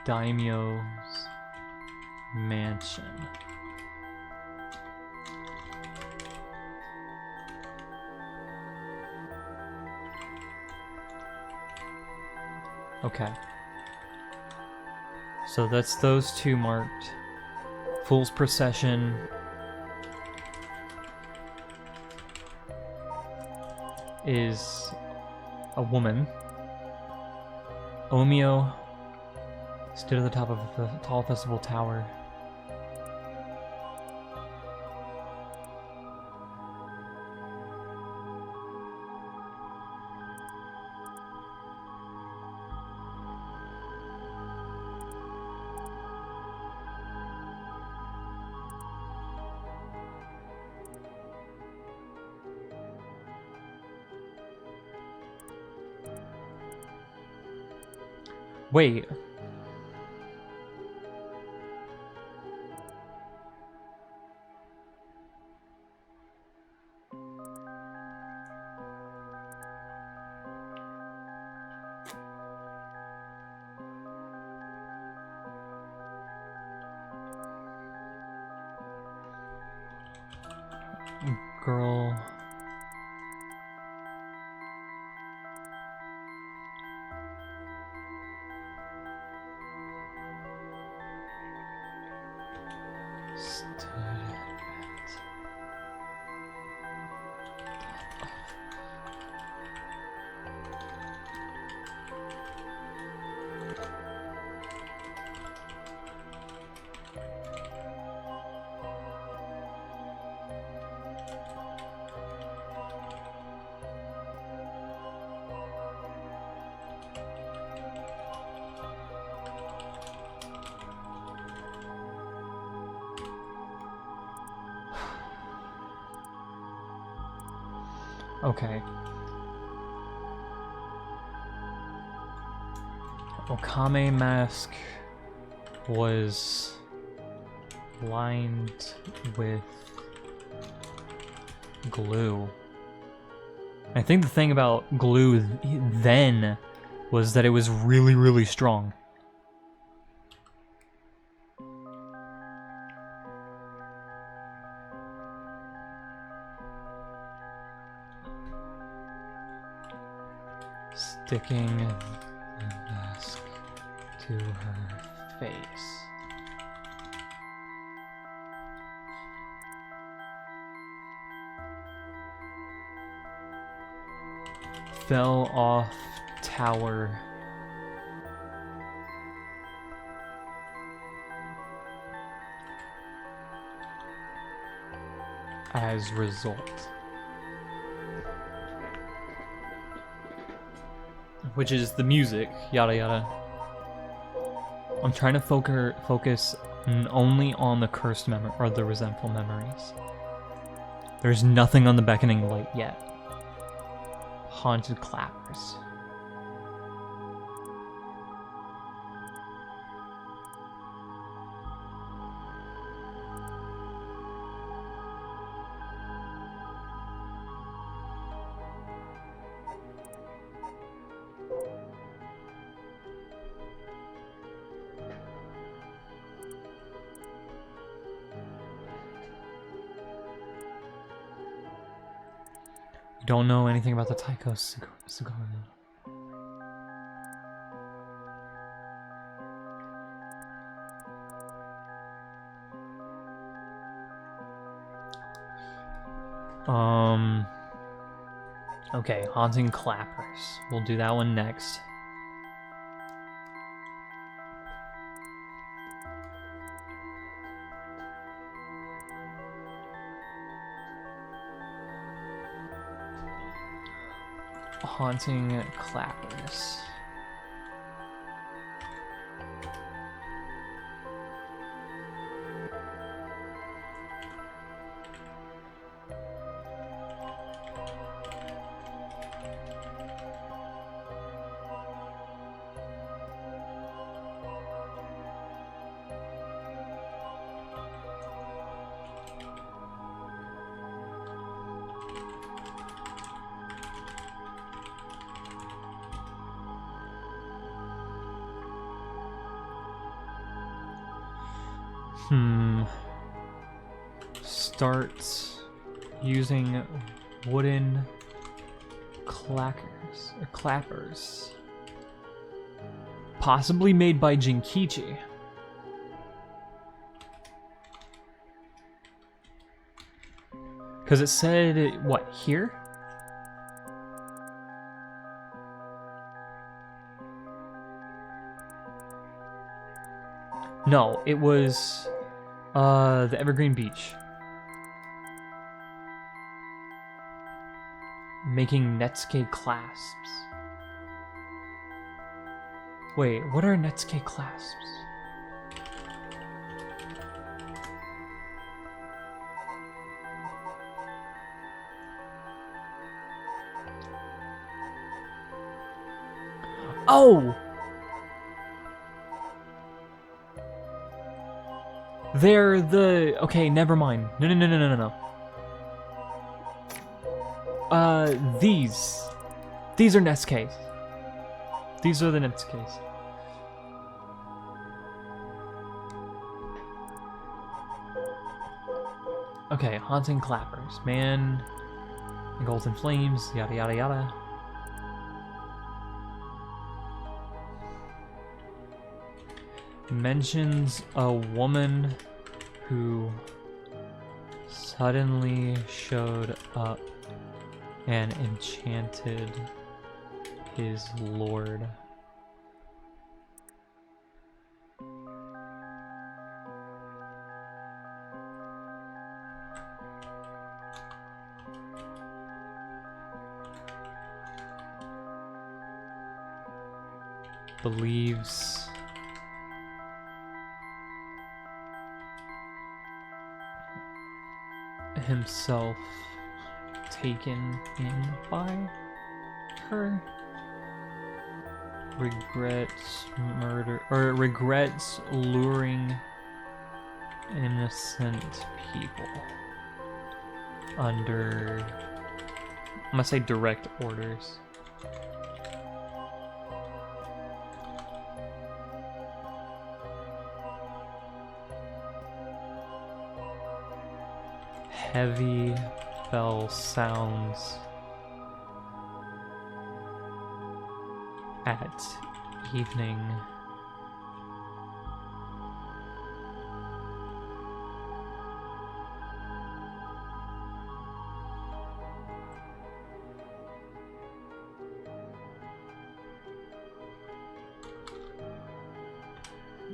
Daimyo's mansion. Okay. So that's those two marked. Fool's Procession. Is a woman. Omio stood at the top of the tall festival tower. Wait. Girl. Stood at Okay. Okame mask was lined with glue. I think the thing about glue then was that it was really, really strong. Sticking the mask to her face. Fell off tower. As result. which is the music, yada yada. I'm trying to focus only on the cursed memory, or the resentful memories. There's nothing on the beckoning light yet. Haunted clappers. Don't know anything about the Taiko cigar. Okay, haunting clappers. We'll do that one next. Haunting clappers. Start using wooden clappers. Possibly made by Jinkichi. Because it said, what, here? No, it was the Evergreen Beach. Making Netsuke clasps. Wait, what are Netsuke clasps? Oh! They're the... Okay, never mind. No. These. These are Netsukes. These are the Netsukes. Okay, haunting clappers. Man, golden flames, yada yada yada. Mentions a woman who suddenly showed up and enchanted his lord. Believes himself taken in by her. Regrets murder, or regrets luring innocent people under, I'm gonna say, direct orders. Heavy bell sounds at evening.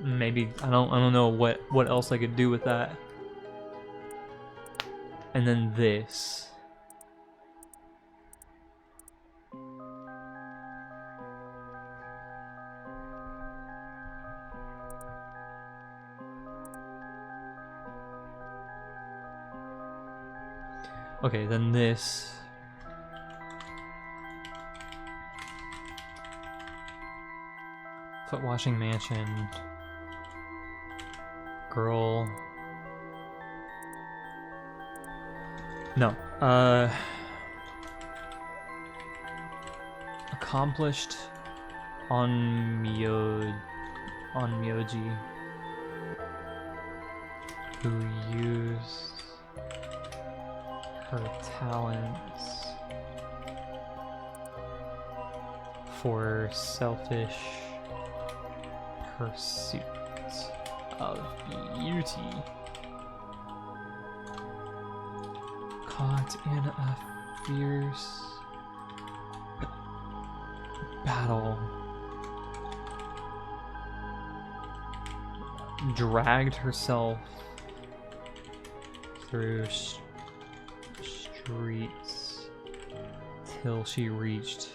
Maybe I don't know what else I could do with that. And then this. Okay, then this. Foot washing mansion. Girl. No. Accomplished on Myoji, who used her talents for selfish pursuit of beauty. Caught in a fierce battle. Dragged herself through streets till she reached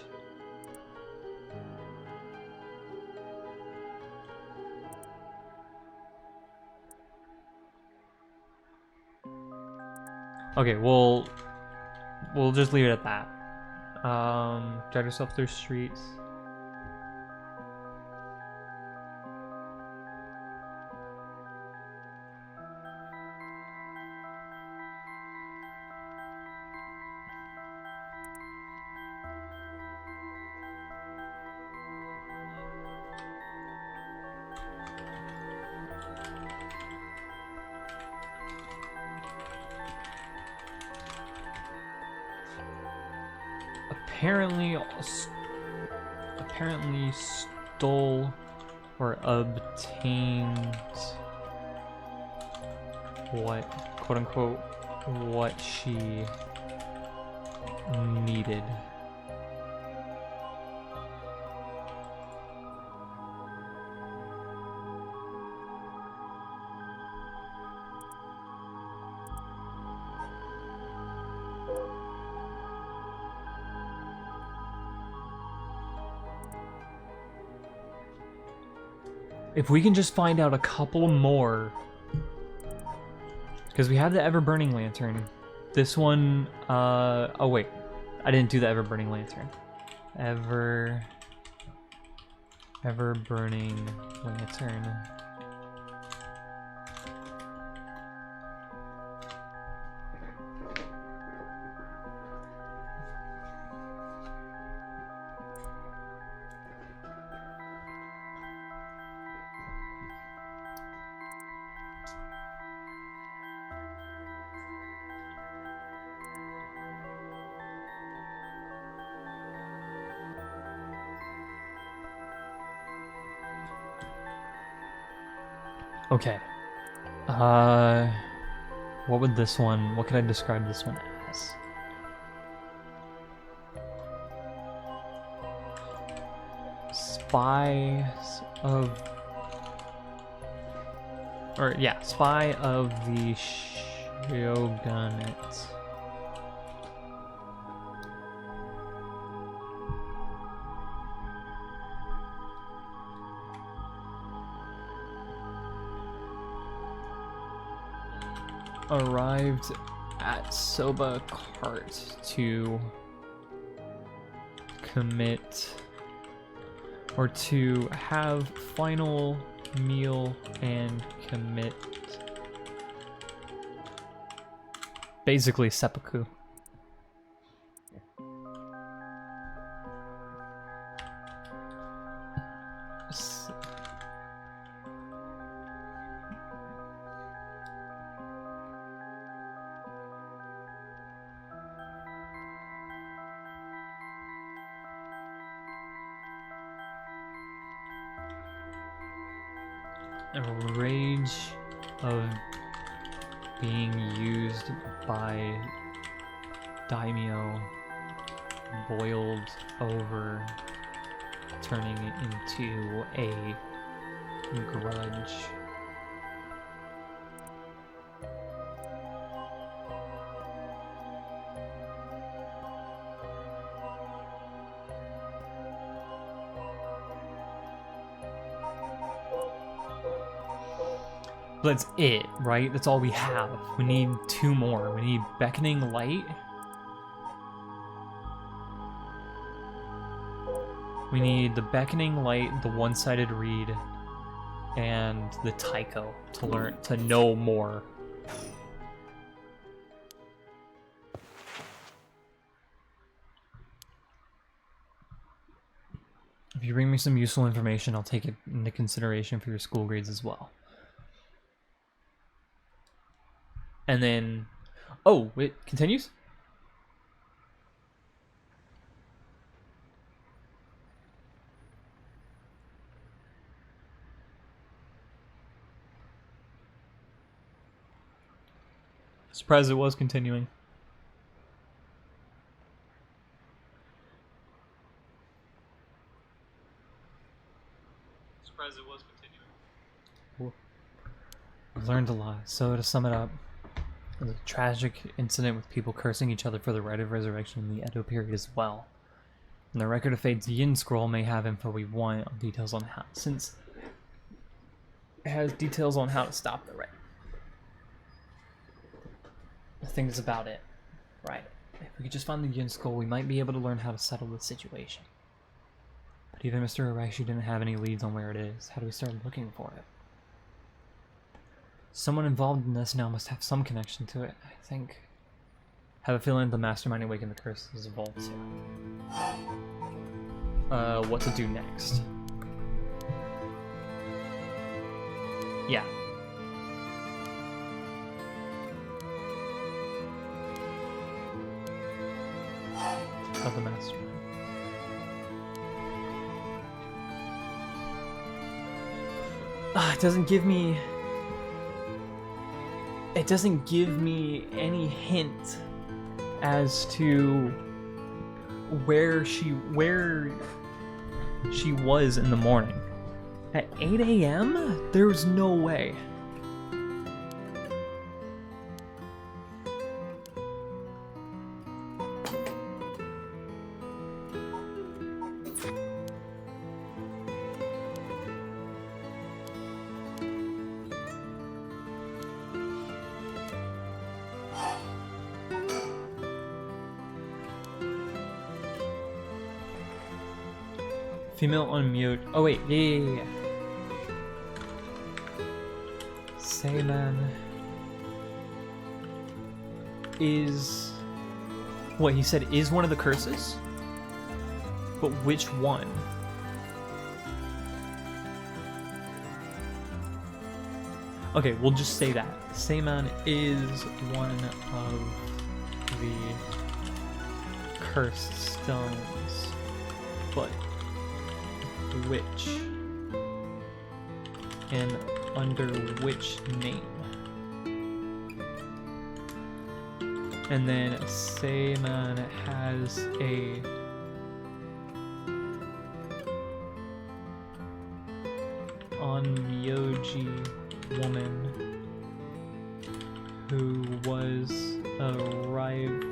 okay, we'll just leave it at that. Drag herself through streets. Apparently stole or obtained what, quote unquote, what she needed. If we can just find out a couple more, because we have the ever-burning lantern. This one, oh wait, I didn't do the ever-burning lantern. Ever-burning lantern. Okay. What would this one, what could I describe this one as? Spy of the Shogunate. Arrived at Soba Cart to commit or to have final meal and commit, basically seppuku. A rage of being used by daimyo boiled over, turning it into a grudge. That's it, right? That's all we have. We need 2 more. We need Beckoning Light. We need the Beckoning Light, the one-sided read, and the Tycho to know more. If you bring me some useful information, I'll take it into consideration for your school grades as well. And then, oh, it continues? Surprised it was continuing. Surprised it was continuing. I've learned a lot. So to sum it up, the tragic incident with people cursing each other for the right of resurrection in the Edo period as well. And the Record of Fate's Yin Scroll may have info we want on details on how, since it has details on how to stop the right. I think that's about it. Right. If we could just find the Yin Scroll, we might be able to learn how to settle the situation. But even Mr. Arashi didn't have any leads on where it is. How do we start looking for it? Someone involved in this now must have some connection to it, I think. Have a feeling the mastermind awakened the curse is involved too. What to do next? Yeah. Of the mastermind. It doesn't give me... It doesn't give me any hint as to where she was in the morning. At 8 a.m.? There's no way. Female unmute. Oh wait, yeah. Seinen is what he said is one of the curses? But which one? Okay, we'll just say that. Seinen is one of the cursed stones. But which? And under which name? And then Seinen has a Onmyoji woman who was a rival.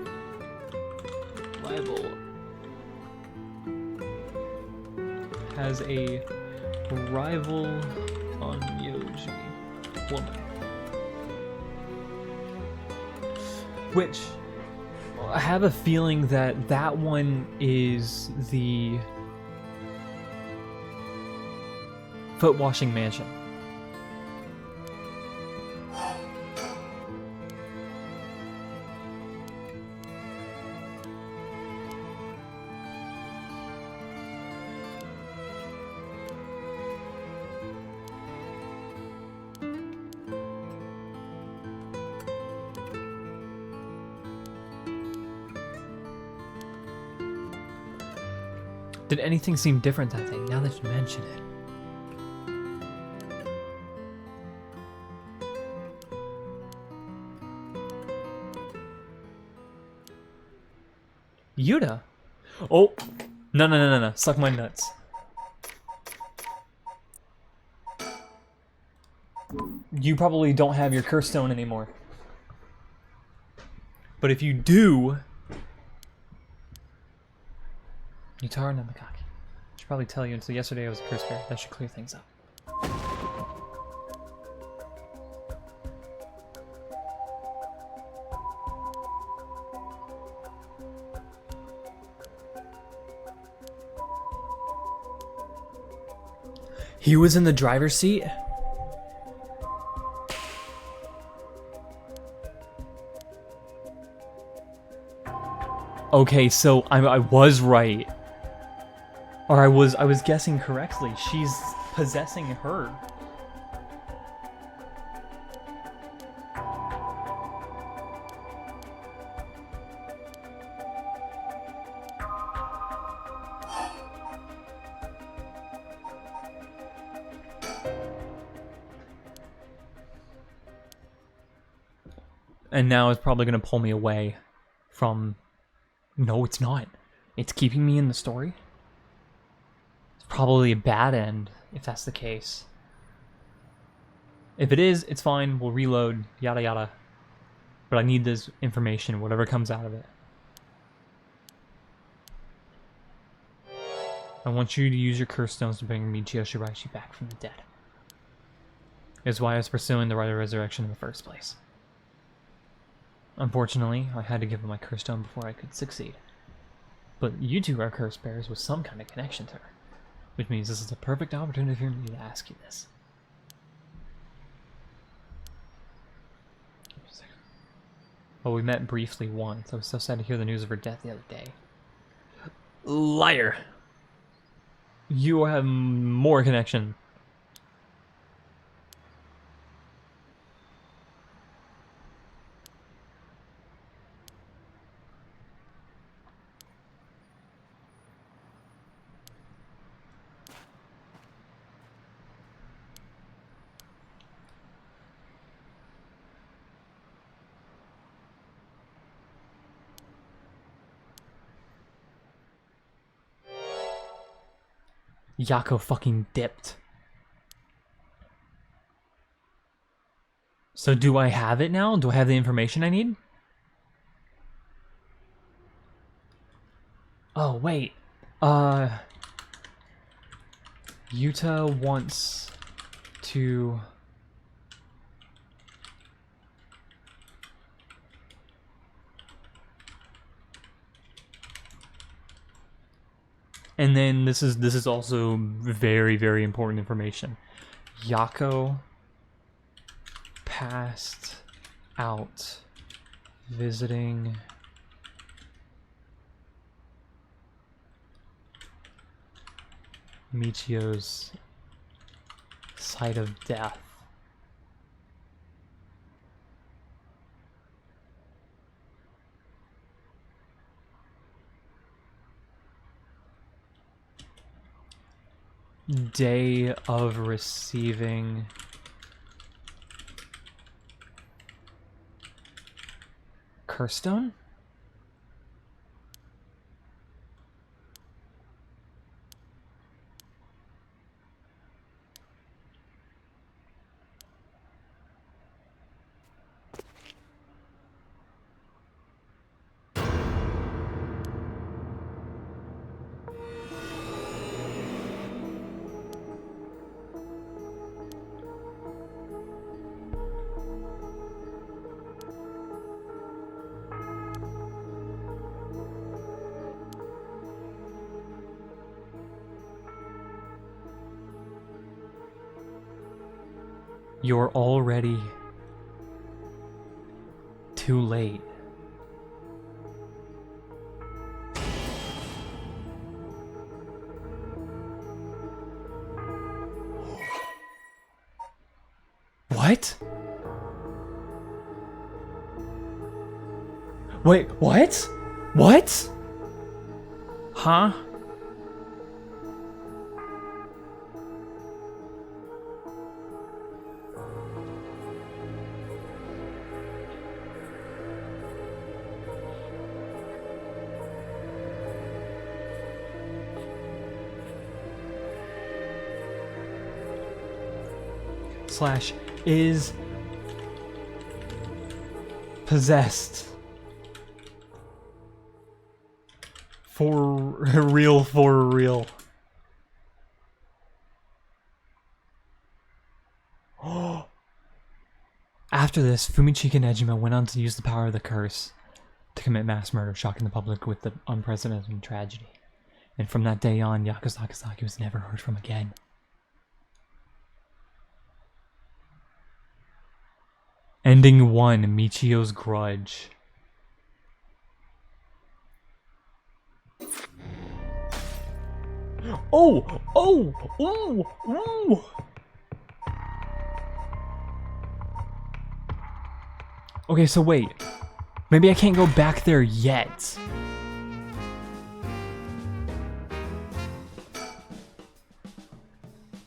Has a rival Onmyoji woman. Which, I have a feeling that that one is the foot washing mansion. Did anything seem different that day, now that you mention it? Yuta? Oh! No. Suck my nuts. You probably don't have your curse stone anymore. But if you do... Yutaro Namakaki. I should probably tell you until yesterday I was a curse bearer. That should clear things up. He was in the driver's seat? Okay, so I was right. Or I was guessing correctly. She's possessing her. And now it's probably going to pull me away from... No, it's not. It's keeping me in the story. It's probably a bad end, if that's the case. If it is, it's fine. We'll reload, yada yada. But I need this information, whatever comes out of it. I want you to use your curse stones to bring Michio Shiraishi back from the dead. It's why I was pursuing the right of resurrection in the first place. Unfortunately, I had to give him my curse stone before I could succeed. But you two are curse bearers with some kind of connection to her. Which means this is a perfect opportunity for me to ask you this. Well, we met briefly once. I was so sad to hear the news of her death the other day. Liar! You have more connection. Yako fucking dipped. So do I have it now? Do I have the information I need? Oh, wait. Yuta wants to... And then this is also very, very important information. Yako passed out visiting Michio's site of death. Day of receiving curse stone? You're already too late. What? Wait, what? What? Huh? Slash is possessed. For real. After this, Fumichika Nejima went on to use the power of the curse to commit mass murder, shocking the public with the unprecedented tragedy. And from that day on, Yako Sakazaki was never heard from again. Ending 1, Michio's grudge. Oh! Oh! Oh! Oh! Okay, so wait. Maybe I can't go back there yet.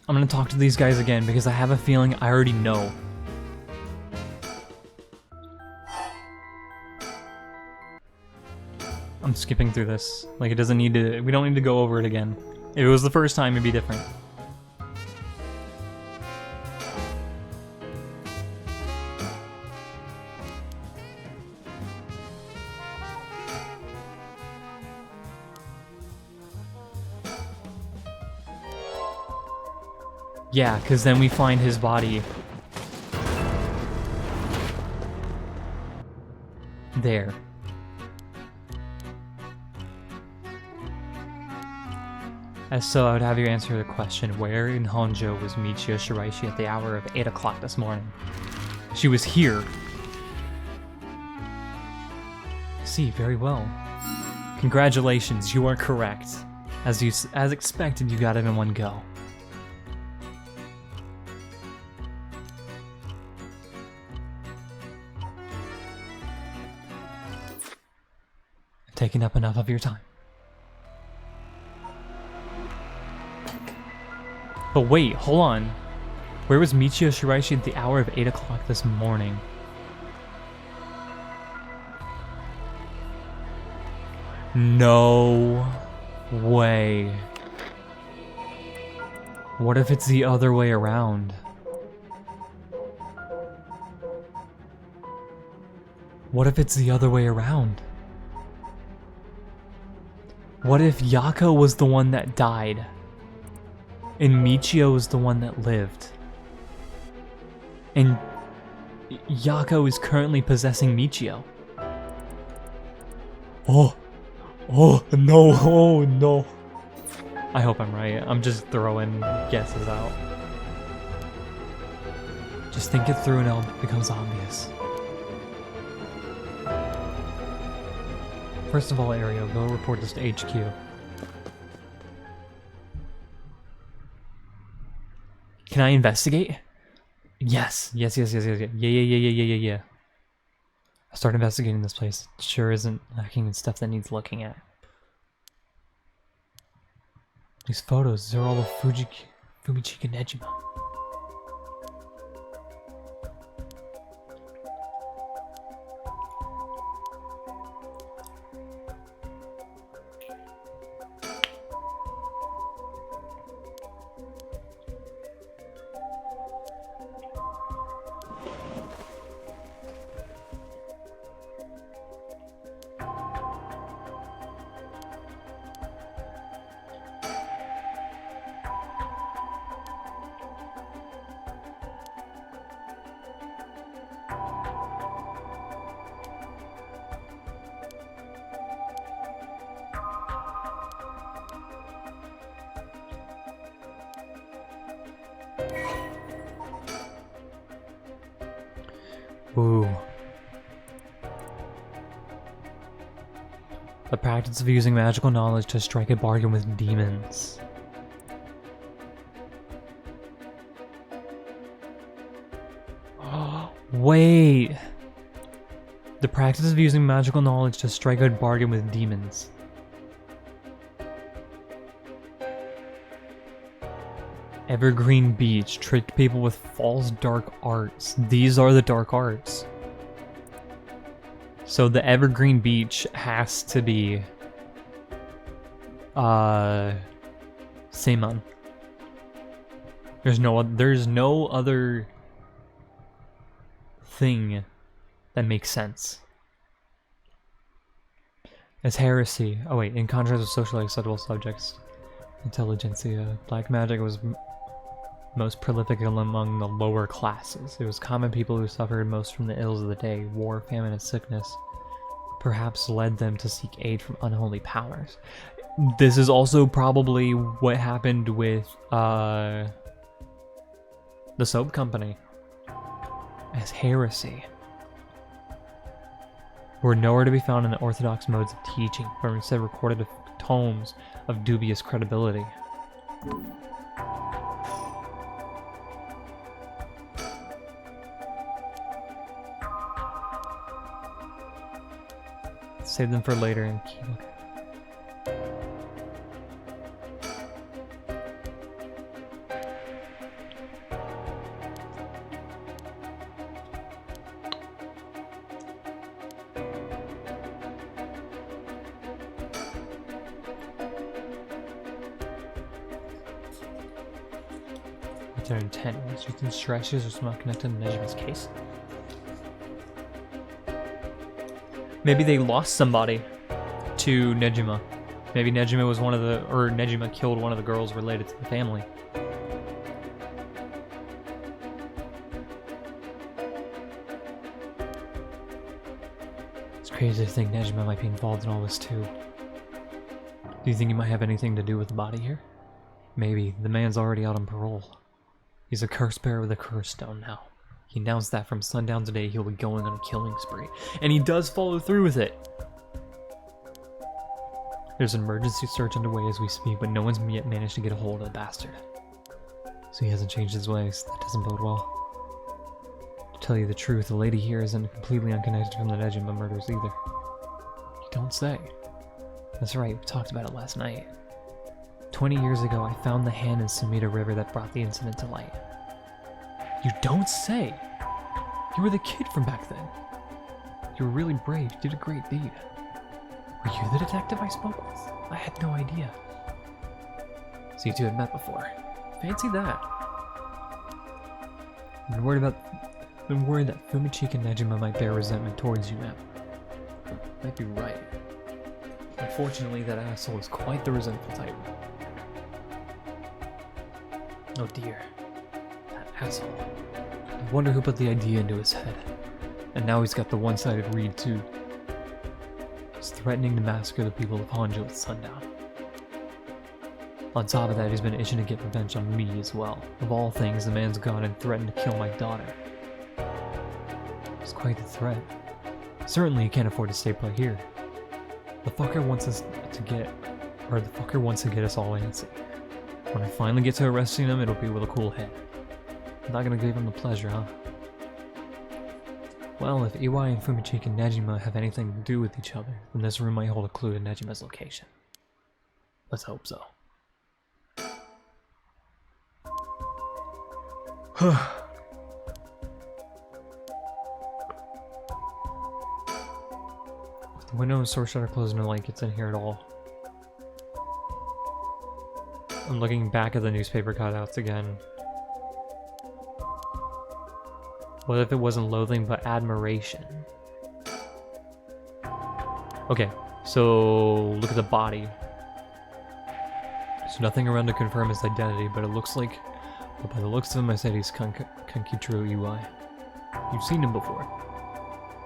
I'm gonna talk to these guys again because I have a feeling I already know. I'm skipping through this. Like, it doesn't need to, we don't need to go over it again. If it was the first time, it'd be different. Yeah, because then we find his body. There. As so, I would have you answer the question, where in Honjo was Michio Shiraishi at the hour of 8 o'clock this morning? She was here. See, very well. Congratulations, you are correct. As expected, you got it in one go. Taking up enough of your time. But wait, hold on. Where was Michio Shiraishi at the hour of 8 o'clock this morning? No way. What if it's the other way around? What if it's the other way around? What if Yako was the one that died, and Michio is the one that lived? And Yako is currently possessing Michio. Oh no, oh no. I hope I'm right. I'm just throwing guesses out. Just think it through and it becomes obvious. First of all, Ario, go report this to HQ. Can I investigate? Yes. Yeah. I start investigating this place. It sure isn't lacking in stuff that needs looking at. These photos, they're all of Fumichika Nejima. Ooh. The practice of using magical knowledge to strike a bargain with demons. Wait! The practice of using magical knowledge to strike a bargain with demons. Evergreen Beach tricked people with false dark arts. These are the dark arts. So the Evergreen Beach has to be Seimon. There's no other thing that makes sense. As heresy. Oh wait, in contrast with socially acceptable subjects, intelligentsia, black magic was most prolific among the lower classes. It was common people who suffered most from the ills of the day, war, famine, and sickness, perhaps led them to seek aid from unholy powers. This is also probably what happened with the soap company. as heresy. Were nowhere to be found in the orthodox modes of teaching, but instead recorded tomes of dubious credibility. Save them for later and keep looking. Their intent was used in stretches or somehow connected to Nejima's case. Maybe they lost somebody to Nejima. Maybe Nejima was one of the, or Nejima killed one of the girls related to the family. It's crazy to think Nejima might be involved in all this too. Do you think he might have anything to do with the body here? Maybe. The man's already out on parole. He's a curse bearer with a curse stone now. He announced that from sundown today he'll be going on a killing spree. And he does follow through with it! There's an emergency search underway as we speak, but no one's yet managed to get a hold of the bastard. So he hasn't changed his ways. That doesn't bode well. To tell you the truth, the lady here isn't completely unconnected from the Nejima murders either. You don't say. That's right, we talked about it last night. 20 years ago, I found the hand in Sumida River that brought the incident to light. You don't say! You were the kid from back then. You were really brave, you did a great deed. Were you the detective I spoke with? I had no idea. So you two had met before. Fancy that. I've been worried that Fumichika and Nejima might bear resentment towards you now. Might be right. Unfortunately, that asshole is quite the resentful type. Oh dear. That asshole. I wonder who put the idea into his head. And now he's got the one-sided read too. He's threatening to massacre the people of Honjo at sundown. On top of that, he's been itching to get revenge on me as well. Of all things, the man's gone and threatened to kill my daughter. It's quite the threat. Certainly he can't afford to stay put here. The fucker wants to get us all antsy. When I finally get to arresting him, it'll be with a cool head. I'm not gonna give him the pleasure, huh? Well, if Iwai and Fumichika and Nejima have anything to do with each other, then this room might hold a clue to Nejima's location. Let's hope so. The window and source shutter closed, no light gets in here at all. I'm looking back at the newspaper cutouts again. What if it wasn't loathing but admiration? Okay, so look at the body. There's nothing around to confirm his identity, but it looks like, well, by the looks of him, I said he's Kankitaro Iwai. You've seen him before.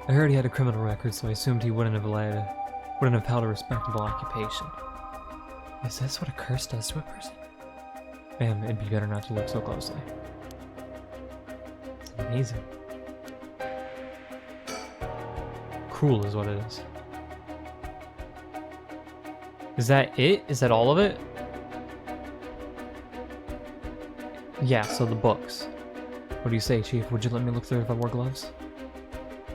I heard he had a criminal record, so I assumed he wouldn't have held a respectable occupation. Is this what a curse does to a person? Man, it'd be better not to look so closely. It's amazing. Cruel is what it is. Is that it? Is that all of it? Yeah, so the books. What do you say, Chief? Would you let me look through if I wore gloves?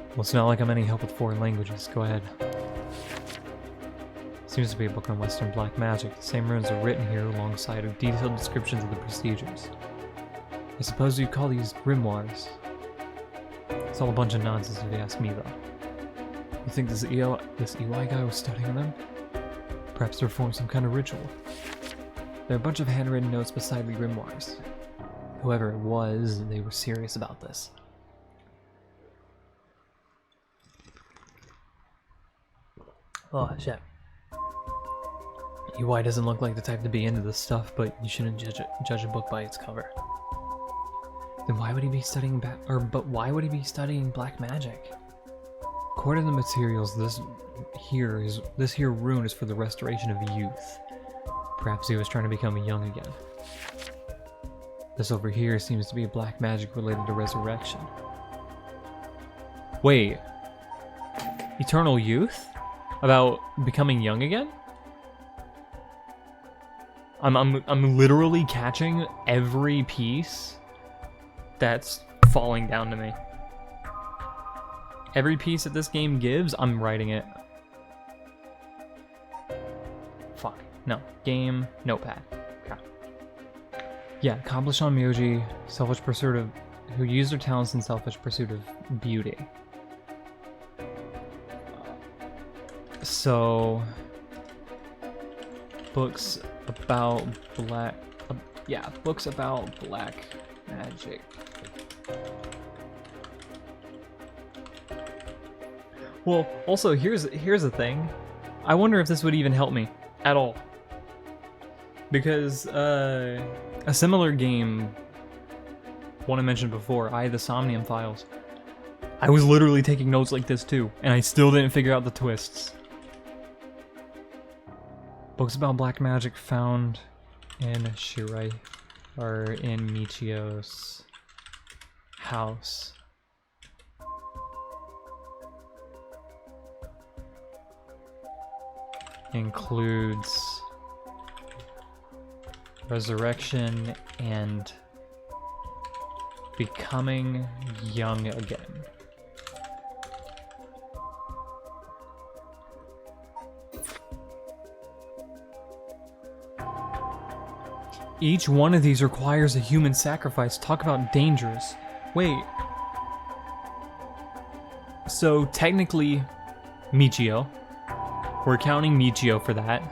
Well, it's not like I'm any help with foreign languages. Go ahead. Seems to be a book on Western black magic. The same runes are written here alongside of detailed descriptions of the procedures. I suppose you call these grimoires. It's all a bunch of nonsense if you ask me, though. You think this Iwai guy was studying them? Perhaps to perform some kind of ritual. There are a bunch of handwritten notes beside the grimoires. Whoever it was, they were serious about this. Oh, shit. Iwai doesn't look like the type to be into this stuff, but you shouldn't judge a book by its cover. Then why would he be studying why would he be studying black magic? According to the materials, this here rune is for the restoration of youth. Perhaps he was trying to become young again. This over here seems to be black magic related to resurrection. Wait. Eternal youth? About becoming young again? I'm literally catching every piece that's falling down to me. Every piece that this game gives, I'm writing it. Fuck. No. Game. Notepad. Okay. Yeah, accomplished on Myoji, selfish pursuit of... who used their talents in selfish pursuit of beauty. So... books about black... yeah, books about black magic. Well, also, here's the thing. I wonder if this would even help me at all. Because, a similar game, one I mentioned before, I had the Somnium Files. I was literally taking notes like this too, and I still didn't figure out the twists. Books about black magic found in Shirai, or in Michio's house. Includes resurrection and becoming young again. Each one of these requires a human sacrifice. Talk about dangerous. Wait. So technically, Michio. We're counting Michio for that.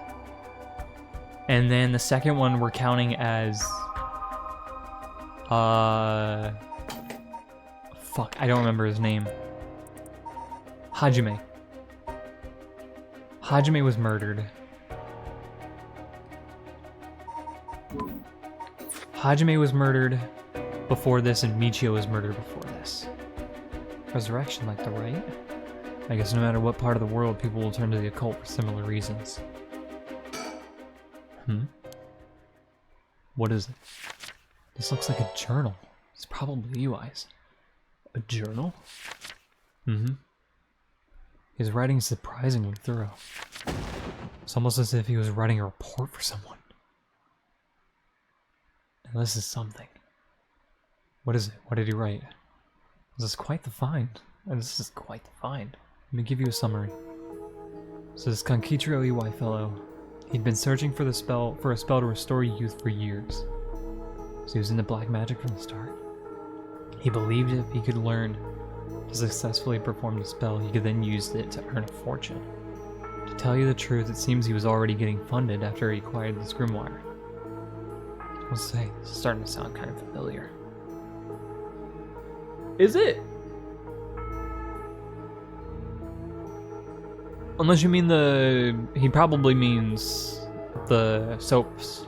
And then the second one we're counting as... fuck, I don't remember his name. Hajime. Hajime was murdered. Hajime was murdered before this, and Michio was murdered before this. Resurrection, like the right? I guess no matter what part of the world, people will turn to the occult for similar reasons. What is it? This looks like a journal. It's probably Eli's. A journal? His writing is surprisingly thorough. It's almost as if he was writing a report for someone. Now this is something. What is it? What did he write? This is quite the find. This is quite the find. Let me give you a summary. So this Kankitaro Iwai fellow, he'd been searching for a spell to restore youth for years. So he was into black magic from the start. He believed if he could learn to successfully perform the spell, he could then use it to earn a fortune. To tell you the truth, it seems he was already getting funded after he acquired this grimoire. I'll say, this is starting to sound kind of familiar. Is it? Unless you mean he probably means the soaps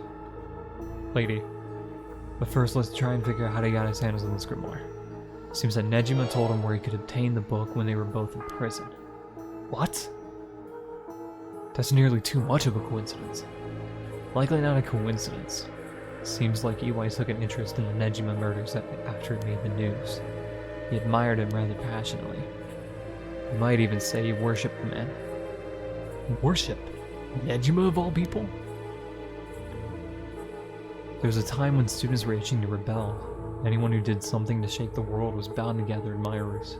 lady. But first, let's try and figure out how he got his hands on this grimoire. Seems that Nejima told him where he could obtain the book when they were both in prison. What? That's nearly too much of a coincidence. Likely not a coincidence. Seems like Iwai took an interest in the Nejima murders after it made the news. He admired him rather passionately. You might even say he worshipped the man. Worship? Nejima of all people? There was a time when students were itching to rebel. Anyone who did something to shake the world was bound to gather admirers.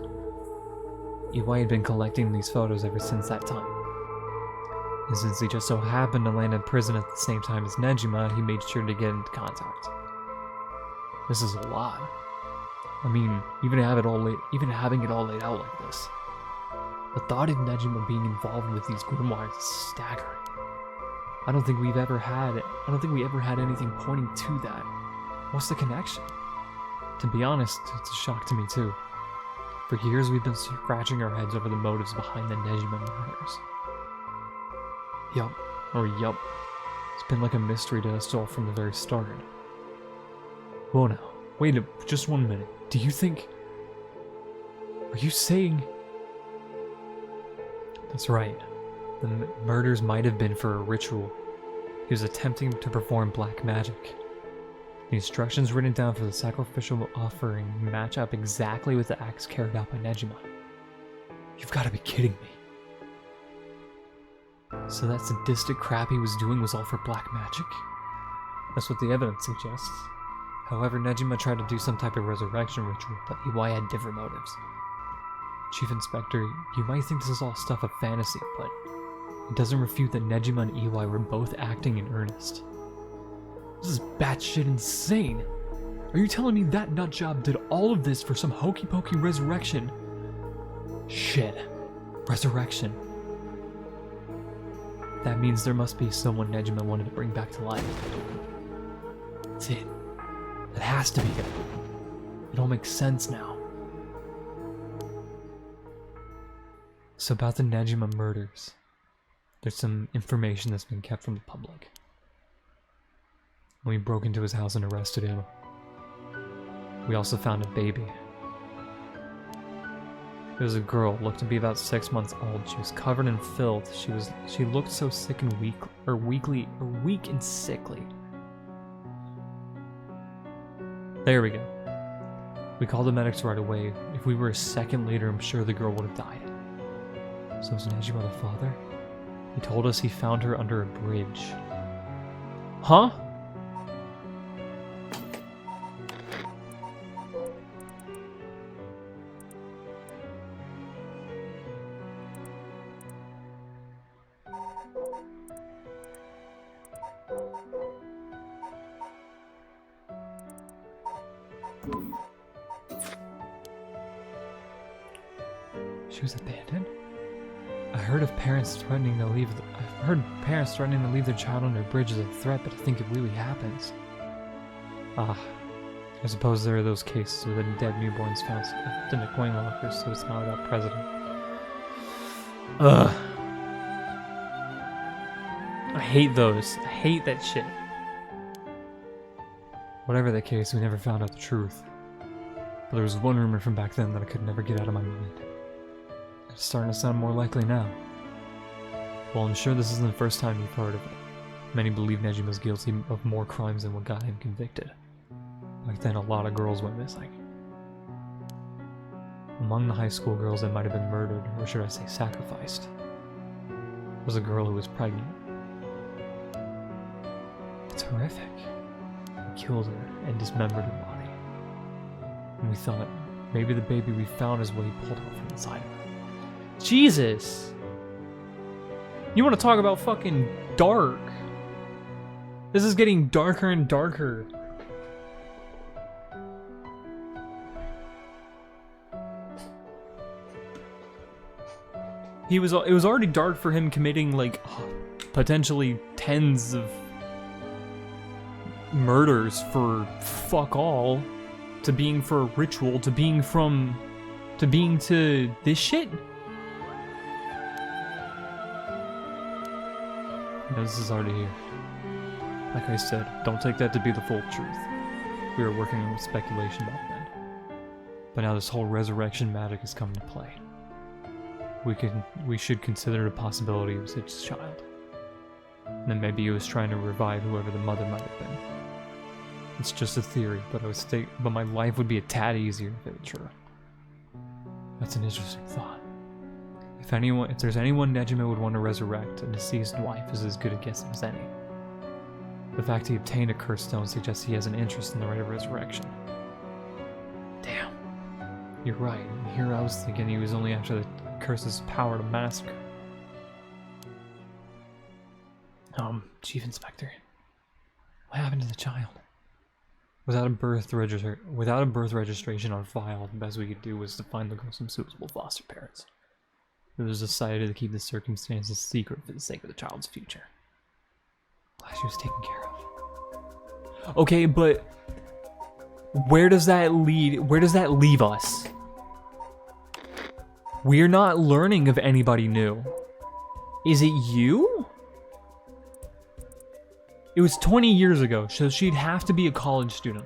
Iwai had been collecting these photos ever since that time. And since he just so happened to land in prison at the same time as Nejima, he made sure to get into contact. This is a lot. I mean, even having it all laid out like this. The thought of Nejima being involved with these grimoires is staggering. I don't think we ever had anything pointing to that. What's the connection? To be honest, it's a shock to me too. For years we've been scratching our heads over the motives behind the Nejima murders. Yup. It's been like a mystery to us all from the very start. Whoa now, wait just 1 minute. Do you think... Are you saying... That's right. The murders might have been for a ritual. He was attempting to perform black magic. The instructions written down for the sacrificial offering match up exactly with the acts carried out by Nejima. You've got to be kidding me. So that sadistic crap he was doing was all for black magic? That's what the evidence suggests. However, Nejima tried to do some type of resurrection ritual, but EY had different motives. Chief Inspector, you might think this is all stuff of fantasy, but it doesn't refute that Nejima and EY were both acting in earnest. This is batshit insane! Are you telling me that nutjob did all of this for some hokey-pokey resurrection? Shit. Resurrection. That means there must be someone Nejima wanted to bring back to life. That's it. That has to be it. It all makes sense now. So about the Nejima murders, there's some information that's been kept from the public. We broke into his house and arrested him. We also found a baby. It was a girl, looked to be about 6 months old. She was covered in filth. She looked so sick and weak and sickly. There we go. We called the medics right away. If we were a second later, I'm sure the girl would have died. So was Nejima the father? He told us he found her under a bridge. Huh? She was abandoned? I heard parents threatening to leave their child under a bridge as a threat, but I think it really happens. I suppose there are those cases where the dead newborns found in the coin lockers, so it's not about president. Ugh. I hate those. I hate that shit. Whatever the case, we never found out the truth. But there was one rumor from back then that I could never get out of my mind. It's starting to sound more likely now. Well, I'm sure this isn't the first time you've heard of it. Many believe Nejima's guilty of more crimes than what got him convicted. Back then, a lot of girls went missing. Among the high school girls that might have been murdered, or should I say sacrificed, was a girl who was pregnant. It's horrific. We killed her and dismembered her body. And we thought, maybe the baby we found is what he pulled out from inside of her. Jesus! You want to talk about fucking dark? This is getting darker and darker. It was already dark for him committing, like, potentially tens of murders for fuck all, to being for a ritual, to being to this shit. No, this is already here. Like I said, don't take that to be the full truth. We were working on speculation back then. But now this whole resurrection magic has come into play. We should consider the possibility it was his child. And then maybe he was trying to revive whoever the mother might have been. It's just a theory, but my life would be a tad easier if it were true. That's an interesting thought. If there's anyone Nejima would want to resurrect, a deceased wife is as good a guess as any. The fact he obtained a cursed stone suggests he has an interest in the rite of resurrection. Damn. You're right. Here I was thinking he was only after the curse's power to massacre. Chief Inspector. What happened to the child? Without a birth registration on file, the best we could do was to find the girl some suitable foster parents. It was decided to keep the circumstances secret for the sake of the child's future. Glad she was taken care of. Okay, but where does that leave us? We're not learning of anybody new. Is it you? It was 20 years ago, so she'd have to be a college student.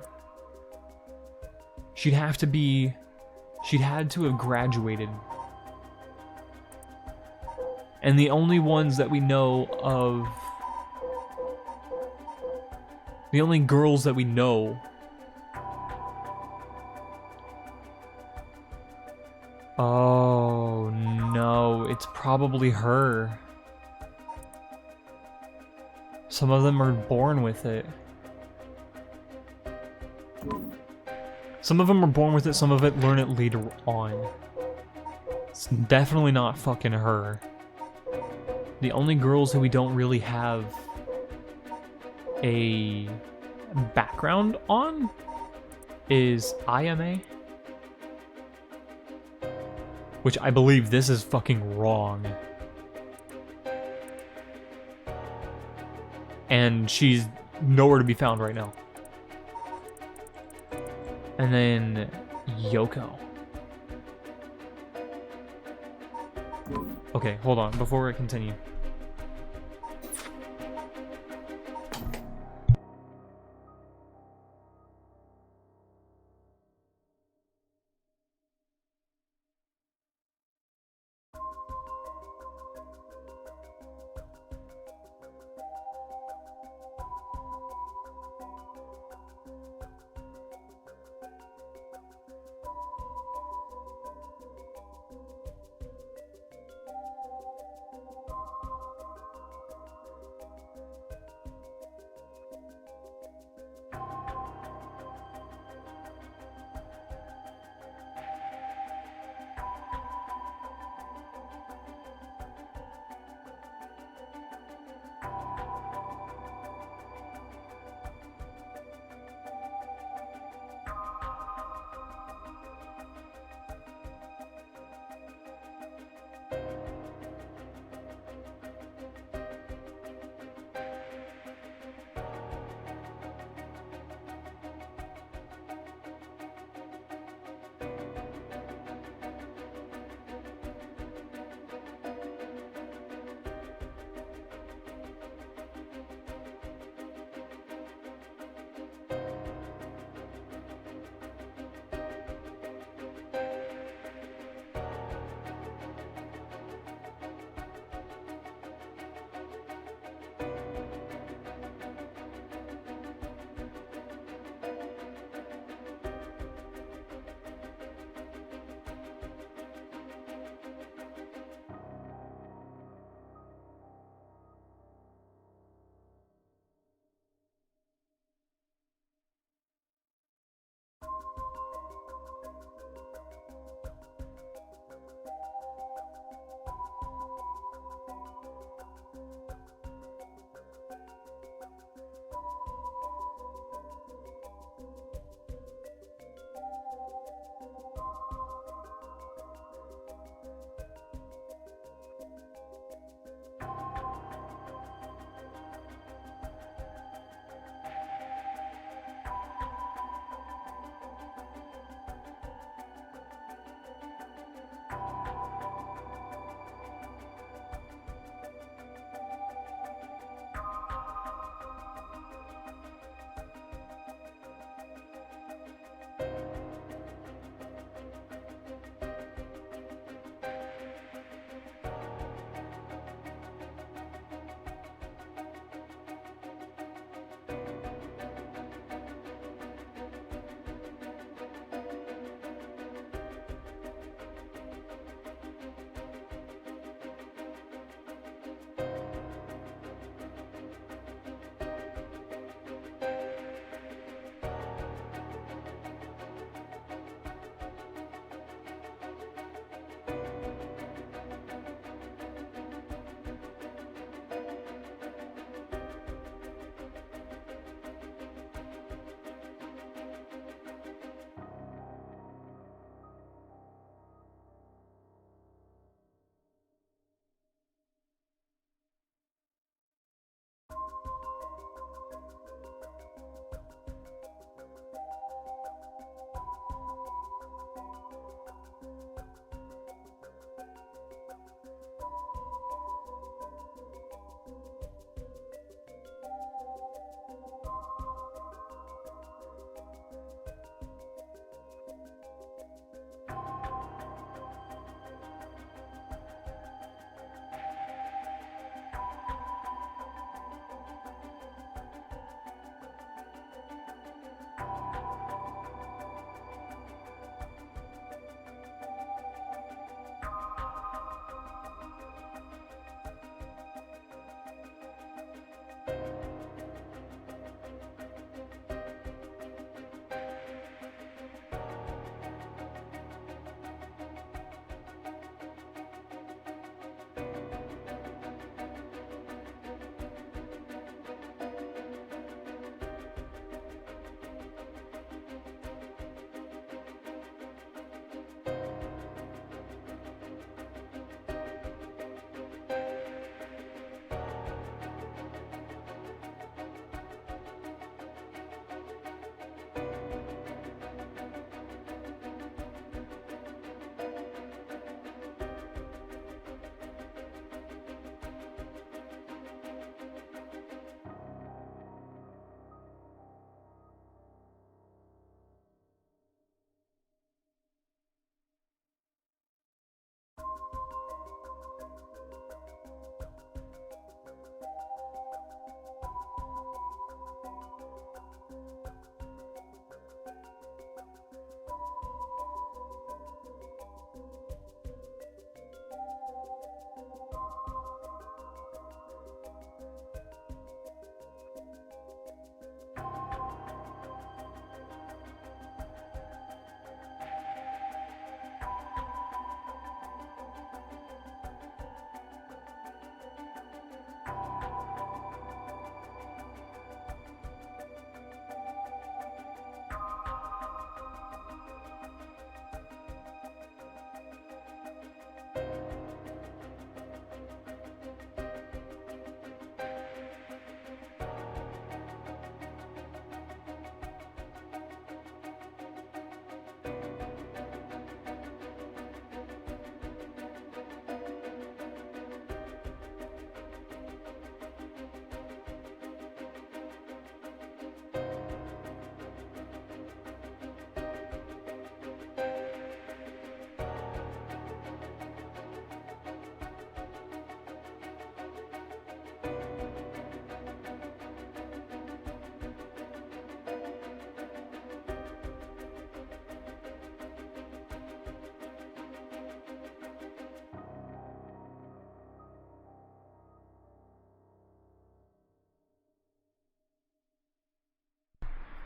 She'd had to have graduated. And the only ones that we know of, the only girls that we know, oh It's probably her. Some of them are born with it. Some of them are born with it, some of it learn it later on. It's definitely not fucking her. The only girls who we don't really have a background on is IMA. Which I believe this is fucking wrong. And she's nowhere to be found right now. And then Yoko. Okay, hold on, before I continue.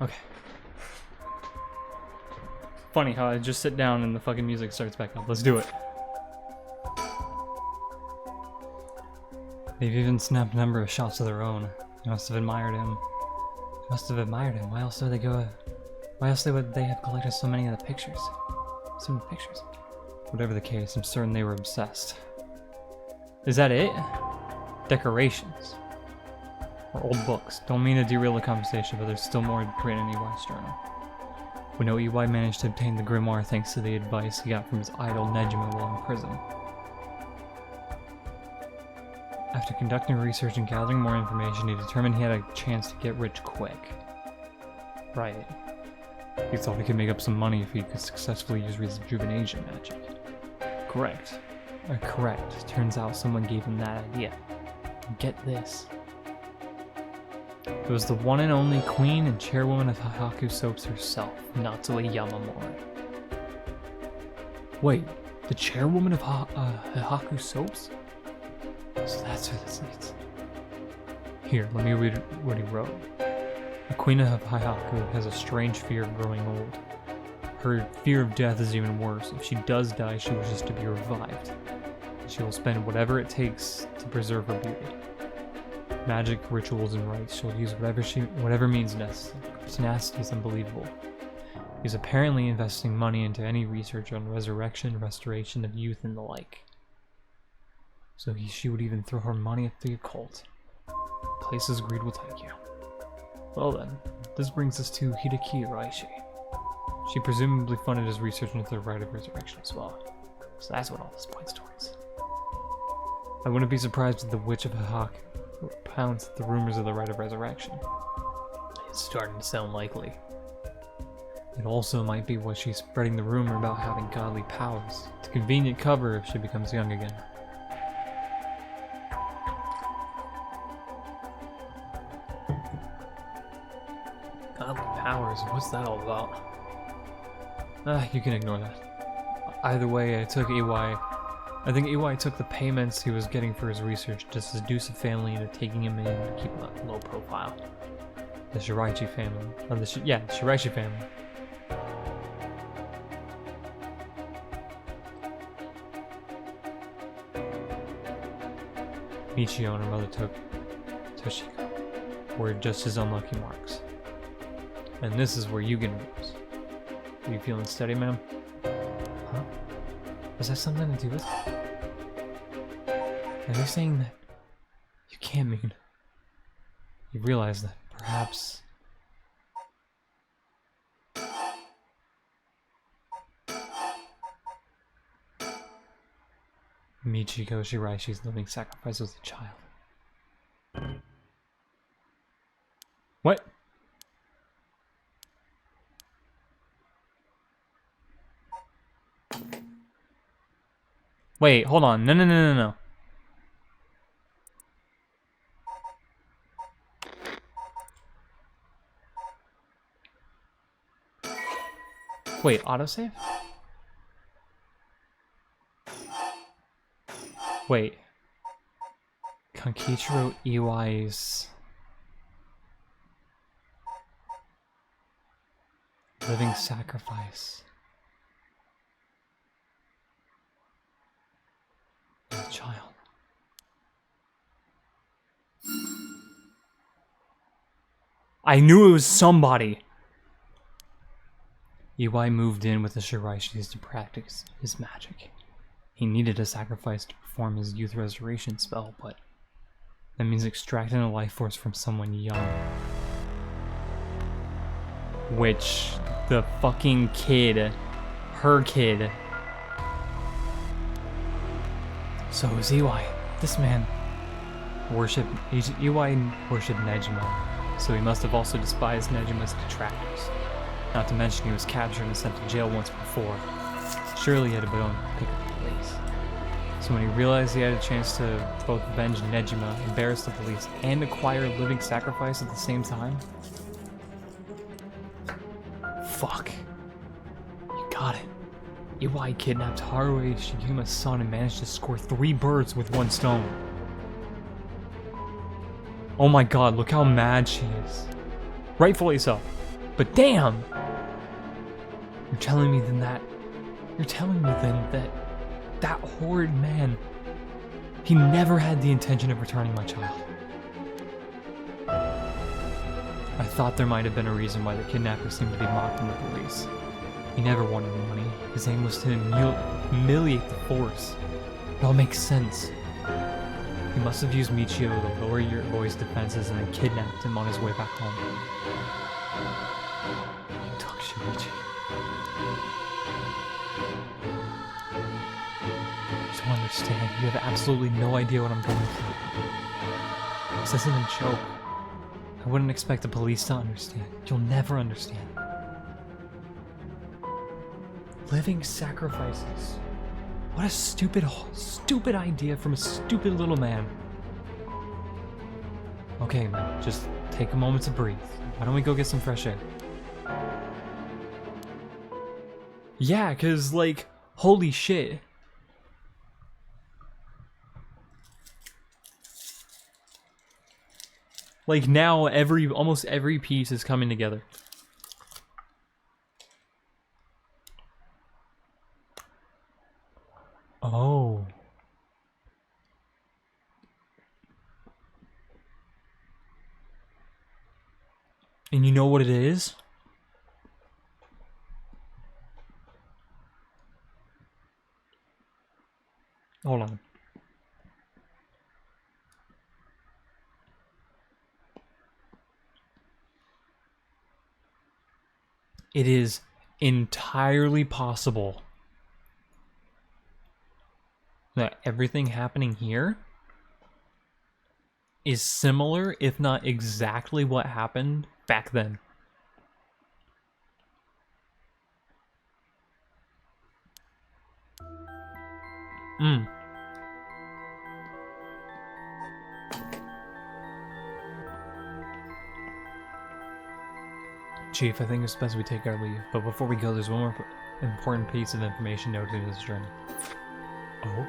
Okay. Funny how I just sit down and the fucking music starts back up. Let's do it. They've even snapped a number of shots of their own. They must have admired him. They must have admired him. Why else would they go? Why else would they have collected so many of the pictures? So many pictures. Whatever the case, I'm certain they were obsessed. Is that it? Decorations. Or old books. Don't mean to derail the conversation, but there's still more to create in EY's journal. We know EY managed to obtain the grimoire thanks to the advice he got from his idol Nejima while in prison. After conducting research and gathering more information, he determined he had a chance to get rich quick. Right. He thought he could make up some money if he could successfully use rejuvenation magic. Correct. Correct. Turns out someone gave him that idea. Get this. It was the one and only queen and chairwoman of Hahaku Soaps herself, Natsuo Yamamori. Wait, the chairwoman of Hahaku Soaps? So that's who this leads. Here, let me read what he wrote. The queen of Hahaku has a strange fear of growing old. Her fear of death is even worse. If she does die, she wishes to be revived. She will spend whatever it takes to preserve her beauty. Magic, rituals, and rites. She'll use whatever means necessary. Her tenacity is unbelievable. He's apparently investing money into any research on resurrection, restoration of youth, and the like. So she would even throw her money at the occult. Places greed will take you. Well then, this brings us to Hideki Raishi. She presumably funded his research into the rite of resurrection as well. So that's what all this points towards. I wouldn't be surprised if the Witch of Hahaku pounced the rumors of the rite of resurrection. It's starting to sound likely. It also might be what she's spreading the rumor about having godly powers. It's a convenient cover if she becomes young again. Godly powers, what's that all about? You can ignore that. Either way, I think EY took the payments he was getting for his research to seduce a family into taking him in to keep a low profile. The Shiraishi family. The Shiraishi family. Michio and her mother Toshiko were just his unlucky marks. And this is where you get nervous. Are you feeling steady, ma'am? Huh? Does that have something to do with it? Are you saying that you can't mean you realize that perhaps Michiko Shiraishi's living sacrifice was a child? What? Wait, hold on. No. Wait, autosave? Wait. Kankichiro Iwai's living sacrifice. A child. I knew it was somebody. Iwai moved in with the Shiraishis to practice his magic. He needed a sacrifice to perform his youth restoration spell, but that means extracting a life force from someone young. Which the fucking kid, her kid. So is Iwai. This man worshipped Nejima, so he must have also despised Nejima's detractors. Not to mention he was captured and sent to jail once before. Surely he had to pick up the police. So when he realized he had a chance to both avenge Nejima, embarrass the police, and acquire a living sacrifice at the same time? Fuck. You got it. Iwai kidnapped Haruhi Shigima's son and managed to score 3 birds with 1 stone. Oh my god, look how mad she is. Rightfully so. But damn! You're telling me then that that horrid man, he never had the intention of returning my child. I thought there might have been a reason why the kidnapper seemed to be mocking the police. He never wanted money. His aim was to humiliate the force. It all makes sense. He must have used Michio to lower your boy's defenses and then kidnapped him on his way back home. You talk Shuichi. You don't understand. You have absolutely no idea what I'm going through. This isn't a joke. I wouldn't expect the police to understand. You'll never understand. Living sacrifices. What a stupid idea from a stupid little man. Okay, man, just take a moment to breathe. Why don't we go get some fresh air? Yeah, 'cause, like, holy shit. Like, now almost every piece is coming together. Oh. And you know what it is? Hold on. It is entirely possible that everything happening here is similar, if not exactly what happened back then. Chief, I think it's best we take our leave, but before we go, there's one more important piece of information noted in this journal. Oh?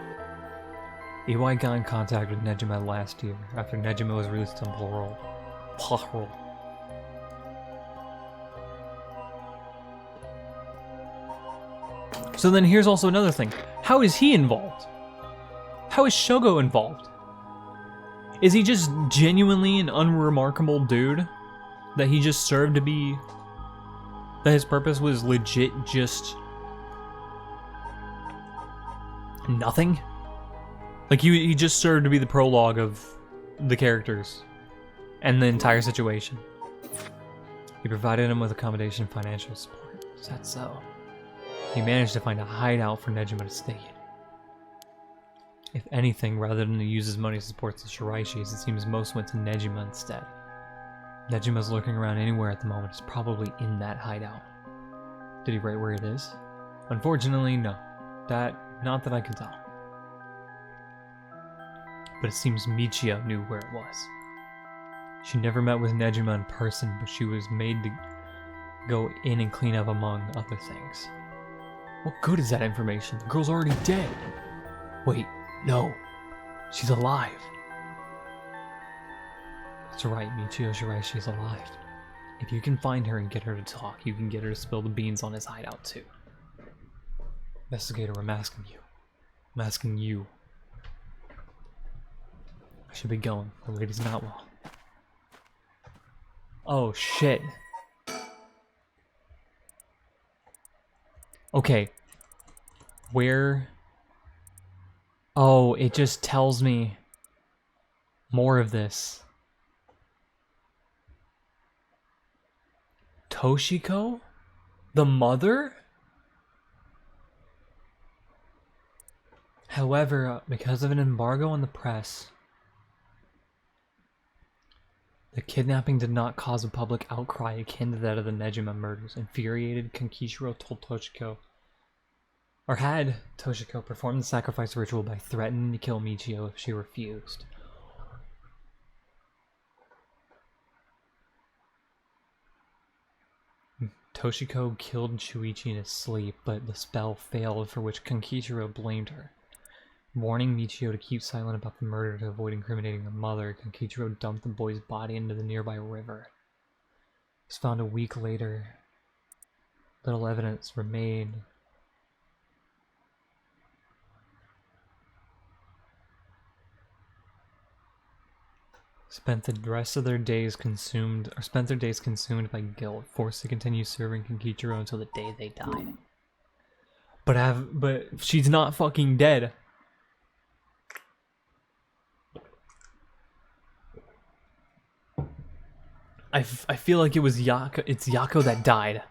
EY got in contact with Nejima last year, after Nejima was released on parole. So then here's also another thing. How is he involved? How is Shogo involved? Is he just genuinely an unremarkable dude? That he just served to be... That his purpose was legit just... nothing? Like, he just served to be the prologue of the characters and the entire situation. He provided him with accommodation and financial support. Is that so? He managed to find a hideout for Nejima to stay in. If anything, rather than to use his money to support the Shiraishis, it seems most went to Nejima instead. Nejima's lurking around anywhere at the moment. It's probably in that hideout. Did he write where it is? Unfortunately, no. Not that I can tell. But it seems Michio knew where it was. She never met with Nejima in person, but she was made to go in and clean up among other things. What good is that information? The girl's already dead. Wait, no. She's alive. That's right, Michio Shiraishi's alive. If you can find her and get her to talk, you can get her to spill the beans on his hideout too. Investigator, I'm asking you. I'm asking you. I should be going. The lady's not well. Oh, shit. Okay. Where... Oh, it just tells me more of this. Toshiko? The mother? However, because of an embargo on the press, the kidnapping did not cause a public outcry akin to that of the Nejima murders. Infuriated, Kankishiro told Toshiko, or had Toshiko perform the sacrifice ritual by threatening to kill Michio if she refused. Toshiko killed Shuichi in his sleep, but the spell failed, for which Kankishiro blamed her. Warning Michio to keep silent about the murder to avoid incriminating her mother, Kankishiro dumped the boy's body into the nearby river. was found a week later. Little evidence remained. Spent their days consumed by guilt, forced to continue serving Kinkichiro until the day they died. But she's not fucking dead. I feel like it was Yako. It's Yako that died.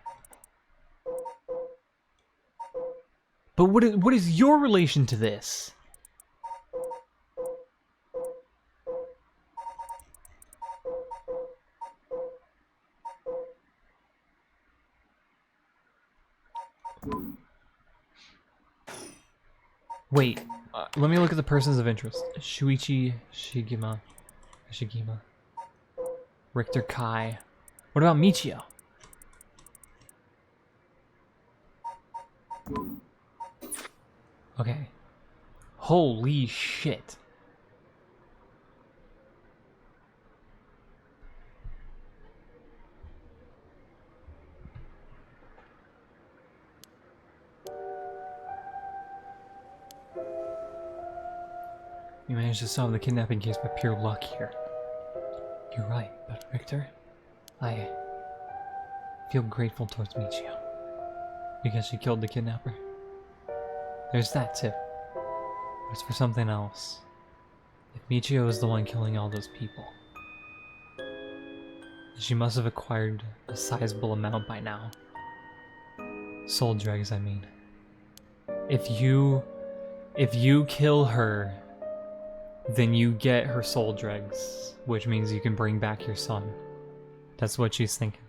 But what is your relation to this? Wait, let me look at the persons of interest. Shuichi Shigima. Richter Kai. What about Michio? Okay. Holy shit. You managed to solve the kidnapping case by pure luck here. You're right, but Richter, I feel grateful towards Michio. Because she killed the kidnapper. There's that too. But it's for something else. If Michio is the one killing all those people, she must have acquired a sizable amount by now. Soul dregs, I mean. If you kill her, then you get her soul dregs, which means you can bring back your son. That's what she's thinking.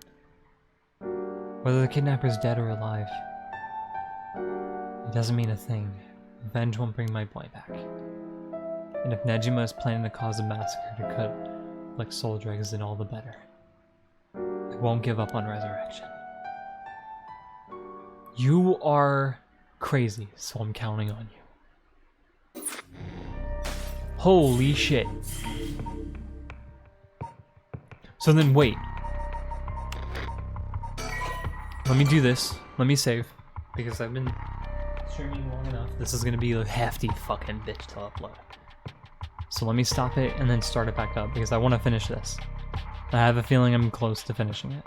Whether the kidnapper's dead or alive, it doesn't mean a thing. Revenge won't bring my boy back. And if Nejima is planning to cause a massacre to collect soul dregs, then all the better. I won't give up on resurrection. You are crazy, so I'm counting on you. Holy shit. So then wait. Let me do this. Let me save. Because I've been streaming long enough. This is gonna be a hefty fucking bitch to upload. So let me stop it and then start it back up because I want to finish this. I have a feeling I'm close to finishing it.